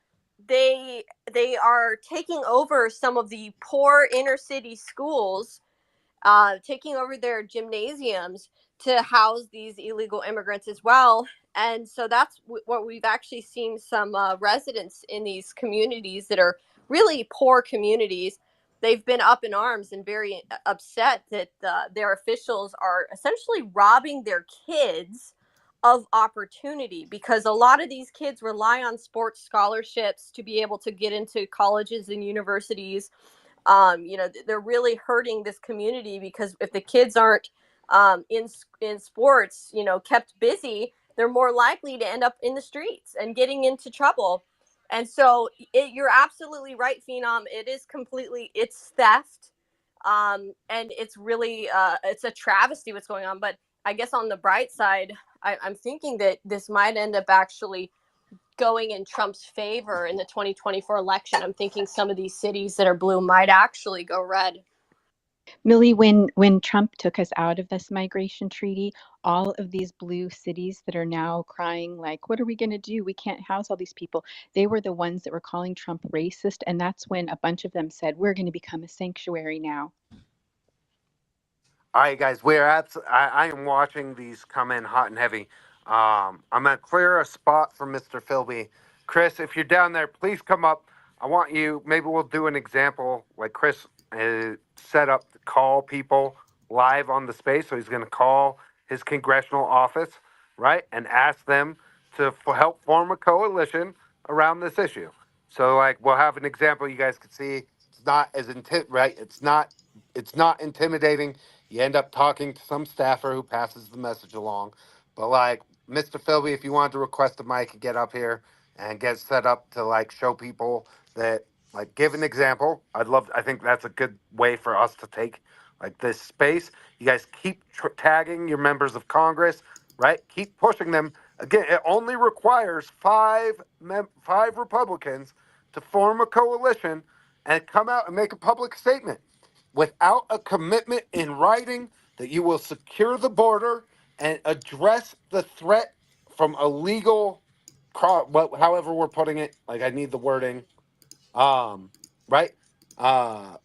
they are taking over some of the poor inner city schools, taking over their gymnasiums to house these illegal immigrants as well. And so that's what we've actually seen some residents in these communities that are really poor communities. They've been up in arms and very upset that their officials are essentially robbing their kids of opportunity, because a lot of these kids rely on sports scholarships to be able to get into colleges and universities. They're really hurting this community, because if the kids aren't in sports, kept busy, they're more likely to end up in the streets and getting into trouble. And so you're absolutely right, Phenom. It's theft. And it's really, it's a travesty what's going on. But I guess on the bright side, I'm thinking that this might end up actually going in Trump's favor in the 2024 election. I'm thinking some of these cities that are blue might actually go red. Millie, when Trump took us out of this migration treaty, all of these blue cities that are now crying like, what are we going to do? We can't house all these people. They were the ones that were calling Trump racist. And that's when a bunch of them said, we're going to become a sanctuary now. All right, guys, I am watching these come in hot and heavy. I'm gonna clear a spot for Mr. Philby. Chris, if you're down there, please come up. I want you. Maybe we'll do an example like Chris set up to call people live on the space. So he's gonna call his congressional office, right, and ask them to help form a coalition around this issue. So like we'll have an example you guys can see. It's not as right. It's not intimidating. You end up talking to some staffer who passes the message along. But like Mr. Philby, if you wanted to request a mic and get up here and get set up to like show people that like give an example, I think that's a good way for us to take like this space. You guys keep tagging your members of Congress, right? Keep pushing them. Again, it only requires five Republicans to form a coalition and come out and make a public statement without a commitment in writing that you will secure the border and address the threat from illegal, however we're putting it. Like I need the wording, right, uh,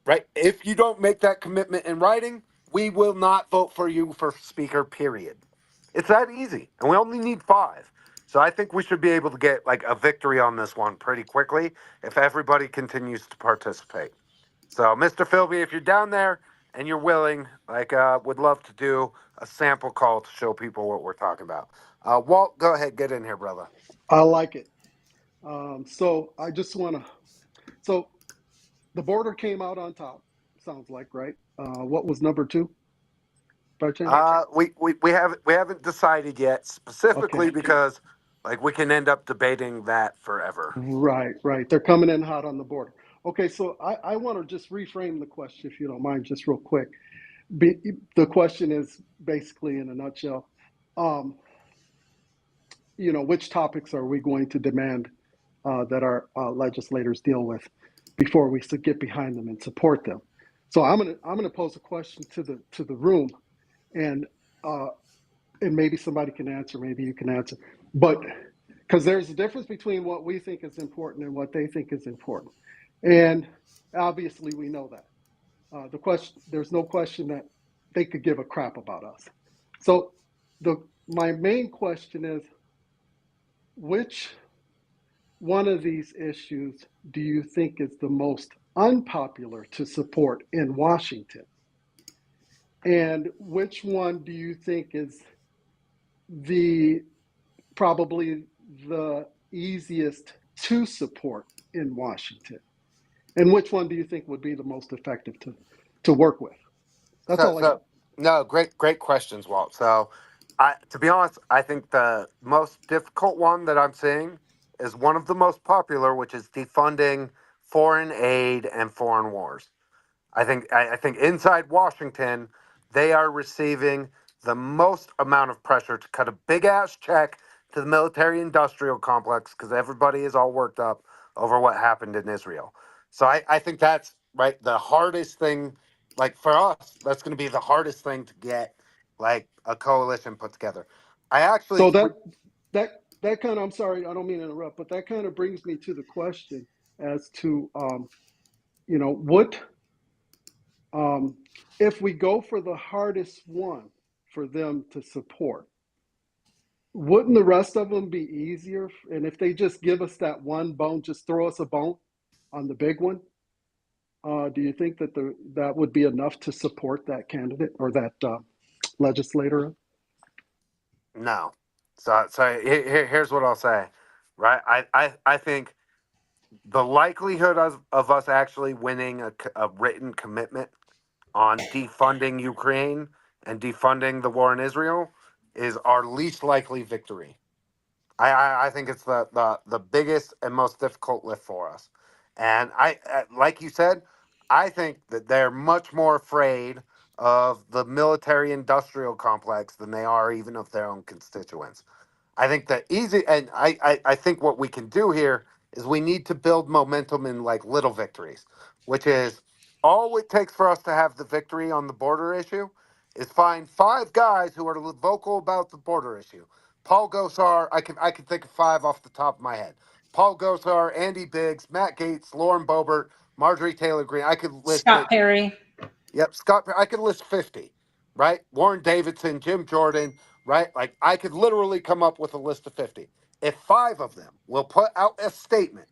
right. If you don't make that commitment in writing, we will not vote for you for speaker. Period. It's that easy, and we only need five. So I think we should be able to get like a victory on this one pretty quickly if everybody continues to participate. So, Mr. Philby, if you're down there and you're willing, like, would love to do a sample call to show people what we're talking about. Walt, go ahead, get in here, brother. I like it. So I just want to. So the border came out on top. Sounds like right. What was number two? By chance? We haven't decided yet specifically Okay. because like we can end up debating that forever. Right. They're coming in hot on the border. Okay, so I want to just reframe the question, if you don't mind, just real quick. The question is basically, in a nutshell, which topics are we going to demand that our legislators deal with before we get behind them and support them? So I'm gonna pose a question to the room, and and maybe somebody can answer, maybe you can answer, but because there's a difference between what we think is important and what they think is important. And obviously we know that. There's no question that they could give a crap about us. So my main question is, which one of these issues do you think is the most unpopular to support in Washington? And which one do you think is the probably the easiest to support in Washington? And which one do you think would be the most effective to work with? That's all I got. No, great questions, Walt. So, to be honest, I think the most difficult one that I'm seeing is one of the most popular, which is defunding foreign aid and foreign wars. I think inside Washington, they are receiving the most amount of pressure to cut a big ass check to the military industrial complex because everybody is all worked up over what happened in Israel. So I think that's right. The hardest thing, like for us, that's going to be the hardest thing to get like a coalition put together. I actually, So that kind of, I'm sorry, I don't mean to interrupt, but that kind of brings me to the question as to what if we go for the hardest one for them to support, wouldn't the rest of them be easier? And if they just give us that one bone, just throw us a bone on the big one, do you think that that would be enough to support that candidate or that legislator? no. So here's what I'll say, right? I think the likelihood of us actually winning a written commitment on defunding Ukraine and defunding the war in Israel is our least likely victory. I think it's the biggest and most difficult lift for us. And like you said, I think that they're much more afraid of the military industrial complex than they are even of their own constituents. I think the easy, and I think what we can do here is we need to build momentum in like little victories, which is all it takes for us to have the victory on the border issue is find five guys who are vocal about the border issue. Paul Gosar, I can think of five off the top of my head. Paul Gosar, Andy Biggs, Matt Gaetz, Lauren Boebert, Marjorie Taylor Greene. I could list Scott Perry. Yep, Scott. I could list 50, right? Warren Davidson, Jim Jordan, right? Like I could literally come up with a list of 50. If five of them will put out a statement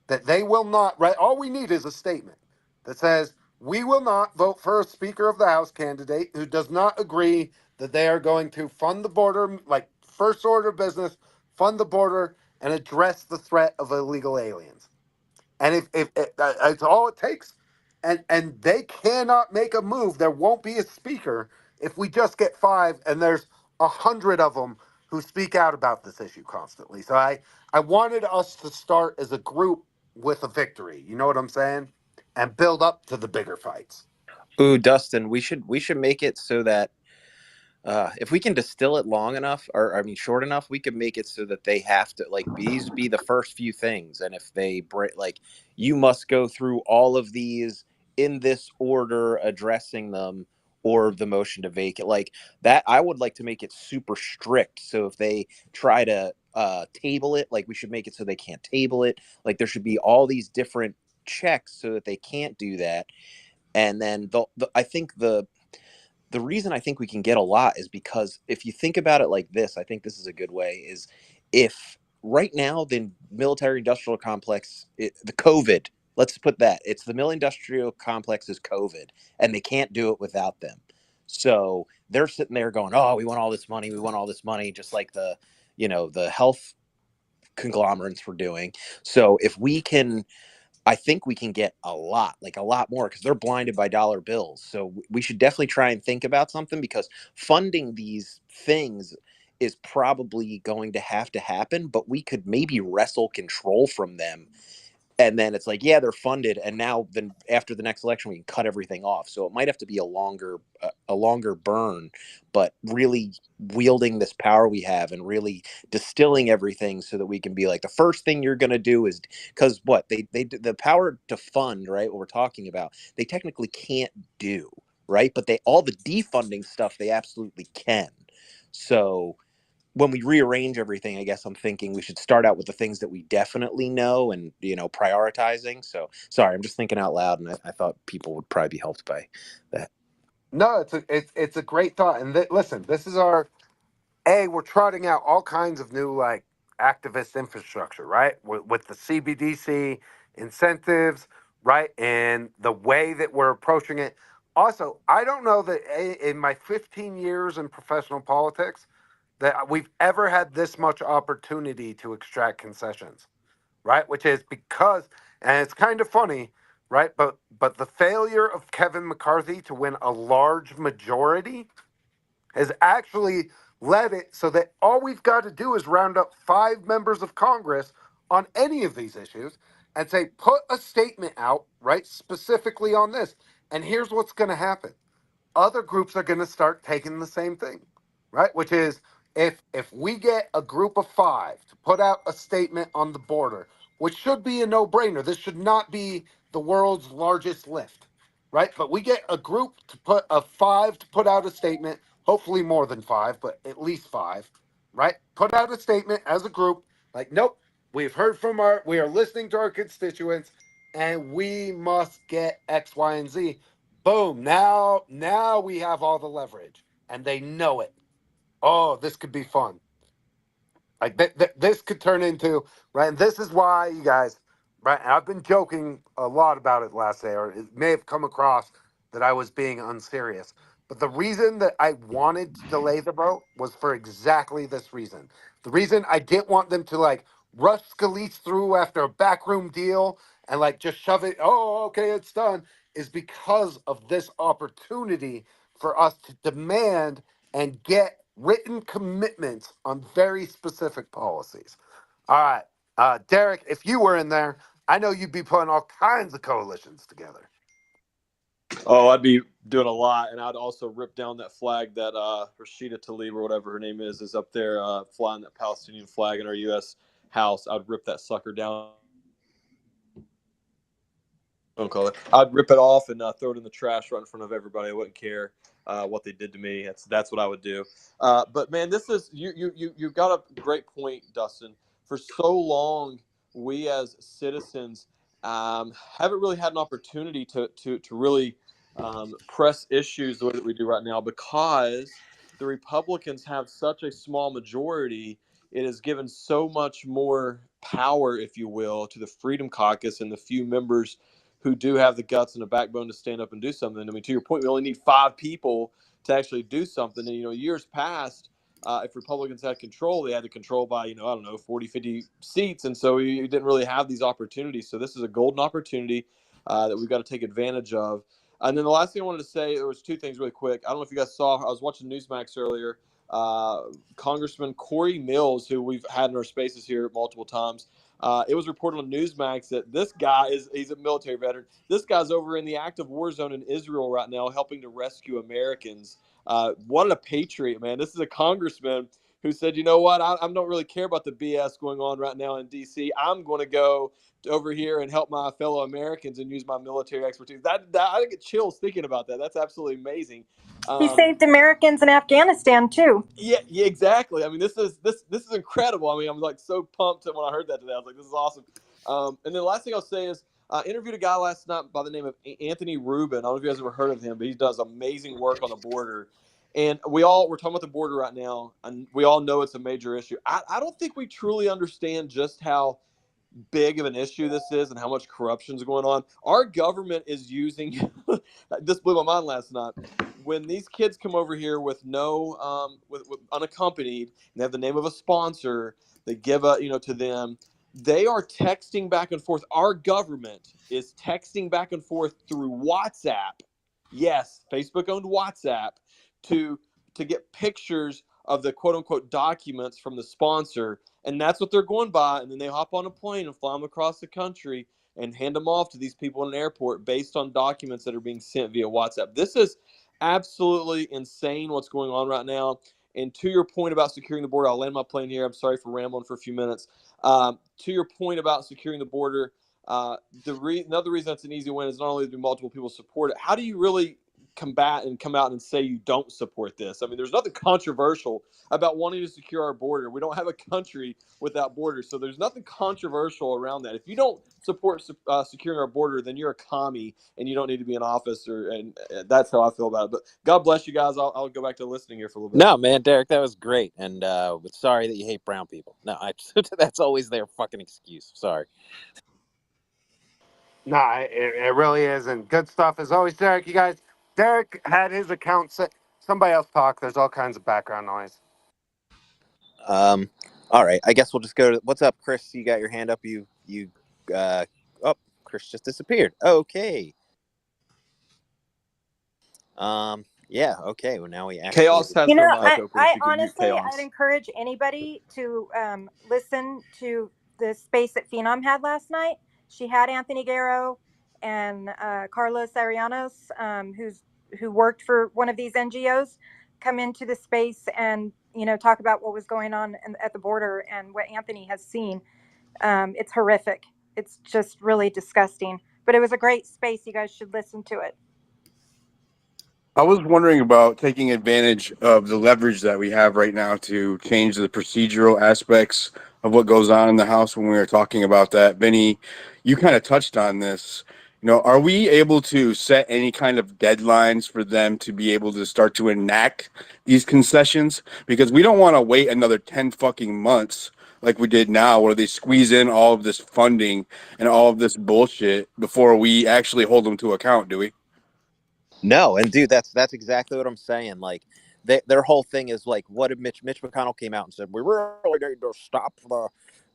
that they will not, right? All we need is a statement that says we will not vote for a Speaker of the House candidate who does not agree that they are going to fund the border, like first order business, fund the border, and address the threat of illegal aliens. And if it's all it takes, and they cannot make a move, there won't be a speaker if we just get five, and there's 100 of them who speak out about this issue constantly. So I wanted us to start as a group with a victory. You know what I'm saying? And build up to the bigger fights. Ooh, Dustin, we should make it so that if we can distill it long enough, or I mean short enough, we could make it so that they have to like these be the first few things, and if they break, like you must go through all of these in this order, addressing them, or the motion to vacate, like that. I would like to make it super strict. So if they try to table it, like we should make it so they can't table it. Like there should be all these different checks so that they can't do that. And then I think the reason I think we can get a lot is because if you think about it like this, I think this is a good way, is if right now the military industrial complex, the COVID, let's put that, it's the military industrial complex is COVID, and they can't do it without them. So they're sitting there going, oh, we want all this money. We want all this money, just like the health conglomerates were doing. So if we can, I think we can get a lot more, because they're blinded by dollar bills. So we should definitely try and think about something, because funding these things is probably going to have to happen, but we could maybe wrestle control from them. And then it's like, yeah, they're funded, and now then after the next election we can cut everything off. So it might have to be a longer burn, but really wielding this power we have and really distilling everything so that we can be like, the first thing you're going to do is, because what they the power to fund, right, what we're talking about, they technically can't do, right, but they all the defunding stuff they absolutely can. So when we rearrange everything, I guess I'm thinking we should start out with the things that we definitely know and, prioritizing. So sorry, I'm just thinking out loud, and I thought people would probably be helped by that. No, it's a great thought. And listen, this is we're trotting out all kinds of new like activist infrastructure, right? With the CBDC incentives, right? And the way that we're approaching it. Also, I don't know that in my 15 years in professional politics that we've ever had this much opportunity to extract concessions, right? Which is because, and it's kind of funny, right? But the failure of Kevin McCarthy to win a large majority has actually led it so that all we've got to do is round up 5 members of Congress on any of these issues and say, put a statement out, right, specifically on this. And here's what's going to happen. Other groups are going to start taking the same thing, right? Which is if we get a group of 5 to put out a statement on the border, which should be a no-brainer. This should not be the world's largest lift, right? But we get a group to put of 5 to put out a statement, hopefully more than 5, but at least 5, right? Put out a statement as a group, like, nope, we are listening to our constituents, and we must get X, Y, and Z. Boom. Now we have all the leverage and they know it. Oh, this could be fun. Like this could turn into, right? And this is why you guys, right? And I've been joking a lot about it last day, or it may have come across that I was being unserious. But the reason that I wanted to delay the vote was for exactly this reason. The reason I didn't want them to like rush Scalise through after a backroom deal and like just shove it, oh, okay, it's done, is because of this opportunity for us to demand and get written commitments on very specific policies. All right. Derek, if you were in there, I know you'd be putting all kinds of coalitions together. Oh, I'd be doing a lot, and I'd also rip down that flag that Rashida Tlaib or whatever her name is up there flying that Palestinian flag in our U.S. House. I'd rip that sucker down. Don't call it. I'd rip it off and throw it in the trash right in front of everybody. I wouldn't care what they did to me. That's what I would do. But man, this is you got a great point, Dustin. For so long, we as citizens haven't really had an opportunity to really press issues the way that we do right now because the Republicans have such a small majority. It has given so much more power, if you will, to the Freedom Caucus and the few members who do have the guts and a backbone to stand up and do something. I mean, to your point, we only need 5 people to actually do something. And, years past, if Republicans had control, they had to control by, I don't know, 40, 50 seats. And so you didn't really have these opportunities. So this is a golden opportunity that we've got to take advantage of. And then the last thing I wanted to say, there was 2 things really quick. I don't know if you guys saw, I was watching Newsmax earlier. Congressman Corey Mills, who we've had in our spaces here multiple times, it was reported on Newsmax that this guy he's a military veteran. This guy's over in the active war zone in Israel right now, helping to rescue Americans. What a patriot, man. This is a congressman who said, you know what, I don't really care about the BS going on right now in D.C. I'm going to go over here and help my fellow Americans and use my military expertise. That I get chills thinking about that. That's absolutely amazing. He saved Americans in Afghanistan too. Yeah, exactly. I mean, this is incredible. I mean, I'm like so pumped when I heard that today. I was like, this is awesome. And then the last thing I'll say is, I interviewed a guy last night by the name of Anthony Rubin. I don't know if you guys have ever heard of him, but he does amazing work on the border. And we're talking about the border right now, and we all know it's a major issue. I don't think we truly understand just how big of an issue this is and how much corruption is going on. Our government is using this blew my mind last night. When these kids come over here with no with unaccompanied and they have the name of a sponsor, they give to them, they are texting back and forth. Our government is texting back and forth through WhatsApp. Yes, Facebook owned WhatsApp to get pictures of the quote unquote documents from the sponsor. And that's what they're going by. And then they hop on a plane and fly them across the country and hand them off to these people in an airport based on documents that are being sent via WhatsApp. This is absolutely insane what's going on right now. And to your point about securing the border, I'll land my plane here. I'm sorry for rambling for a few minutes. To your point about securing the border, another reason that's an easy win is not only do multiple people support it, how do you really combat and come out and say you don't support this. I mean, there's nothing controversial about wanting to secure our border. We don't have a country without borders, so there's nothing controversial around that. If you don't support securing our border, then you're a commie and you don't need to be in office. And that's how I feel about it. But God bless you guys. I'll go back to listening here for a little bit. No, man, Derek, that was great. And sorry that you hate brown people. No, that's always their fucking excuse. Sorry. Nah, it really is. And good stuff as always, Derek. You guys, Derek had his account set. Somebody else talk. There's all kinds of background noise. All right. I guess we'll just go to what's up, Chris. You got your hand up. Oh, Chris just disappeared. Okay. Yeah. Okay. Well, now we actually. Chaos has You their know, mic open. If I you can mute honestly, Chaos. I'd encourage anybody to listen to the space that Phenom had last night. She had Anthony Guerrero and Carlos Arianos, who worked for one of these NGOs, come into the space and talk about what was going on at the border and what Anthony has seen. It's horrific. It's just really disgusting. But it was a great space. You guys should listen to it. I was wondering about taking advantage of the leverage that we have right now to change the procedural aspects of what goes on in the House when we were talking about that. Vinny, you kind of touched on this. Are we able to set any kind of deadlines for them to be able to start to enact these concessions? Because we don't want to wait another 10 fucking months like we did now, where they squeeze in all of this funding and all of this bullshit before we actually hold them to account, do we? No, and dude, that's exactly what I'm saying. Like, their whole thing is like, what if Mitch McConnell came out and said we really need to stop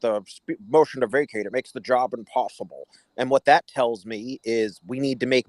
the motion to vacate? It makes the job impossible. And what that tells me is we need to make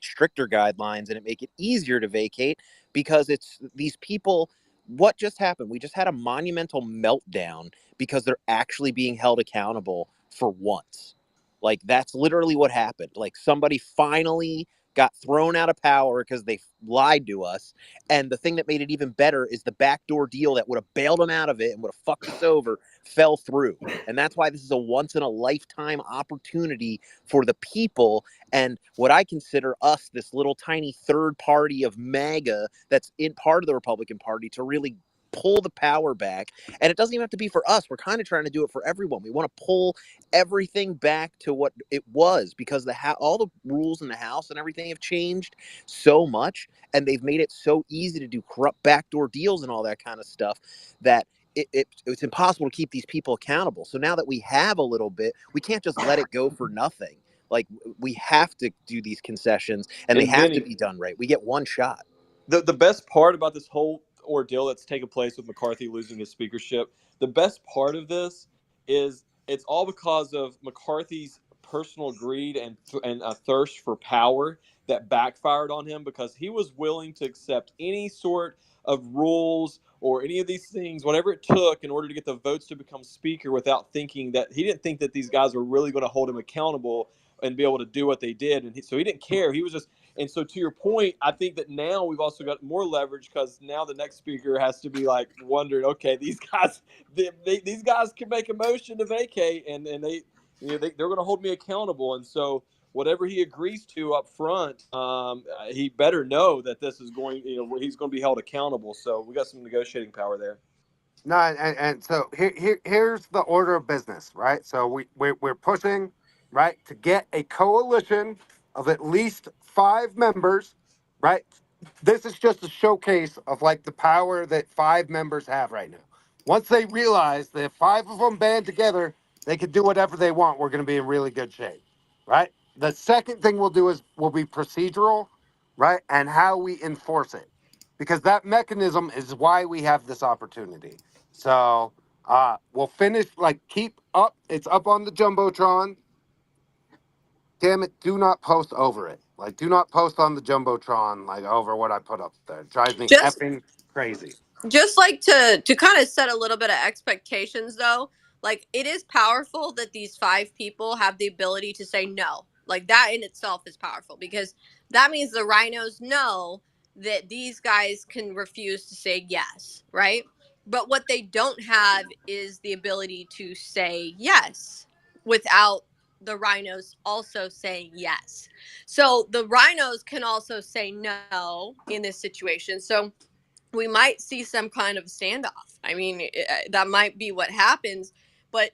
stricter guidelines and make it easier to vacate, because it's these people. What just happened? We just had a monumental meltdown because they're actually being held accountable for once. Like, that's literally what happened. Like, somebody finally got thrown out of power because they lied to us. And the thing that made it even better is the backdoor deal that would have bailed them out of it and would have fucked us over fell through. And that's why this is a once in a lifetime opportunity for the people. And what I consider us, this little tiny third party of MAGA that's in part of the Republican Party, to really pull the power back. And it doesn't even have to be for us. We're kind of trying to do it for everyone. We want to pull everything back to what it was, because all the rules in the House and everything have changed so much, and they've made it so easy to do corrupt backdoor deals and all that kind of stuff that it's impossible to keep these people accountable. So now that we have a little bit, we can't just let it go for nothing. Like, we have to do these concessions, and they have to be done right. We get one shot. The best part about this whole ordeal that's taken place with McCarthy losing his speakership, the best part of this is it's all because of McCarthy's personal greed and a thirst for power that backfired on him, because he was willing to accept any sort of rules or any of these things, whatever it took, in order to get the votes to become speaker, without thinking that he didn't think that these guys were really going to hold him accountable and be able to do what they did. And so he didn't care. He was just. And so, to your point, I think that now we've also got more leverage, because now the next speaker has to be like wondering, okay, these guys can make a motion to vacate, and they're going to hold me accountable. And so, whatever he agrees to up front, he better know that this is going, he's going to be held accountable. So we got some negotiating power there. No, and so here's the order of business, right? So we're pushing, right, to get a coalition of at least 5 members, right? This is just a showcase of like the power that 5 members have right now. Once they realize that if 5 of them band together, they can do whatever they want, we're going to be in really good shape, right? The second thing we'll do is will be procedural, right, and how we enforce it, because that mechanism is why we have this opportunity. So we'll finish, keep up. It's up on the Jumbotron. Damn it, do not post over it. Like, do not post on the Jumbotron, over what I put up there. It drives me Just effing crazy. like to kind of set a little bit of expectations, though. Like, it is powerful that these 5 people have the ability to say no. Like, that in itself is powerful, because that means the rhinos know that these guys can refuse to say yes, right? But what they don't have is the ability to say yes without the rhinos also saying yes. So the rhinos can also say no in this situation. So we might see some kind of standoff. I mean, that might be what happens, but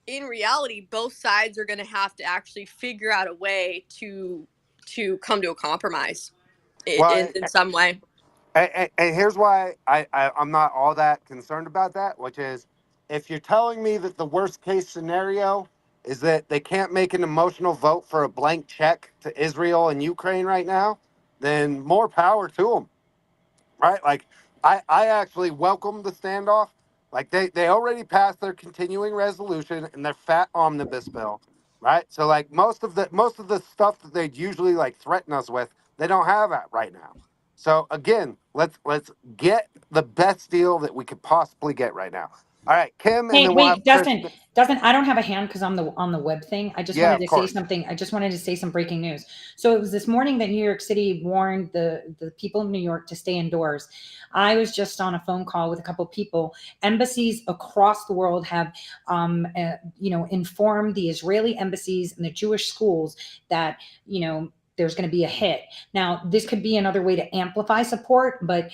in reality, both sides are going to have to actually figure out a way to come to a compromise Well, in some way. and here's why I'm not all that concerned about that, which is if you're telling me that the worst case scenario is that they can't make an emotional vote for a blank check to Israel and Ukraine right now, then more power to them, right? Like, I actually welcome the standoff. Like, they already passed their continuing resolution and their fat omnibus bill, right? So like most of the stuff that they'd usually like threaten us with, they don't have that right now. So again, let's get the best deal that we could possibly get right now. All right, Kim, and Hey, then we'll have wait, Chris. Dustin, I don't have a hand because I'm on the web thing. I just Yeah, wanted of to say course. something. I just wanted to say some breaking news. So it was this morning that New York City warned the people of New York to stay indoors. I was just on a phone call with a couple of people. Embassies across the world have, informed the Israeli embassies and the Jewish schools that there's going to be a hit. Now, this could be another way to amplify support, but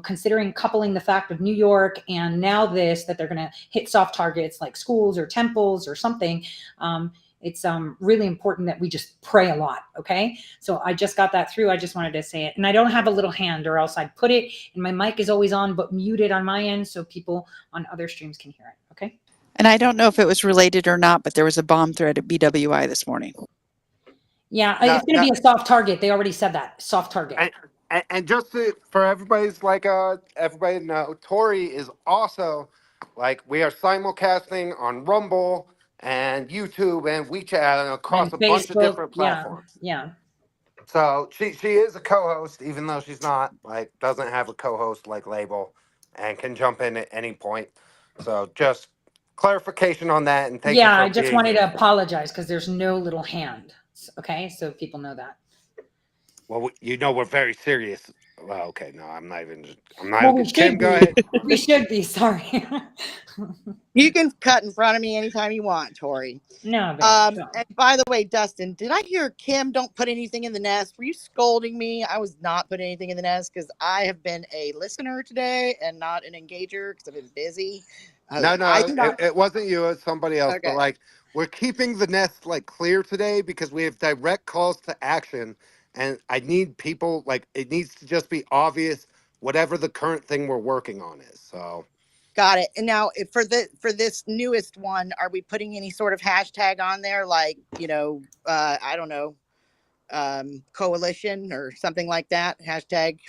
considering coupling the fact of New York and now this, that they're going to hit soft targets like schools or temples or something, it's really important that we just pray a lot. Okay. So I just got that through. I just wanted to say it. And I don't have a little hand or else I'd put it, and my mic is always on, but muted on my end so people on other streams can hear it. Okay. And I don't know if it was related or not, but there was a bomb threat at BWI this morning. Yeah, Now, it's going to be a soft target. They already said that. Soft target. and just for everybody's everybody to know, Tori is also like we are simulcasting on Rumble and YouTube and WeChat and across And a bunch of Facebook. different Yeah. platforms. Yeah. So she is a co-host, even though she's not like doesn't have a co-host like label and can jump in at any point. So just clarification on that, and thank you Yeah. for I just being wanted here. to apologize because there's no little hand. Okay. So people know that. Well, we're very serious. Well, okay, no, I'm not even. I'm Well, not. we Kim, should go be. ahead. We should be. Sorry. You can cut in front of me anytime you want, Tori. No, baby. And by the way, Dustin, did I hear Kim don't put anything in the nest? Were you scolding me? I was not putting anything in the nest because I have been a listener today and not an engager because I've been busy. No, I no, do not. it wasn't you. It's somebody else. But Okay. like, we're keeping the nest like clear today because we have direct calls to action, and I need people like it needs to just be obvious whatever the current thing we're working on is. So Got it. And now for this newest one, are we putting any sort of hashtag on there like, I don't know, coalition or something like that? Hashtag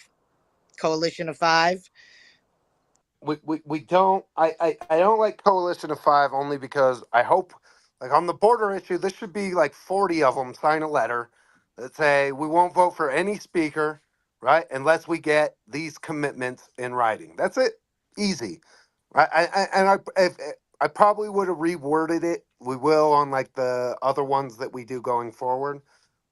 coalition of five. we don't. I don't like coalition of five only because I hope like on the border issue this should be like 40 of them sign a letter that say we won't vote for any speaker, right, unless we get these commitments in writing. That's it. Easy. I probably would have reworded it. We will on like the other ones that we do going forward,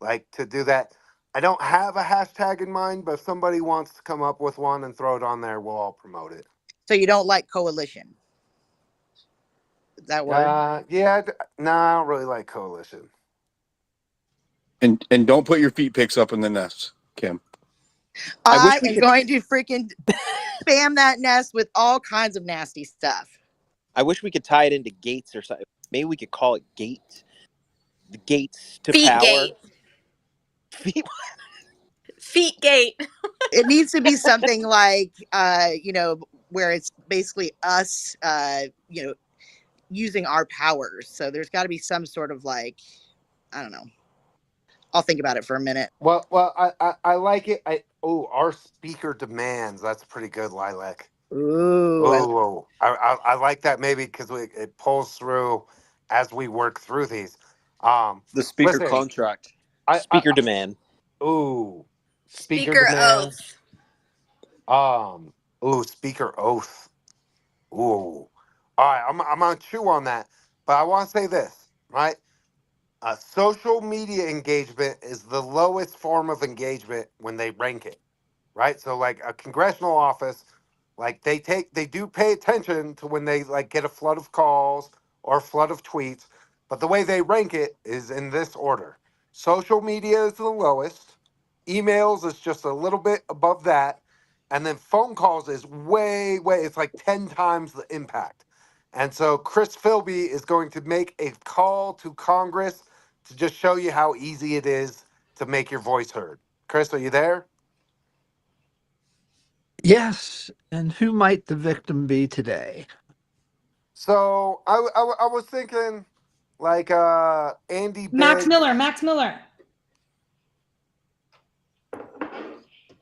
like to do that. I don't have a hashtag in mind, but if somebody wants to come up with one and throw it on there, we'll all promote it. So you don't like coalition? Is that word? Yeah, no, I don't really like coalition. And don't put your feet pics up in the nest, Kim. I am going to freaking spam that nest with all kinds of nasty stuff. I wish we could tie it into gates or something. Maybe we could call it gate. The gates to Feet power. gate. Feet gate. It needs to be something like, where it's basically us, using our powers. So there's got to be some sort of like, I don't know. I'll think about it for a minute. Well, I like it. Our speaker demands. That's pretty good, Lilac. Ooh. I like that maybe because it pulls through as we work through these. The speaker Listen, contract. Speaker demand. Speaker Speaker demands. oath. Speaker oath. All right, I'm gonna chew on that, but I want to say this, right? Social media engagement is the lowest form of engagement when they rank it, right? So like a congressional office, like they do pay attention to when they like get a flood of calls or a flood of tweets. But the way they rank it is in this order: social media is the lowest, emails is just a little bit above that, and then phone calls is way, it's like 10 times the impact. And so Chris Philby is going to make a call to Congress to just show you how easy it is to make your voice heard. Chris, are you there? Yes, and who might the victim be today? So I was thinking like Andy Max Biggs. Miller. Max Miller.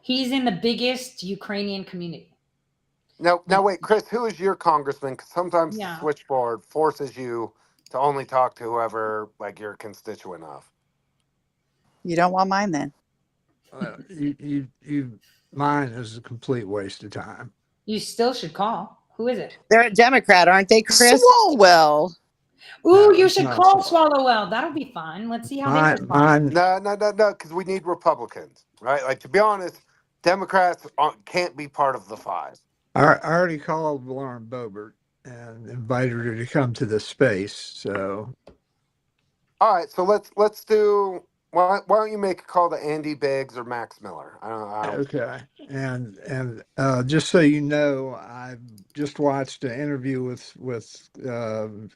He's in the biggest Ukrainian community. Now wait, Chris, who is your congressman? 'Cause sometimes the Yeah. switchboard forces you to only talk to whoever like you're a constituent of. You don't want mine then. Mine is a complete waste of time. You still should call. Who is it? They're a Democrat, aren't they, Chris? Swalwell. Ooh, No, you it's should not call Swalwell. Swallowwell. That'll be fun. Let's see how they respond. Mine, No, because we need Republicans, right? Like to be honest, Democrats can't be part of the five. I already called Lauren Boebert and invited her to come to the space. So All right, so let's do. Why don't you make a call to Andy Biggs or Max Miller? I don't. okay, and just so you know, I just watched an interview with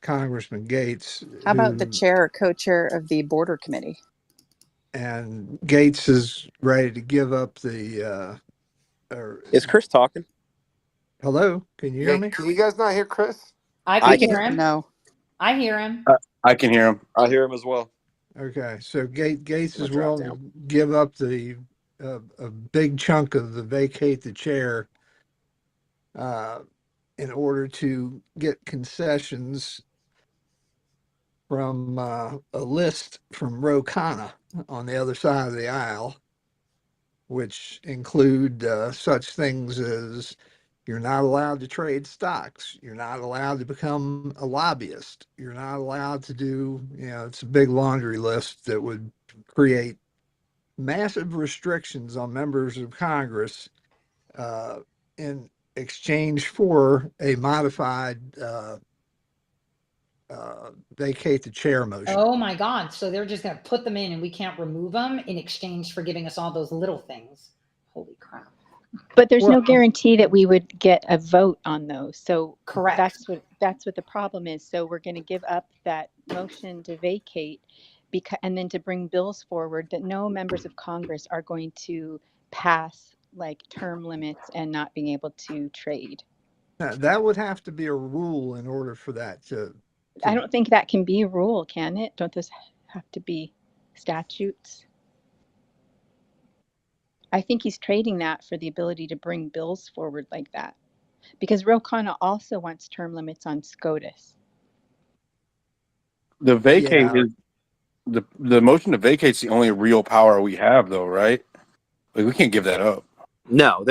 Congressman Gates, How about the chair or co-chair of the border committee? and Gates is ready to give up the. Is Chris talking? Hello, can you hear Yeah, me? can you guys not hear Chris? I I can hear can't. him. No. I hear him. I can hear him. I hear him as well. Okay, so Gates I'm gonna is drop willing down. to give up a big chunk of the vacate the chair uh, in order to get concessions from a list from Ro Khanna on the other side of the aisle, which include such things as you're not allowed to trade stocks. You're not allowed to become a lobbyist. You're not allowed to do, it's a big laundry list that would create massive restrictions on members of Congress uh, in exchange for a modified vacate the chair motion. Oh my God. So they're just going to put them in and we can't remove them in exchange for giving us all those little things. Holy crap. But there's no Well, guarantee that we would get a vote on those. So Correct. that's what the problem is. So we're going to give up that motion to vacate and then to bring bills forward that no members of Congress are going to pass, like term limits and not being able to trade. that would have to be a rule in order for that to I don't think that can be a rule, can it? Don't those have to be statutes? I think he's trading that for the ability to bring bills forward like that. Because Ro Khanna also wants term limits on SCOTUS. The vacate yeah. is the motion to vacate's the only real power we have, though, right? Like we can't give that up. No,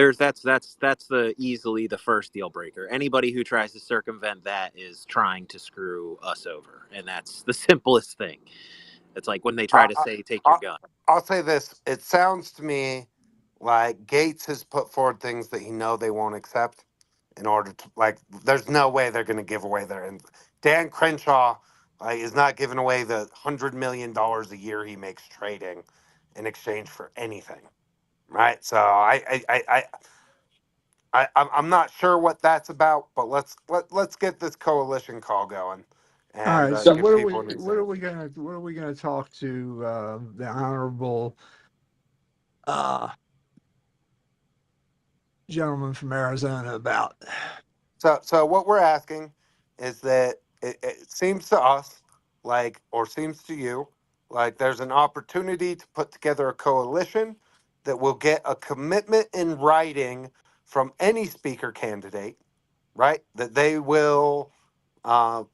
that's the easily the first deal breaker. Anybody who tries to circumvent that is trying to screw us over, and that's the simplest thing. It's like when they try I, to I, say take your I, gun. I'll say this: it sounds to me like Gates has put forward things that he know they won't accept in order to like. There's no way they're going to give away their. And Dan Crenshaw is not giving away the $100 million a year he makes trading in exchange for anything, right? So I'm not sure what that's about, but let's get this coalition call going All and right. So give people an what are example. we gonna talk to the honorable uh, gentleman from Arizona about? So what we're asking is that it seems to us like, or seems to you, like there's an opportunity to put together a coalition that will get a commitment in writing from any speaker candidate, right? That they will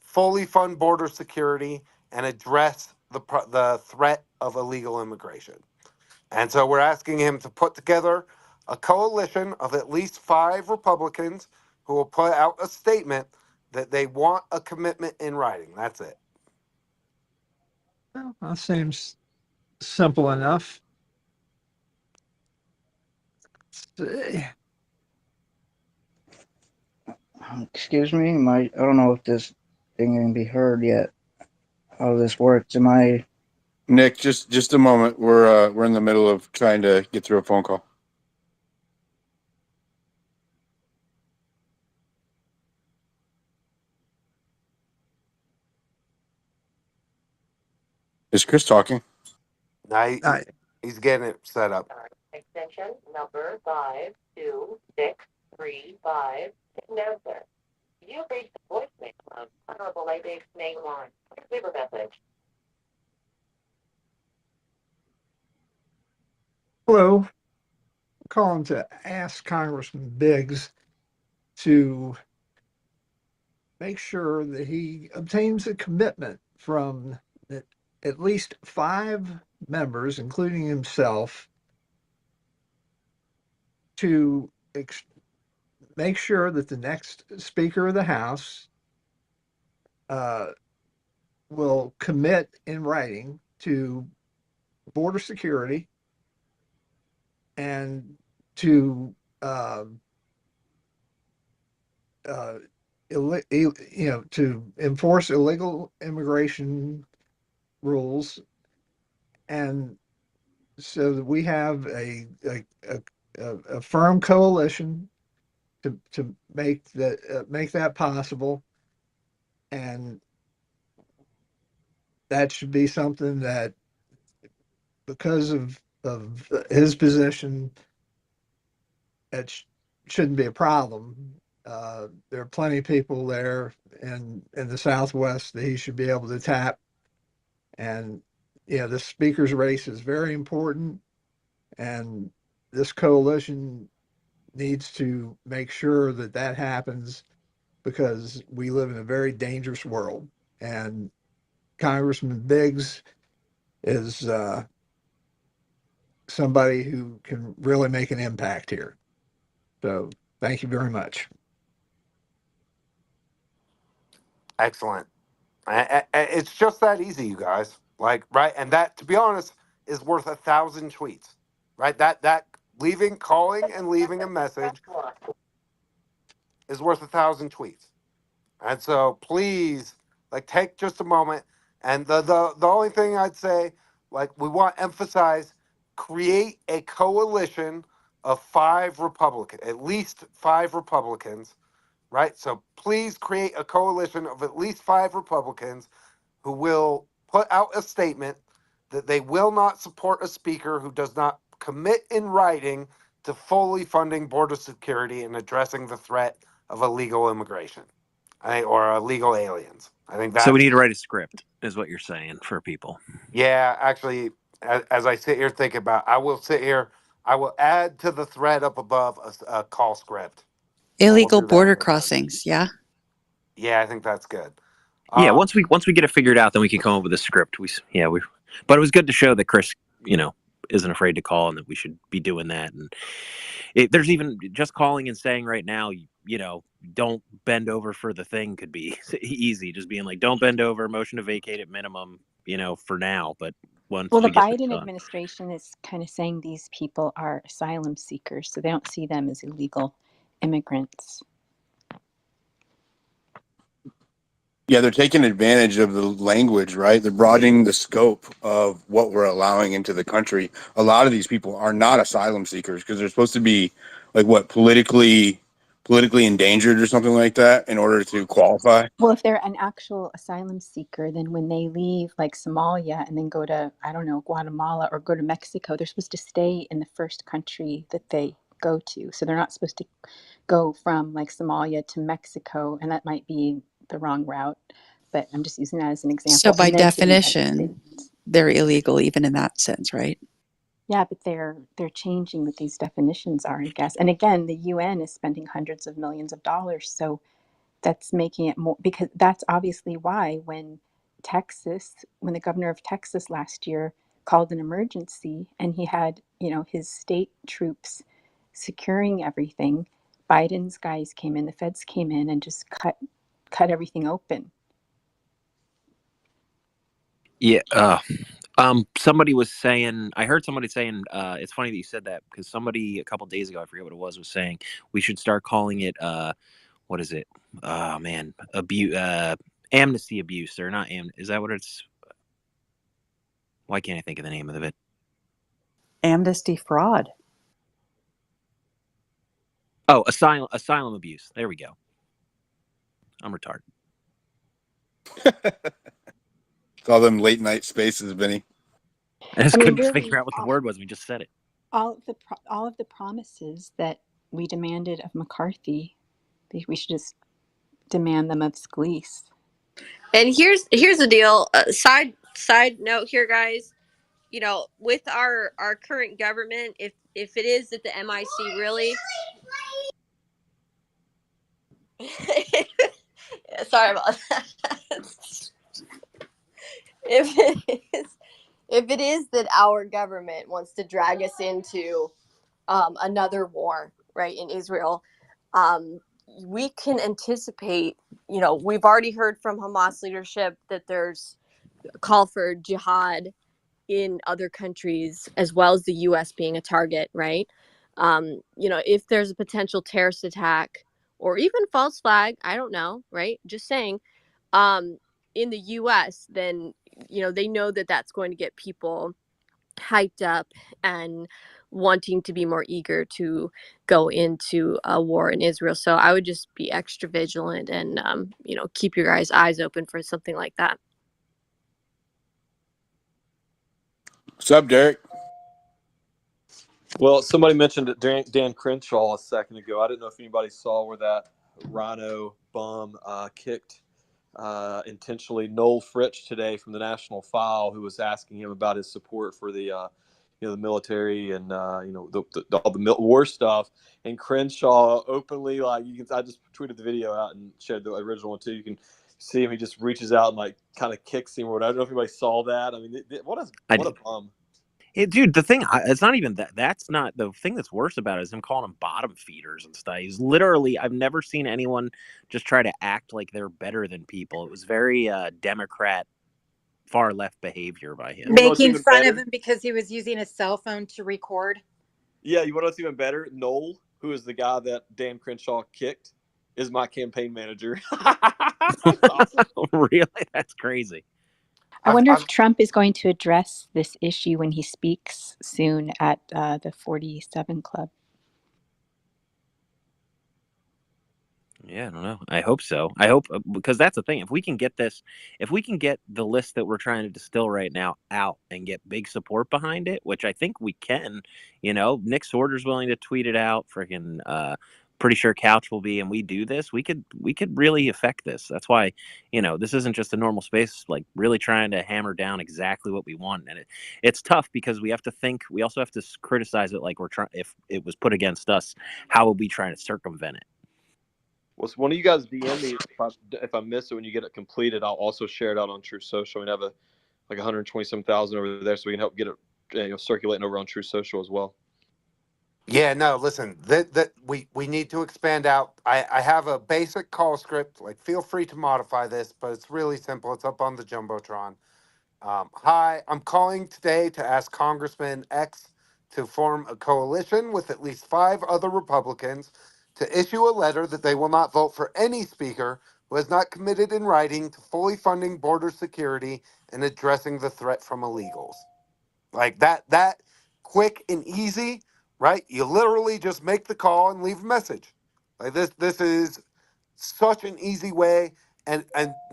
fully fund border security and address the threat of illegal immigration. And so we're asking him to put together a coalition of at least 5 Republicans who will put out a statement that they want a commitment in writing. That's it. Well, that seems simple enough. Let's see. Excuse me, I don't know if this thing can be heard yet. how this works. Am I? Nick, just a moment. We're in the middle of trying to get through a phone call. Is Chris talking? Now he's getting it set up. Extension number 5265. Announcer. You've reached the voicemail of Honorable Lady Main Line. Please leave a message. Hello. I'm calling to ask Congressman Biggs to make sure that he obtains a commitment from at least 5 members, including himself, to make sure that the next Speaker of the House will commit in writing to border security and to to enforce illegal immigration rules, and so that we have a firm coalition to make that possible, and that should be something that, because of his position, it shouldn't be a problem. There are plenty of people there in the Southwest that he should be able to tap, and the speaker's race is very important, and this coalition needs to make sure that that happens, because we live in a very dangerous world, and Congressman Biggs is somebody who can really make an impact here. So thank you very much. Excellent. It's just that easy, you guys. Like, right, and that, to be honest, is worth 1,000 tweets. Right, that calling and leaving a message is worth 1,000 tweets. And so please, like, take just a moment. And the only thing I'd say, like, we want to emphasize, create a coalition of 5 Republicans, at least 5 Republicans, right? So please create a coalition of at least 5 Republicans who will put out a statement that they will not support a speaker who does not commit in writing to fully funding border security and addressing the threat of illegal immigration, or illegal aliens. I think that's. So we need to write a script, is what you're saying for people. Yeah, actually, as I sit here thinking about, I will add to the thread up above a call script. Illegal border crossings. Yeah. Yeah, I think that's good. Yeah, once we get it figured out, then we can come up with a script. But it was good to show that Chris, isn't afraid to call, and that we should be doing that. And there's even just calling and saying right now, don't bend over for the thing could be easy. Just being like, don't bend over, motion to vacate at minimum, for now. But once Well, the we get this Biden done. administration is kind of saying these people are asylum seekers, so they don't see them as illegal immigrants. Yeah, they're taking advantage of the language, right? They're broadening the scope of what we're allowing into the country. A lot of these people are not asylum seekers because they're supposed to be, like, what, politically endangered or something like that in order to qualify. Well, if they're an actual asylum seeker, then when they leave, like, Somalia and then go to, I don't know, Guatemala or go to Mexico, they're supposed to stay in the first country that they go to. So they're not supposed to go from, like, Somalia to Mexico, and that might be the wrong route, but I'm just using that as an example. So by And then to the United definition, States. they're illegal even in that sense, right? Yeah, but they're changing what these definitions are, I guess. And again, the UN is spending hundreds of millions of dollars, so that's making it more, because that's obviously why when the governor of Texas last year called an emergency and he had, his state troops securing everything, Biden's guys came in, the feds came in and just cut everything open. Yeah. Somebody was saying, I heard somebody saying, it's funny that you said that, because somebody a couple days ago, I forget what it was saying we should start calling it, what is it? Oh man, amnesty abuse, or not is that what it's? Why can't I think of the name of it? Amnesty fraud. Oh, asylum abuse. There we go. I'm retarded. It's all them late night spaces, Vinny. I just couldn't really, figure out what the word was. We just said it. all of the promises that we demanded of McCarthy, we should just demand them of Scalise. And here's the deal. Side note here, guys. You know, with our current government, if it is that the MIC really sorry about that. If it is that our government wants to drag us into another war, right, in Israel, we can anticipate. You know, we've already heard from Hamas leadership that there's a call for jihad in other countries, as well as the U.S. being a target, right? You know, if there's a potential terrorist attack or even false flag, I don't know, right? Just saying, in the U.S., then, you know, they know that that's going to get people hyped up and wanting to be more eager to go into a war in Israel. So I would just be extra vigilant and, you know, keep your guys' eyes open for something like that. What's up, Derek? Well, somebody mentioned Dan Crenshaw a second ago. I didn't know if anybody saw where that Rhino bum kicked intentionally Noel Fritsch today from the National File, who was asking him about his support for the the military and all the war stuff. And Crenshaw openly, like, I just tweeted the video out and shared the original one too. You can see him; he just reaches out and like kind of kicks him or whatever. I don't know if anybody saw that. I mean, what a bum. Dude, the thing, it's not even that. That's not the thing that's worse about it is him calling them bottom feeders and stuff. He's literally, I've never seen anyone just try to act like they're better than people. It was very Democrat, far left behavior by him. Making fun of him because he was using his cell phone to record. Yeah, you want to know what's even better? Noel, who is the guy that Dan Crenshaw kicked, is my campaign manager. Awesome. Really? That's crazy. I wonder if Trump is going to address this issue when he speaks soon at the 47 Club. Yeah, I don't know. I hope so. I hope, because that's the thing. If we can get the list that we're trying to distill right now out and get big support behind it, which I think we can, Nick Sorter's willing to tweet it out. Freaking, pretty sure Couch will be, and we do this. We could really affect this. That's why, this isn't just a normal space. Like, really trying to hammer down exactly what we want, and it's tough because we have to think. We also have to criticize it. Like, we're trying. If it was put against us, how would we try to circumvent it? Well, so one of you guys DM me if I miss it when you get it completed. I'll also share it out on True Social. We have like 127,000 over there, so we can help get it circulating over on True Social as well. Yeah, no, listen, that we need to expand out. I have a basic call script. Like, feel free to modify this, but it's really simple. It's up on the Jumbotron. Hi, I'm calling today to ask Congressman X to form a coalition with at least 5 other Republicans to issue a letter that they will not vote for any speaker who has not committed in writing to fully funding border security and addressing the threat from illegals. Like that quick and easy, right? You literally just make the call and leave a message. Like this is such an easy way, and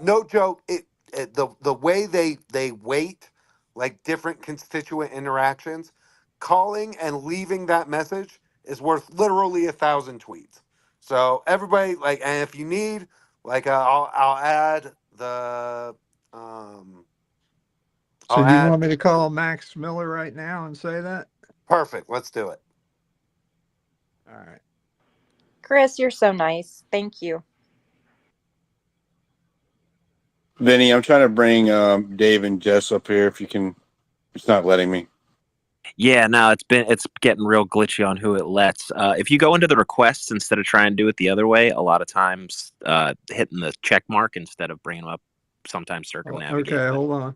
no joke, the way they weight like different constituent interactions, calling and leaving that message is worth literally 1,000 tweets. So everybody, like, and if you need, like, I'll add the So I'll do you add want me to call Max Miller right now and say that? perfect. Let's do it. All right. Chris, you're so nice. Thank you. Vinny, I'm trying to bring Dave and Jess up here. If you can, it's not letting me. Yeah, no, it's getting real glitchy on who it lets. If you go into the requests instead of trying to do it the other way, a lot of times hitting the check mark instead of bringing them up, sometimes circumnavigate. Okay, hold on.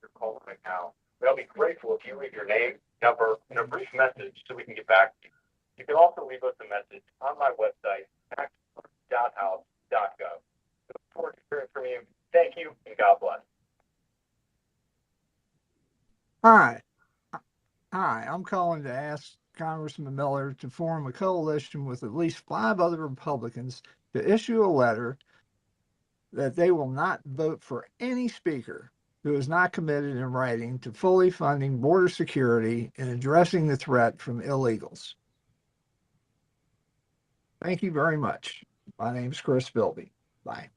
You're calling right now. I'll be grateful if you leave your name, number, and a brief message so we can get back to you. You can also leave us a message on my website, max.house, Look forward to hearing from you. Thank you, and God bless. Hi. Hi, I'm calling to ask Congressman Miller to form a coalition with at least 5 other Republicans to issue a letter that they will not vote for any speaker who is not committed in writing to fully funding border security and addressing the threat from illegals. Thank you very much. My name is Chris Bilby. Bye.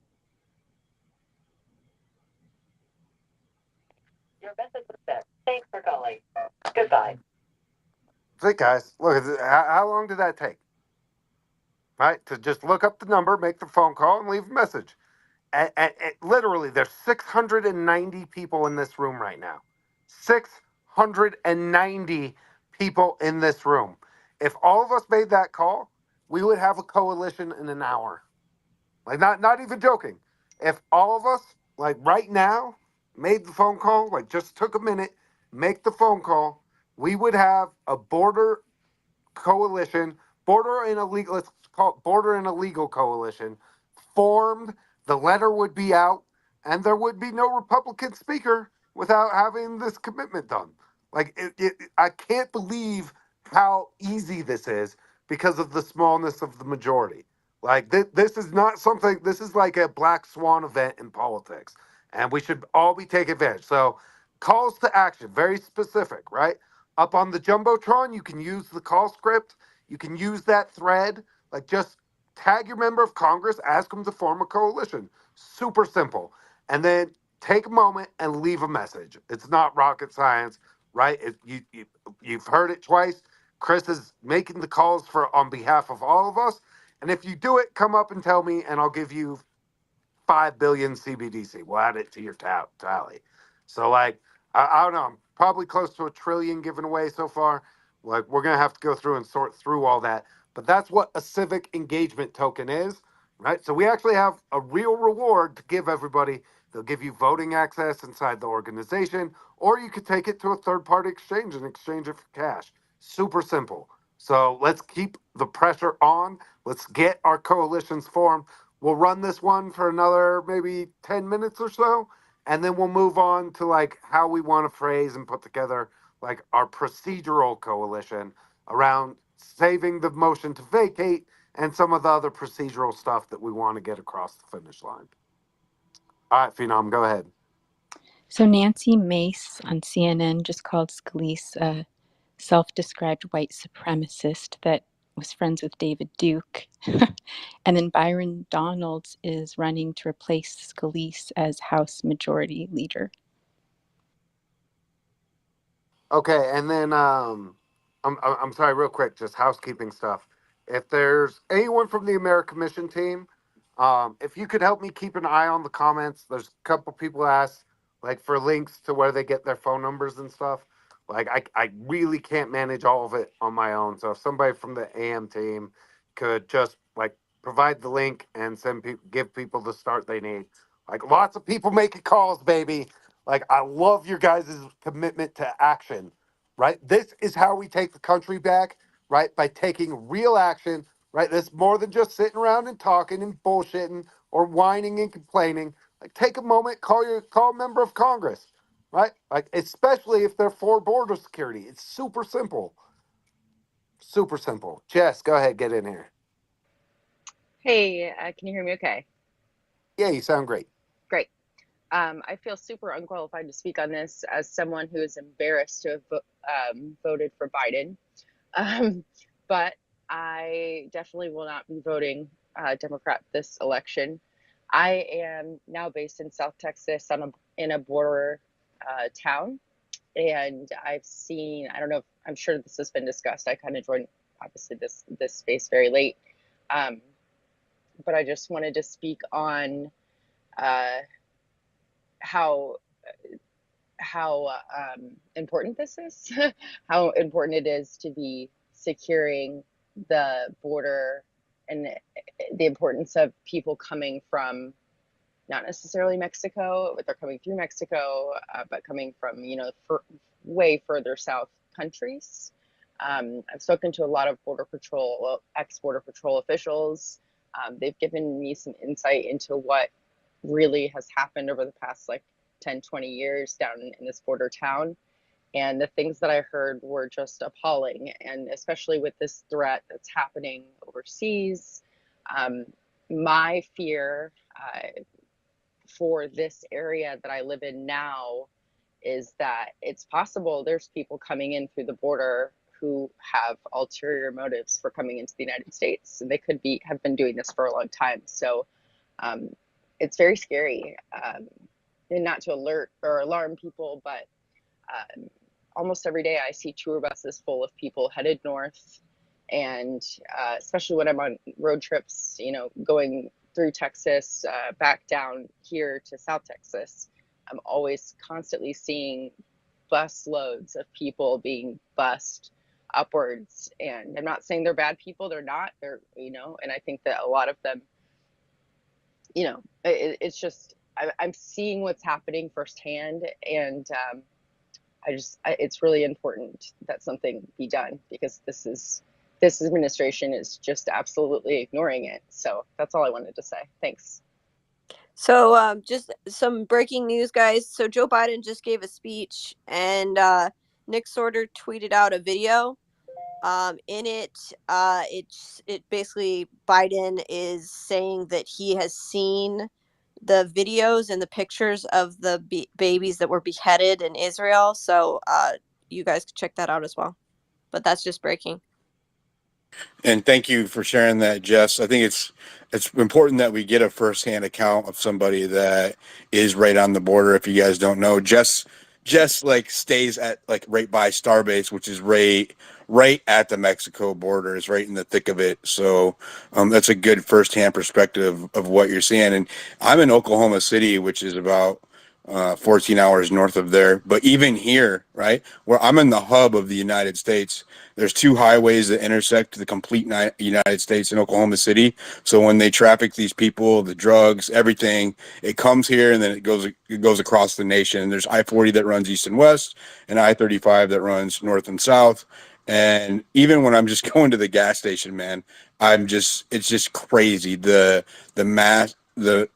Your message was sent. Thanks for calling. Goodbye. See, guys, look, how long did that take? Right? To just look up the number, make the phone call, and leave a message. And literally, there's 690 people in this room right now. 690 people in this room. If all of us made that call, we would have a coalition in an hour. Like, not even joking. If all of us, like right now, made the phone call, like just took a minute, make the phone call, we would have a border coalition, border and illegal, let's call it border and illegal coalition, formed. The letter would be out, and there would be no Republican speaker without having this commitment done. Like, I can't believe how easy this is because of the smallness of the majority. Like, this is not something, this is like a black swan event in politics, and we should all be taking advantage. So, calls to action, very specific, right? Up on the Jumbotron, you can use the call script. You can use that thread. Like, just tag your member of Congress, ask them to form a coalition. Super simple. And then take a moment and leave a message. It's not rocket science, right? You've heard it twice. Chris is making the calls for on behalf of all of us. And if you do it, come up and tell me, and I'll give you 5 billion CBDC. We'll add it to your tally. So, like, I don't know. I'm probably close to 1 trillion given away so far. Like, we're going to have to go through and sort through all that. But that's what a civic engagement token is, right? So we actually have a real reward to give everybody. They'll give you voting access inside the organization, or you could take it to a third-party exchange and exchange it for cash. Super simple. So let's keep the pressure on. Let's get our coalitions formed. We'll run this one for another maybe 10 minutes or so, and then we'll move on to like how we want to phrase and put together like our procedural coalition around saving the motion to vacate and some of the other procedural stuff that we want to get across the finish line. All right, Phenom, go ahead. So Nancy Mace on CNN just called Scalise a self-described white supremacist that was friends with David Duke. And then Byron Donalds is running to replace Scalise as House Majority Leader. Okay, and then I'm sorry, real quick, just housekeeping stuff. If there's anyone from the American Mission team, if you could help me keep an eye on the comments. There's a couple people asked like for links to where they get their phone numbers and stuff. Like I really can't manage all of it on my own. So if somebody from the AM team could just like provide the link and give people the start they need. Like lots of people making calls, baby. Like, I love your guys' commitment to action, right? This is how we take the country back, right? By taking real action, right? That's more than just sitting around and talking and bullshitting or whining and complaining. Like, take a moment, call a member of Congress, right? Like, especially if they're for border security. It's super simple. Super simple. Jess, go ahead, get in here. Hey, can you hear me okay? Yeah, you sound great. Great. I feel super unqualified to speak on this as someone who is embarrassed to have voted for Biden. But I definitely will not be voting Democrat this election. I am now based in South Texas in a border town. And I've seen, I don't know, I'm sure this has been discussed. I kind of joined, obviously, this space very late. But I just wanted to speak on how important this is, how important it is to be securing the border, and the importance of people coming from not necessarily Mexico, but they're coming through Mexico, but coming from way further south countries. I've spoken to a lot of Border Patrol, ex-Border Patrol officials, They've given me some insight into what really has happened over the past like 10, 20 years down in this border town. And the things that I heard were just appalling. And especially with this threat that's happening overseas, my fear for this area that I live in now is that it's possible there's people coming in through the border who have ulterior motives for coming into the United States, and they could have been doing this for a long time. So it's very scary, and not to alert or alarm people, but almost every day I see tour buses full of people headed north, and especially when I'm on road trips, going through Texas, back down here to South Texas, I'm always constantly seeing bus loads of people being bussed upwards. And I'm not saying they're bad people, they're not, and I think that a lot of them, it's just, I'm seeing what's happening firsthand. And it's really important that something be done, because this administration is just absolutely ignoring it. So that's all I wanted to say. Thanks. So just some breaking news, guys. So Joe Biden just gave a speech, and Nick Sorter tweeted out a video. In it, it basically Biden is saying that he has seen the videos and the pictures of the babies that were beheaded in Israel. So you guys could check that out as well. But that's just breaking. And thank you for sharing that, Jess. I think it's important that we get a firsthand account of somebody that is right on the border. If you guys don't know, Jess like stays at like right by Starbase, which is right at the Mexico border, is right in the thick of it. So that's a good firsthand perspective of what you're seeing. And I'm in Oklahoma City, which is about 14 hours north of there. But even here, right, where I'm in the hub of the United States, there's two highways that intersect the complete United States in Oklahoma City. So when they traffic these people, the drugs, everything, it comes here and then it goes across the nation. And there's I-40 that runs east and west, and I-35 that runs north and south. And even when I'm just going to the gas station, man, it's just crazy. The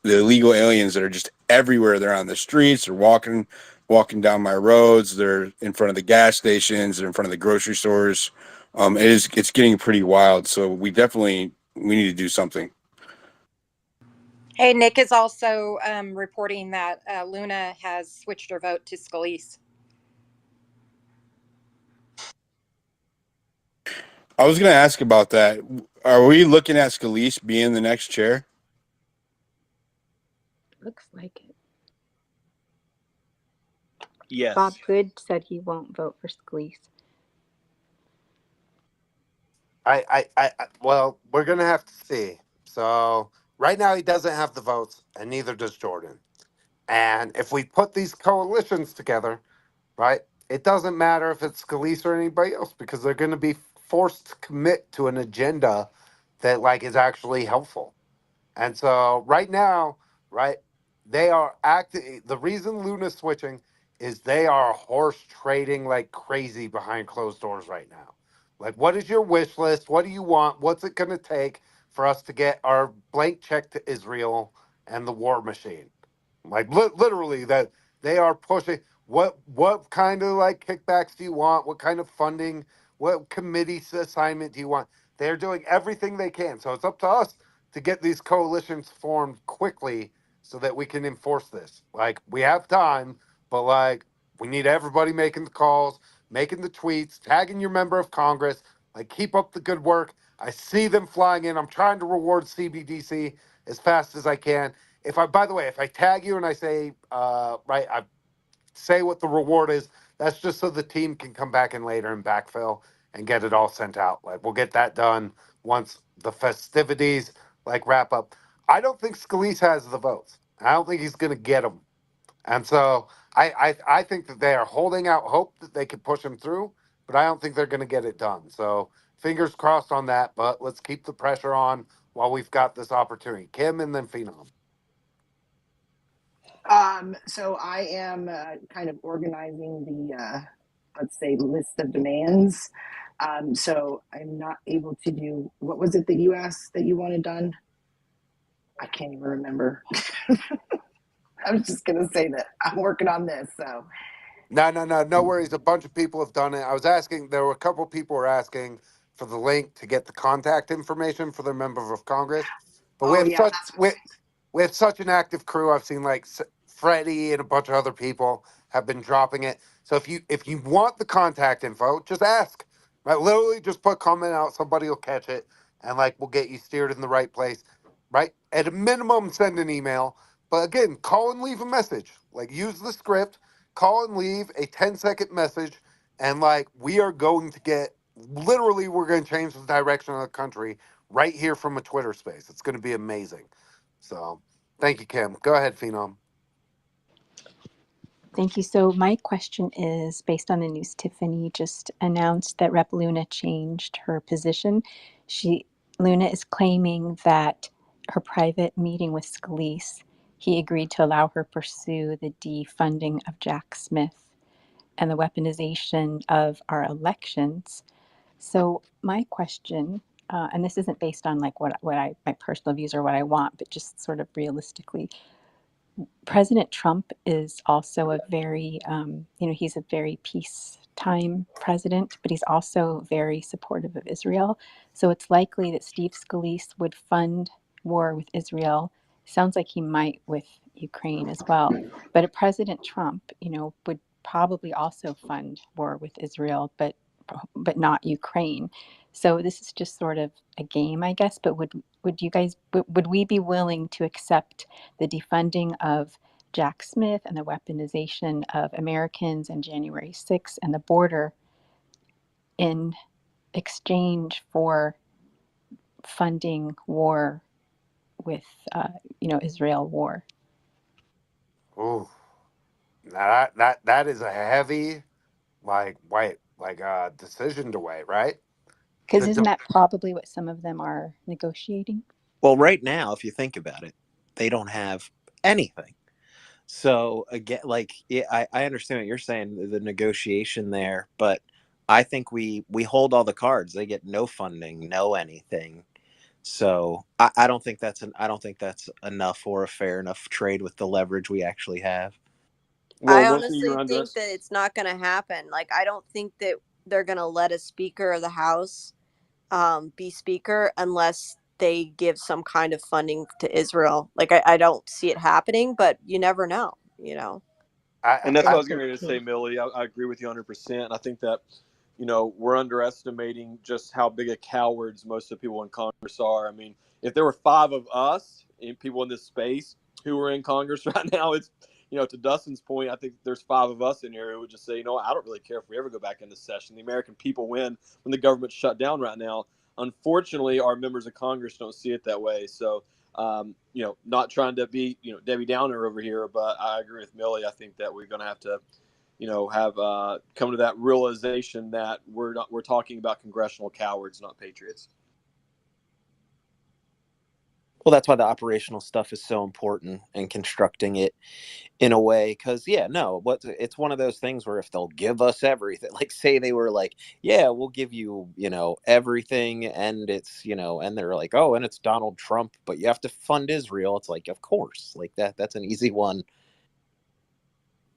illegal aliens that are just everywhere. They're on the streets, they're walking down my roads, they're in front of the gas stations, they're in front of the grocery stores. It's getting pretty wild. So we need to do something. Hey, Nick is also reporting that Luna has switched her vote to Scalise. I was going to ask about that. Are we looking at Scalise being the next chair? Looks like it. Yes. Bob Good said he won't vote for Scalise. Well, we're gonna have to see. So right now he doesn't have the votes, and neither does Jordan. And if we put these coalitions together, right, it doesn't matter if it's Scalise or anybody else, because they're going to be forced to commit to an agenda that like is actually helpful. And so right now, right, they are acting. The reason Luna's switching is they are horse trading like crazy behind closed doors right now. Like, what is your wish list? What do you want? What's it going to take for us to get our blank check to Israel and the war machine? Like literally, that they are pushing. What kind of like kickbacks do you want? What kind of funding? What committee assignment do you want? They're doing everything they can. So it's up to us to get these coalitions formed quickly so that we can enforce this. Like, we have time, but like, we need everybody making the calls, making the tweets, tagging your member of Congress. Like, keep up the good work. I see them flying in. I'm trying to reward CBDC as fast as I can. By the way, if I tag you and I say, I say what the reward is, that's just so the team can come back in later and backfill and get it all sent out. Like, we'll get that done once the festivities like wrap up. I don't think Scalise has the votes. I don't think he's going to get them. And so I think that they are holding out hope that they can push him through, but I don't think they're going to get it done. So fingers crossed on that, but let's keep the pressure on while we've got this opportunity. Kim and then Phenom. So I am kind of organizing the, let's say, list of demands. So I'm not able to do, what was it that you asked that you wanted done? I can't even remember. I was just gonna say that I'm working on this. So No worries. A bunch of people have done it. I was asking, there were a couple of people were asking for the link to get the contact information for their member of Congress. But oh yeah, that's we have such an active crew. I've seen like Freddie and a bunch of other people have been dropping it. So if you want the contact info, just ask. Right, literally just put comment out. Somebody will catch it, and like we'll get you steered in the right place. Right, at a minimum, send an email. But again, call and leave a message. Like use the script, call and leave a 10-second message, and like we are going to get literally we're going to change the direction of the country right here from a Twitter space. It's going to be amazing. So thank you, Kim. Go ahead, Phenom. Thank you. So my question is based on the news. Tiffany just announced that Rep. Luna changed her position. Luna is claiming that her private meeting with Scalise, he agreed to allow her pursue the defunding of Jack Smith and the weaponization of our elections. So my question, and this isn't based on like what I my personal views or what I want, but just sort of realistically, President Trump is also a very, he's a very peacetime president, but he's also very supportive of Israel. So it's likely that Steve Scalise would fund war with Israel. Sounds like he might with Ukraine as well. But a President Trump, would probably also fund war with Israel, but not Ukraine. So this is just sort of a game, I guess. But would you guys would we be willing to accept the defunding of Jack Smith and the weaponization of Americans and January 6th and the border in exchange for funding war with, Israel war? Ooh, that is a heavy decision to weigh, right? Because The isn't de- that probably what some of them are negotiating? Well, right now, if you think about it, they don't have anything. So again, like I understand what you're saying, the negotiation there, but I think we hold all the cards. They get no funding, no anything. So I don't think I don't think that's enough or a fair enough trade with the leverage we actually have. Well, I one thing you honestly think that it's not going to happen. Like, I don't think that they're going to let a Speaker of the House be Speaker unless they give some kind of funding to Israel. Like, I don't see it happening, but you never know. And that's I, what I That's was so getting ready to say, true. Millie. I agree with you 100%. I think that, we're underestimating just how big of cowards most of the people in Congress are. I mean, if there were five of us, people in this space who were in Congress right now, it's, to Dustin's point, I think there's five of us in here who would just say, I don't really care if we ever go back into session. The American people win when the government's shut down right now. Unfortunately, our members of Congress don't see it that way. So, not trying to be, Debbie Downer over here, but I agree with Millie. I think that we're going to have to, have come to that realization that we're talking about congressional cowards, not patriots. Well, that's why the operational stuff is so important and constructing it in a way, because it's one of those things where if they'll give us everything, like say they were like, yeah, we'll give you everything, and it's and they're like, oh, and it's Donald Trump, but you have to fund Israel. It's like, of course, like that's an easy one.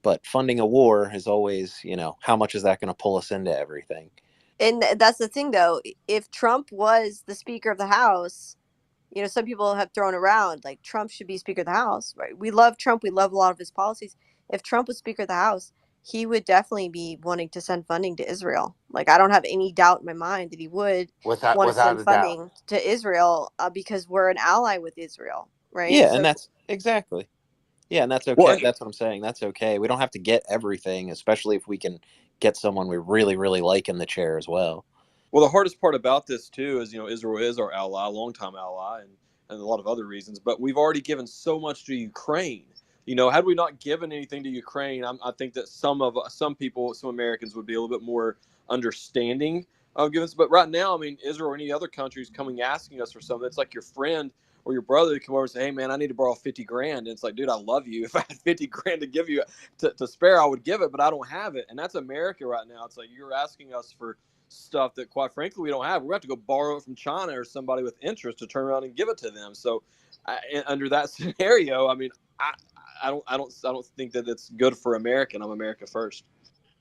But funding a war is always, how much is that going to pull us into everything? And that's the thing, though. If Trump was the Speaker of the House, some people have thrown around like Trump should be Speaker of the House, right? We love Trump. We love a lot of his policies. If Trump was Speaker of the House, he would definitely be wanting to send funding to Israel. Like, I don't have any doubt in my mind that he would want to without send a doubt. funding to Israel because we're an ally with Israel, right? Yeah, and So that's exactly. Yeah, and that's Well, okay. That's what I'm saying. That's okay. We don't have to get everything, especially if we can get someone we really, really like in the chair as well. Well, the hardest part about this too is, Israel is our ally, longtime ally, and a lot of other reasons. But we've already given so much to Ukraine. Had we not given anything to Ukraine, I think that some people, some Americans would be a little bit more understanding of giving. But right now, I mean, Israel or any other country is coming asking us for something. It's like your friend or your brother to come over and say, "Hey, man, I need to borrow 50 grand." And it's like, dude, I love you. If I had 50 grand to give you to spare, I would give it, but I don't have it. And that's America right now. It's like you're asking us for stuff that quite frankly we don't have. We're going to have to go borrow it from China or somebody with interest to turn around and give it to them. So under that scenario, I mean, I don't think that it's good for America. And I'm America first.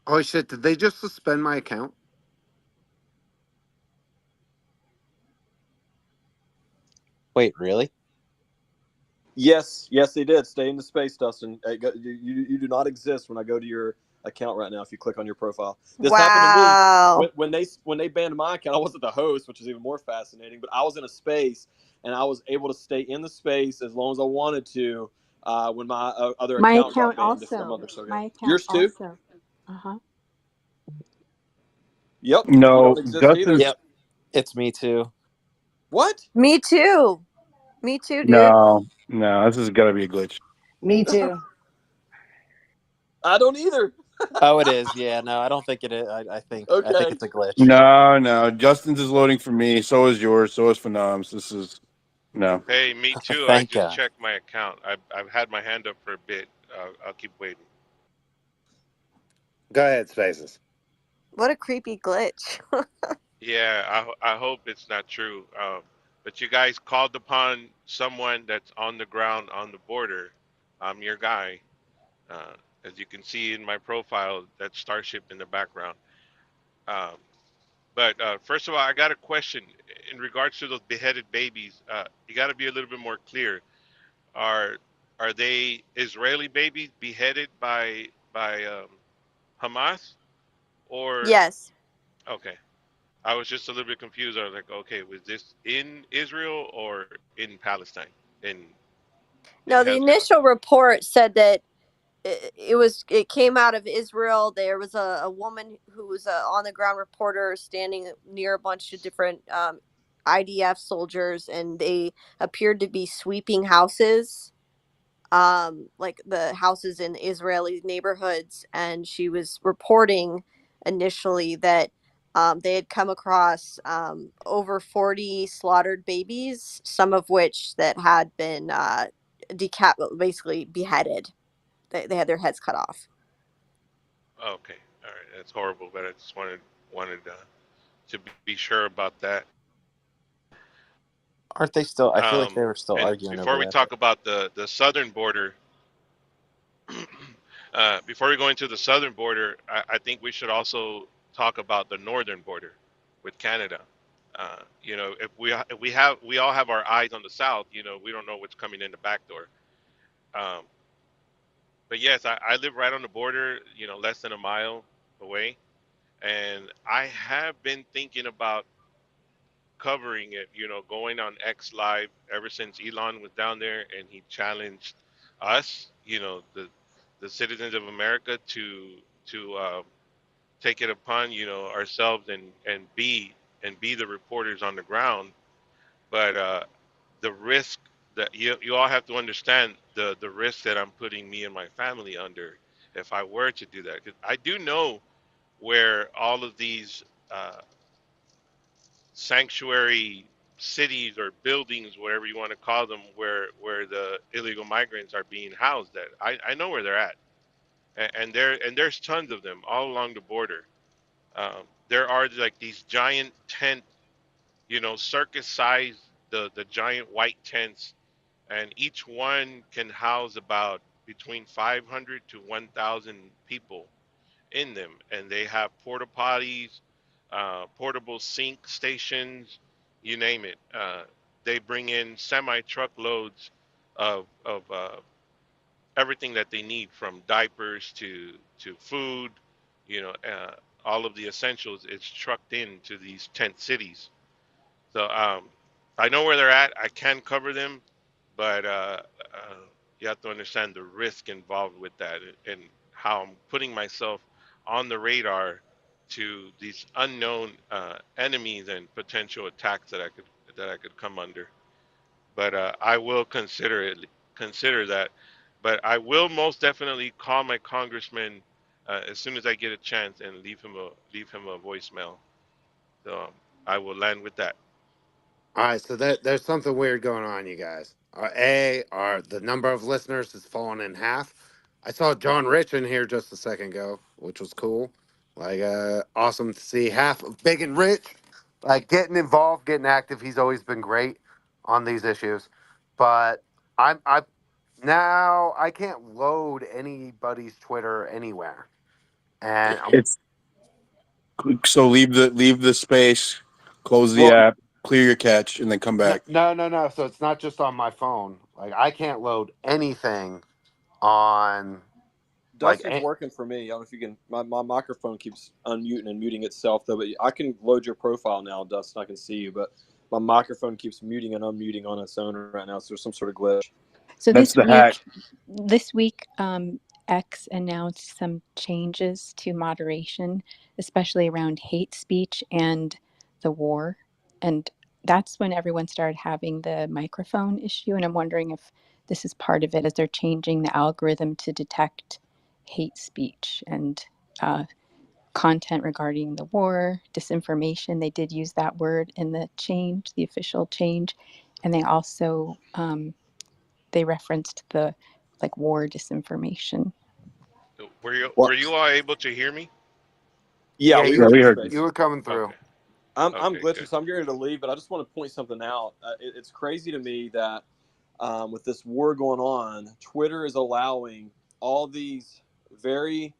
Oh shit! Did they just suspend my account? Wait, really? Yes, they did. Stay in the space, Dustin. You do not exist when I go to your account right now. If you click on your profile, this happened to me Wow. when they banned my account. I wasn't the host, which is even more fascinating. But I was in a space, and I was able to stay in the space as long as I wanted to. When my other My account got account banned from a also. month or so ago. My account Yours too? also. Uh-huh. Yep. You No, don't exist either. Justin's Yep, it's me too. What? Me too. Me too, dude. no. This has got to be a glitch. Me too. I don't either. Oh, it is. Yeah, no, I don't think it is. I think Okay. it's a glitch. No. Justin's is loading for me. So is yours. So is Phenom's. This is no. Hey, me too. I Thank just God. checked my account. I've had my hand up for a bit. I'll keep waiting. Go ahead, Spaces. What a creepy glitch. Yeah, I hope it's not true. But you guys called upon someone that's on the ground on the border. I'm your guy. Uh, as you can see in my profile, that starship in the background. Um, but first of all, I got a question in regards to those beheaded babies. You got to be a little bit more clear. Are are they Israeli babies beheaded by Hamas or Yes. okay? I was just a little bit confused. I was like, okay, was this in Israel or in Palestine, in in No, the Hezbollah? initial report said that it came out of Israel. There was a woman who was a on the ground reporter standing near a bunch of different IDF soldiers, and they appeared to be sweeping houses, like the houses in Israeli neighborhoods. And she was reporting initially that they had come across over 40 slaughtered babies, some of which that had been basically beheaded. They had their heads cut off. Okay, all right, that's horrible, but I just wanted to be sure about that. Aren't they still? I feel like they were still And arguing before over we that. talk about the southern border, before we go into the southern border, I think we should also talk about the northern border with Canada. You know, if we all have our eyes on the south, you know, we don't know what's coming in the back door. Um, but yes, I live right on the border, you know, less than a mile away, and I have been thinking about covering it, you know, going on X Live ever since Elon was down there and he challenged us, you know, the citizens of America to take it upon, you know, ourselves and be the reporters on the ground. But the risk that you all have to understand the risk that I'm putting me and my family under if I were to do that. 'Cause I do know where all of these sanctuary cities or buildings, whatever you want to call them, where the illegal migrants are being housed at. I know where they're at, and there's tons of them all along the border. There are like these giant tent, you know, circus size, the giant white tents, and each one can house about between 500 to 1,000 people in them, and they have porta potties, portable sink stations, you name it. They bring in semi truckloads of everything that they need, from diapers to food, you know, all of the essentials. It's trucked into these tent cities. So I know where they're at. I can cover them, but you have to understand the risk involved with that and how I'm putting myself on the radar to these unknown enemies and potential attacks that I could come under. But I will consider that. But I will most definitely call my congressman as soon as I get a chance and leave him a voicemail. So I will land with that. All right, so there's something weird going on, you guys. The number of listeners has fallen in half. I saw John Rich in here just a second ago, which was cool. Like, awesome to see half of Big and Rich, like getting involved, getting active. He's always been great on these issues. but I'm now I can't load anybody's Twitter anywhere, and It's so leave the space, close the well, app, clear your cache, and then come no, back. no, no, no. So it's not just on my phone. Like I can't load anything on like Dustin's working for me. I don't know if you can. My microphone keeps unmuting and muting itself though. But I can load your profile now, Dustin. I can see you, but my microphone keeps muting and unmuting on its own right now. So there's some sort of glitch. So That's the hack. this week, X announced some changes to moderation, especially around hate speech and the war. And that's when everyone started having the microphone issue. And I'm wondering if this is part of it, as they're changing the algorithm to detect hate speech and content regarding the war, disinformation. They did use that word in the change, the official change. And they also they referenced the like war disinformation. Well, were you all able to hear me? yeah, yeah, we Yeah, heard we you, heard you. you Space. were coming through. Okay. I'm Okay. glitching, Good. so I'm getting ready to leave. But I just want to point something out. It's crazy to me that with this war going on, Twitter is allowing all these very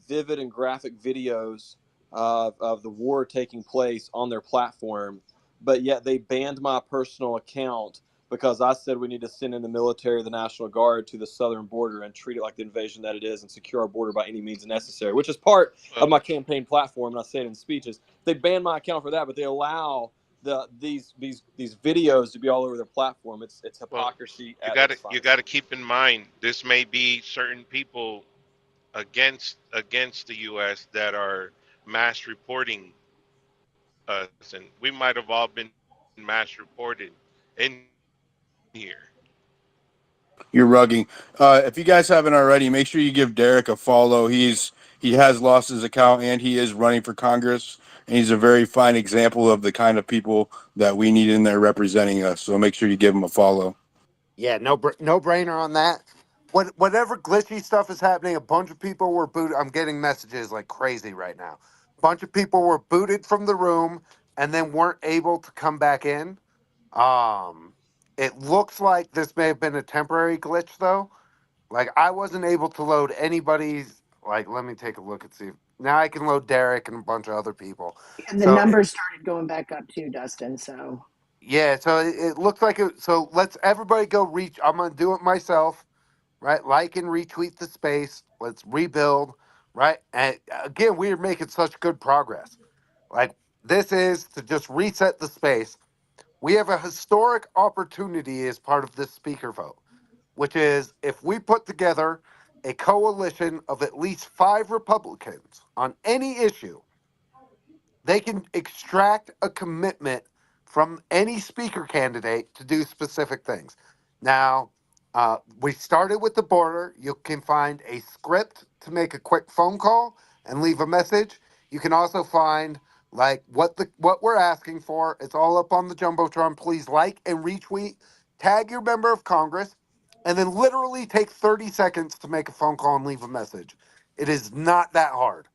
vivid and graphic videos of the war taking place on their platform, but yet they banned my personal account because I said we need to send in the military, the National Guard to the southern border and treat it like the invasion that it is and secure our border by any means necessary, which is part of Well, my campaign platform, and I say it in speeches. They banned my account for that, but they allow these videos to be all over their platform. It's well, hypocrisy you at got to its finest. keep in mind this may be certain people against the U.S. that are mass reporting us, and we might have all been mass reported in here. You're rugging. If you guys haven't already, make sure you give Derek a follow. He has lost his account and he is running for Congress, and he's a very fine example of the kind of people that we need in there representing us. So make sure you give him a follow. Yeah, no brainer on that. Whatever glitchy stuff is happening, a bunch of people were booted. I'm getting messages like crazy right now. A bunch of people were booted from the room and then weren't able to come back in. Um, it looks like this may have been a temporary glitch though. Like I wasn't able to load anybody's. Like, let me take a look and see. Now I can load Derek and a bunch of other people. And the So numbers started going back up too, Dustin. So yeah, so it looks like it. So let's everybody go reach. I'm gonna do it myself, right? Like and retweet the space. Let's rebuild, right? And again, we are making such good progress. Like this is to just reset the space. We have a historic opportunity as part of this speaker vote, which is if we put together a coalition of at least 5 Republicans on any issue, they can extract a commitment from any speaker candidate to do specific things. Now, we started with the border. You can find a script to make a quick phone call and leave a message. You can also find like what we're asking for. It's all up on the jumbotron. Please like and retweet, tag your member of Congress, and then literally take 30 seconds to make a phone call and leave a message. It is not that hard,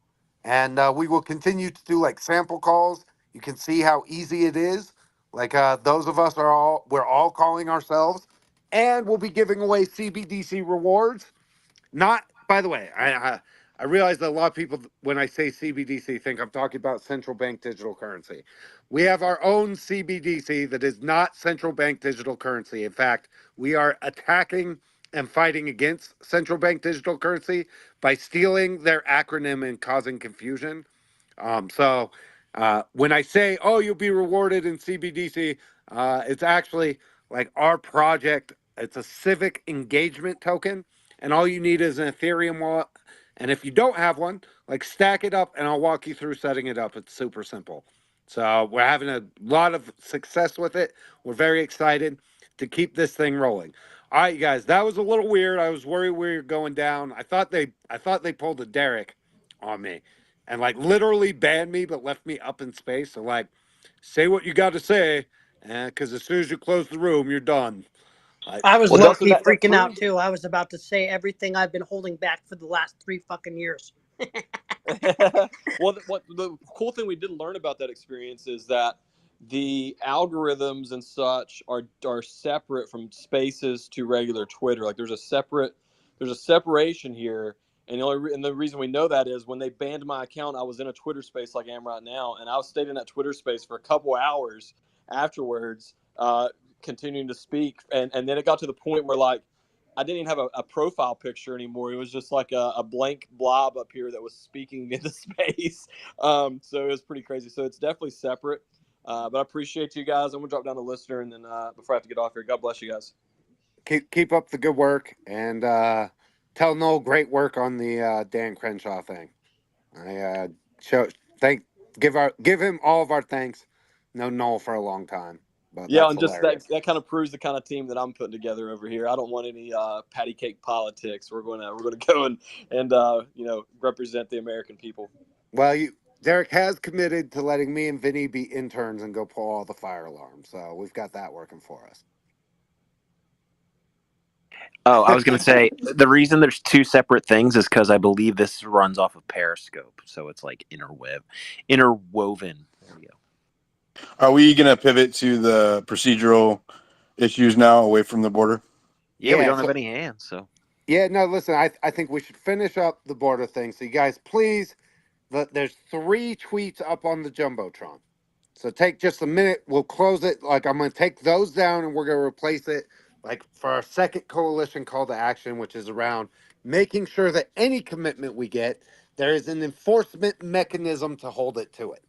and we will continue to do like sample calls. You can see how easy it is. Like those of us we're all calling ourselves, and we'll be giving away CBDC rewards. Not, by the way, I realize that a lot of people, when I say CBDC, think I'm talking about central bank digital currency. We have our own CBDC that is not central bank digital currency. In fact, we are attacking and fighting against central bank digital currency by stealing their acronym and causing confusion. When I say, "Oh, you'll be rewarded in CBDC," it's actually like our project. It's a civic engagement token, and all you need is an Ethereum wallet. And if you don't have one, like stack it up, and I'll walk you through setting it up. It's super simple. So we're having a lot of success with it. We're very excited to keep this thing rolling. All right, you guys, that was a little weird. I was worried we were going down. I thought they pulled a Derek on me and like literally banned me, but left me up in space. So like, say what you got to say, because as soon as you close the room, you're done. Like, I was Well, low Dustin, key that freaking out proves. too. I was about to say everything I've been holding back for the last 3 fucking years. Well, what the cool thing we did learn about that experience is that the algorithms and such are separate from Spaces to regular Twitter. Like there's a separation here. And the reason we know that is when they banned my account, I was in a Twitter space like I am right now, and I stayed in that Twitter space for a couple hours afterwards, continuing to speak, and then it got to the point where like I didn't even have a profile picture anymore. It was just like a blank blob up here that was speaking into space. So it was pretty crazy. So it's definitely separate. But I appreciate you guys. I'm gonna drop down the listener, and then before I have to get off here, God bless you guys. Keep up the good work, and tell Noel great work on the Dan Crenshaw thing. I show thank give him all of our thanks. Known Noel for a long time, but Yeah, that's and just that hilarious. kind of proves the kind of team that I'm putting together over here. I don't want any patty cake politics. We're gonna go and represent the American people. Well, Derek has committed to letting me and Vinny be interns and go pull all the fire alarms, so we've got that working for us. Oh, I was going to say the reason there's two separate things is because I believe this runs off of Periscope, so it's like interwoven. There we go. Are we going to pivot to the procedural issues now, away from the border? Yeah, we Yeah, don't have so any hands, so yeah, no, listen, I think we should finish up the border thing. So you guys, please, there's 3 tweets up on the jumbotron. So take just a minute. We'll close it. Like I'm going to take those down, and we're going to replace it like for our second coalition call to action, which is around making sure that any commitment we get, there is an enforcement mechanism to hold it to it.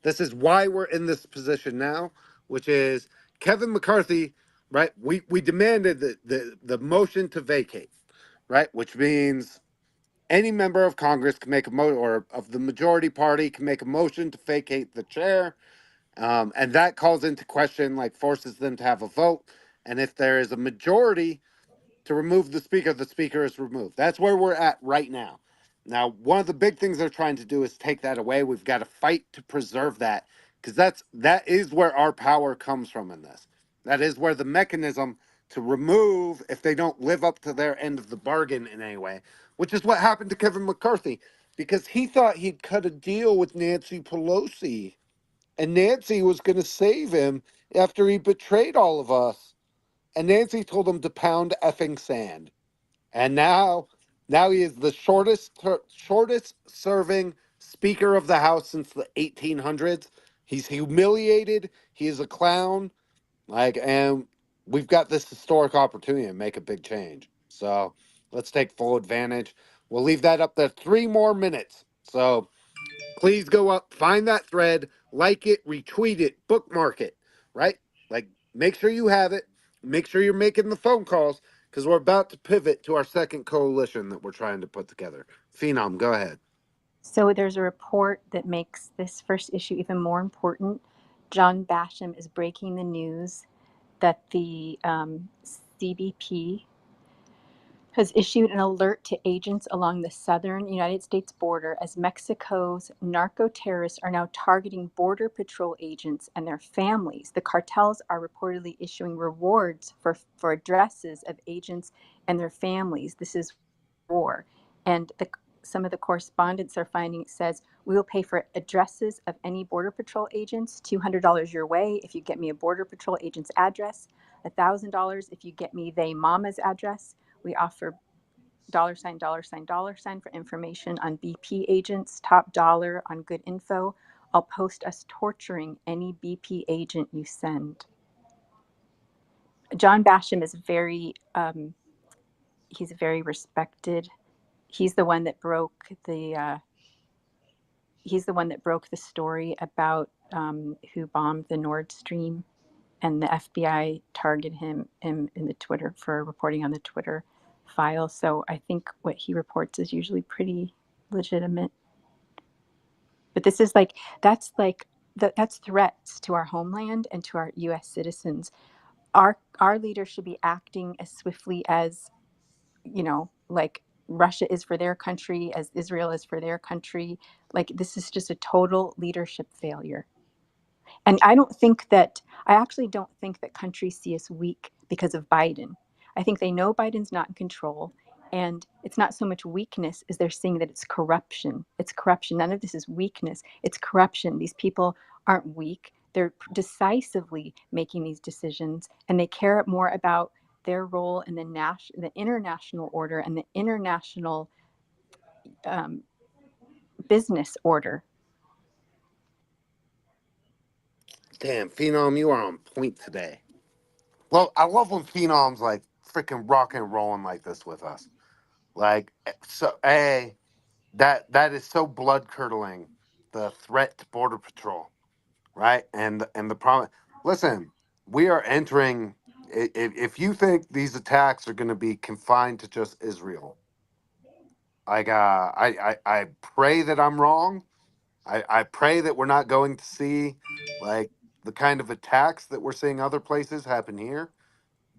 This is why we're in this position now, which is Kevin McCarthy, right? We demanded the motion to vacate, right? Which means any member of Congress can make a motion, or of the majority party can make a motion to vacate the chair. And that calls into question, like forces them to have a vote. And if there is a majority to remove the speaker is removed. That's where we're at right now. Now, one of the big things they're trying to do is take that away. We've got to fight to preserve that, because that is where our power comes from in this. That is where the mechanism to remove if they don't live up to their end of the bargain in any way, which is what happened to Kevin McCarthy, because he thought he'd cut a deal with Nancy Pelosi, and Nancy was going to save him after he betrayed all of us. And Nancy told him to pound effing sand. And now he is the shortest serving Speaker of the House since the 1800s. He's humiliated. He is a clown. And we've got this historic opportunity to make a big change. So let's take full advantage. We'll leave that up there 3 more minutes. So please go up, find that thread, like it, retweet it, bookmark it, right? Like, make sure you have it. Make sure you're making the phone calls, because we're about to pivot to our second coalition that we're trying to put together. Phenom, go ahead. So there's a report that makes this first issue even more important. John Basham is breaking the news that the CBP has issued an alert to agents along the southern United States border as Mexico's narco terrorists are now targeting Border Patrol agents and their families. The cartels are reportedly issuing rewards for addresses of agents and their families. This is war. And some of the correspondence are finding, it says, we will pay for addresses of any Border Patrol agents, $200 your way if you get me a Border Patrol agent's address, $1,000 if you get me they mama's address. We offer $sign for information on BP agents, top dollar on good info. I'll post us torturing any BP agent you send. John Basham is he's very respected. He's the one that broke the story about who bombed the Nord Stream, and the FBI targeted him in the Twitter for reporting on the Twitter file. So I think what he reports is usually pretty legitimate. But this is that's threats to our homeland and to our U.S. citizens. Our leaders should be acting as swiftly as, like Russia is for their country, as Israel is for their country. Like, this is just a total leadership failure. And I actually don't think that countries see us weak because of Biden. I think they know Biden's not in control. And it's not so much weakness as they're seeing that it's corruption. It's corruption. None of this is weakness. It's corruption. These people aren't weak. they're decisively making these decisions, and they care more about their role in the international order and the international um, business order. Damn, Phenom, you are on point today. Well, I love when Phenoms like freaking rock and rolling like this with us. Like, so, that is so blood curdling. The threat to border patrol, right? And the problem. Listen, we are entering. If you think these attacks are going to be confined to just Israel, like, I pray that I'm wrong. I pray that we're not going to see like the kind of attacks that we're seeing other places happen here.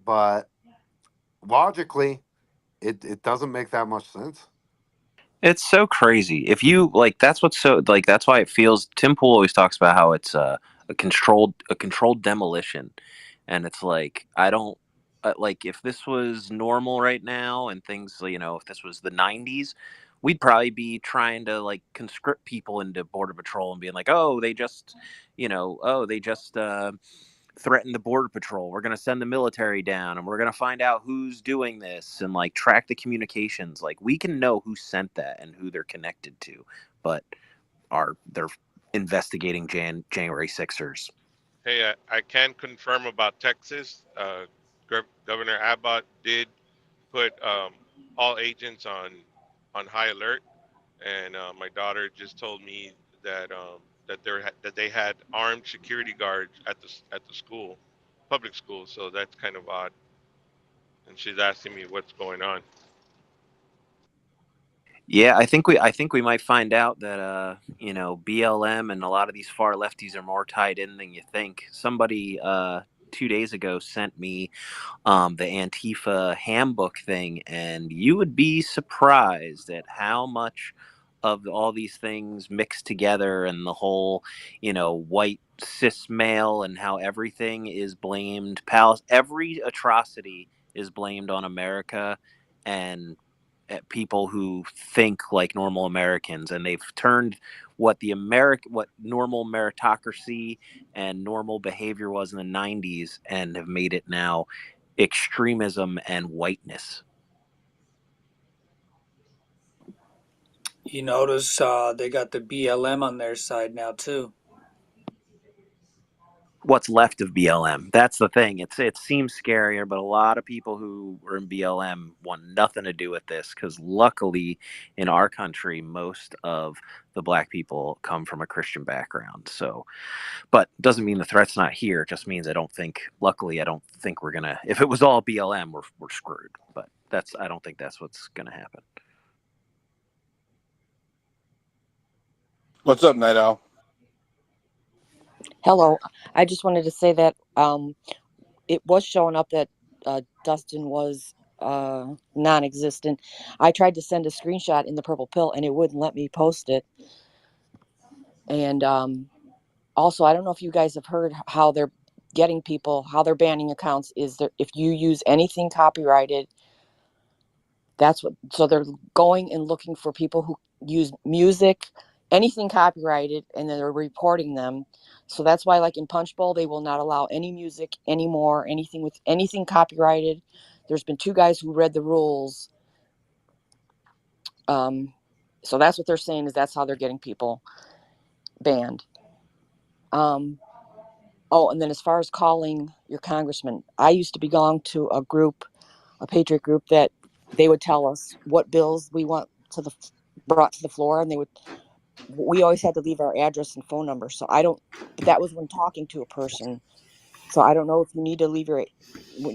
But logically, it doesn't make that much sense. It's so crazy. If you like, that's what's so like. That's why it feels. Tim Pool always talks about how it's a controlled demolition, and it's like I don't like if this was normal right now and things. If this was the '90s, we'd probably be trying to like conscript people into border patrol and being like, oh, they just threaten the border patrol. We're going to send the military down and we're going to find out who's doing this and like track the communications. Like we can know who sent that and who they're connected to, but they're investigating January 6ers. Hey, I can confirm about Texas. Governor Abbott did put all agents on high alert, and my daughter just told me that they had armed security guards at the school, public school. So that's kind of odd. And she's asking me what's going on. Yeah, I think we might find out that BLM and a lot of these far lefties are more tied in than you think. Somebody 2 days ago sent me the Antifa handbook thing, and you would be surprised at how much of all these things mixed together and the whole, white cis male and how everything is blamed. Every atrocity is blamed on America and at people who think like normal Americans, and they've turned what normal meritocracy and normal behavior was in the '90s and have made it now extremism and whiteness. You notice they got the BLM on their side now too. What's left of BLM? That's the thing. It seems scarier, but a lot of people who were in BLM want nothing to do with this because luckily in our country, most of the black people come from a Christian background. So, but doesn't mean the threat's not here. It just means luckily, I don't think we're gonna. If it was all BLM, we're screwed. But I don't think that's what's gonna happen. What's up, Night Owl? Hello. I just wanted to say that it was showing up that Dustin was non-existent. I tried to send a screenshot in the purple pill and it wouldn't let me post it. And also, I don't know if you guys have heard how they're getting people, how they're banning accounts is that if you use anything copyrighted, so they're going and looking for people who use music, anything copyrighted, and then they're reporting them. So that's why, like in Punch Bowl, they will not allow any music anymore, anything with anything copyrighted. There's been 2 guys who read the rules. So that's what they're saying is that's how they're getting people banned. Oh, and then as far as calling your congressman, I used to belong to a group, a patriot group, that they would tell us what bills we want brought to the floor, and we always had to leave our address and phone number. So but that was when talking to a person. So I don't know if you need to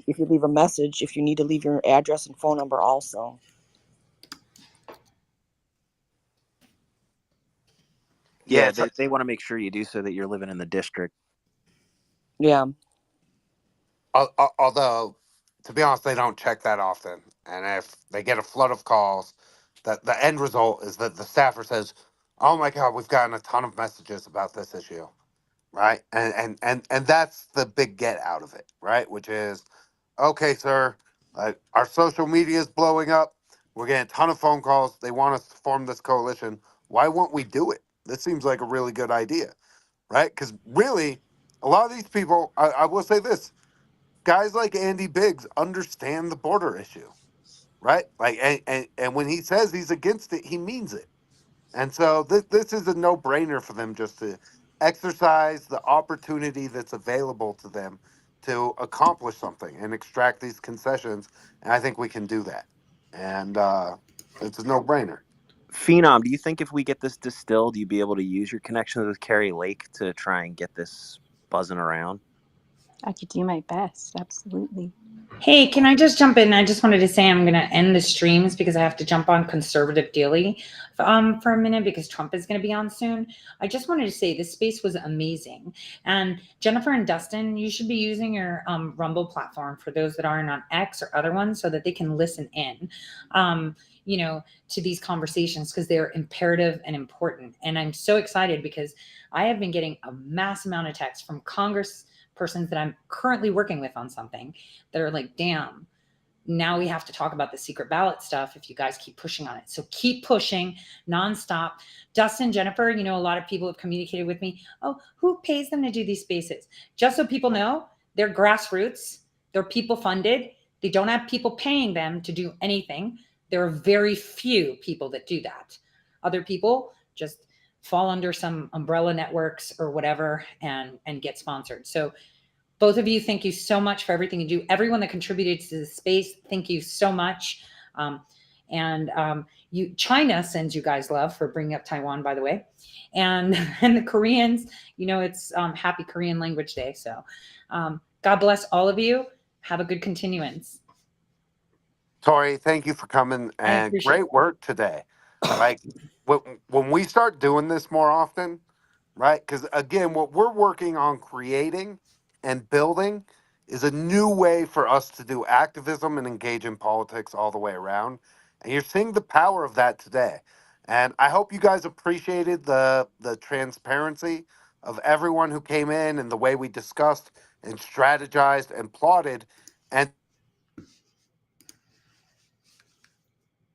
if you leave a message, if you need to leave your address and phone number also. Yeah, they want to make sure you do so that you're living in the district. Yeah. Although, to be honest, they don't check that often. And if they get a flood of calls, the end result is that the staffer says, "Oh my God, we've gotten a ton of messages about this issue," right? And that's the big get out of it, right? Which is, okay, sir, our social media is blowing up. We're getting a ton of phone calls. They want us to form this coalition. Why won't we do it? This seems like a really good idea, right? Because really, A lot of these people, I will say this, guys like Andy Biggs understand the border issue, right? Like, and when he says he's against it, he means it. And so this is a no brainer for them just to exercise the opportunity that's available to them to accomplish something and extract these concessions. And I think we can do that. And it's a no brainer. Phenom, do you think if we get this distilled, you'd be able to use your connections with Carrie Lake to try and get this buzzing around? I could do my best. Absolutely. Hey, can I just jump in? I just wanted to say I'm going to end the streams because I have to jump on Conservative Daily for a minute because Trump is going to be on soon. I just wanted to say this space was amazing. And Jennifer and Dustin, you should be using your Rumble platform for those that aren't on X or other ones so that they can listen in, to these conversations because they're imperative and important. And I'm so excited because I have been getting a mass amount of texts from Congress persons that I'm currently working with on something that are like, damn, now we have to talk about the secret ballot stuff if you guys keep pushing on it. So keep pushing nonstop. Dustin, Jennifer, a lot of people have communicated with me. Oh, who pays them to do these spaces? Just so people know, they're grassroots. They're people funded. They don't have people paying them to do anything. There are very few people that do that. Other people just fall under some umbrella networks or whatever and get sponsored. So both of you, thank you so much for everything you do. Everyone that contributed to the space, thank you so much. China sends you guys love for bringing up Taiwan, by the way, and the Koreans. It's Happy Korean Language Day. So, God bless all of you. Have a good continuance. Tori, thank you for coming I and appreciate it. great work today. Like when we start doing this more often, right? Because again, what we're working on creating and building is a new way for us to do activism and engage in politics all the way around. And you're seeing the power of that today. And I hope you guys appreciated the transparency of everyone who came in and the way we discussed and strategized and plotted. And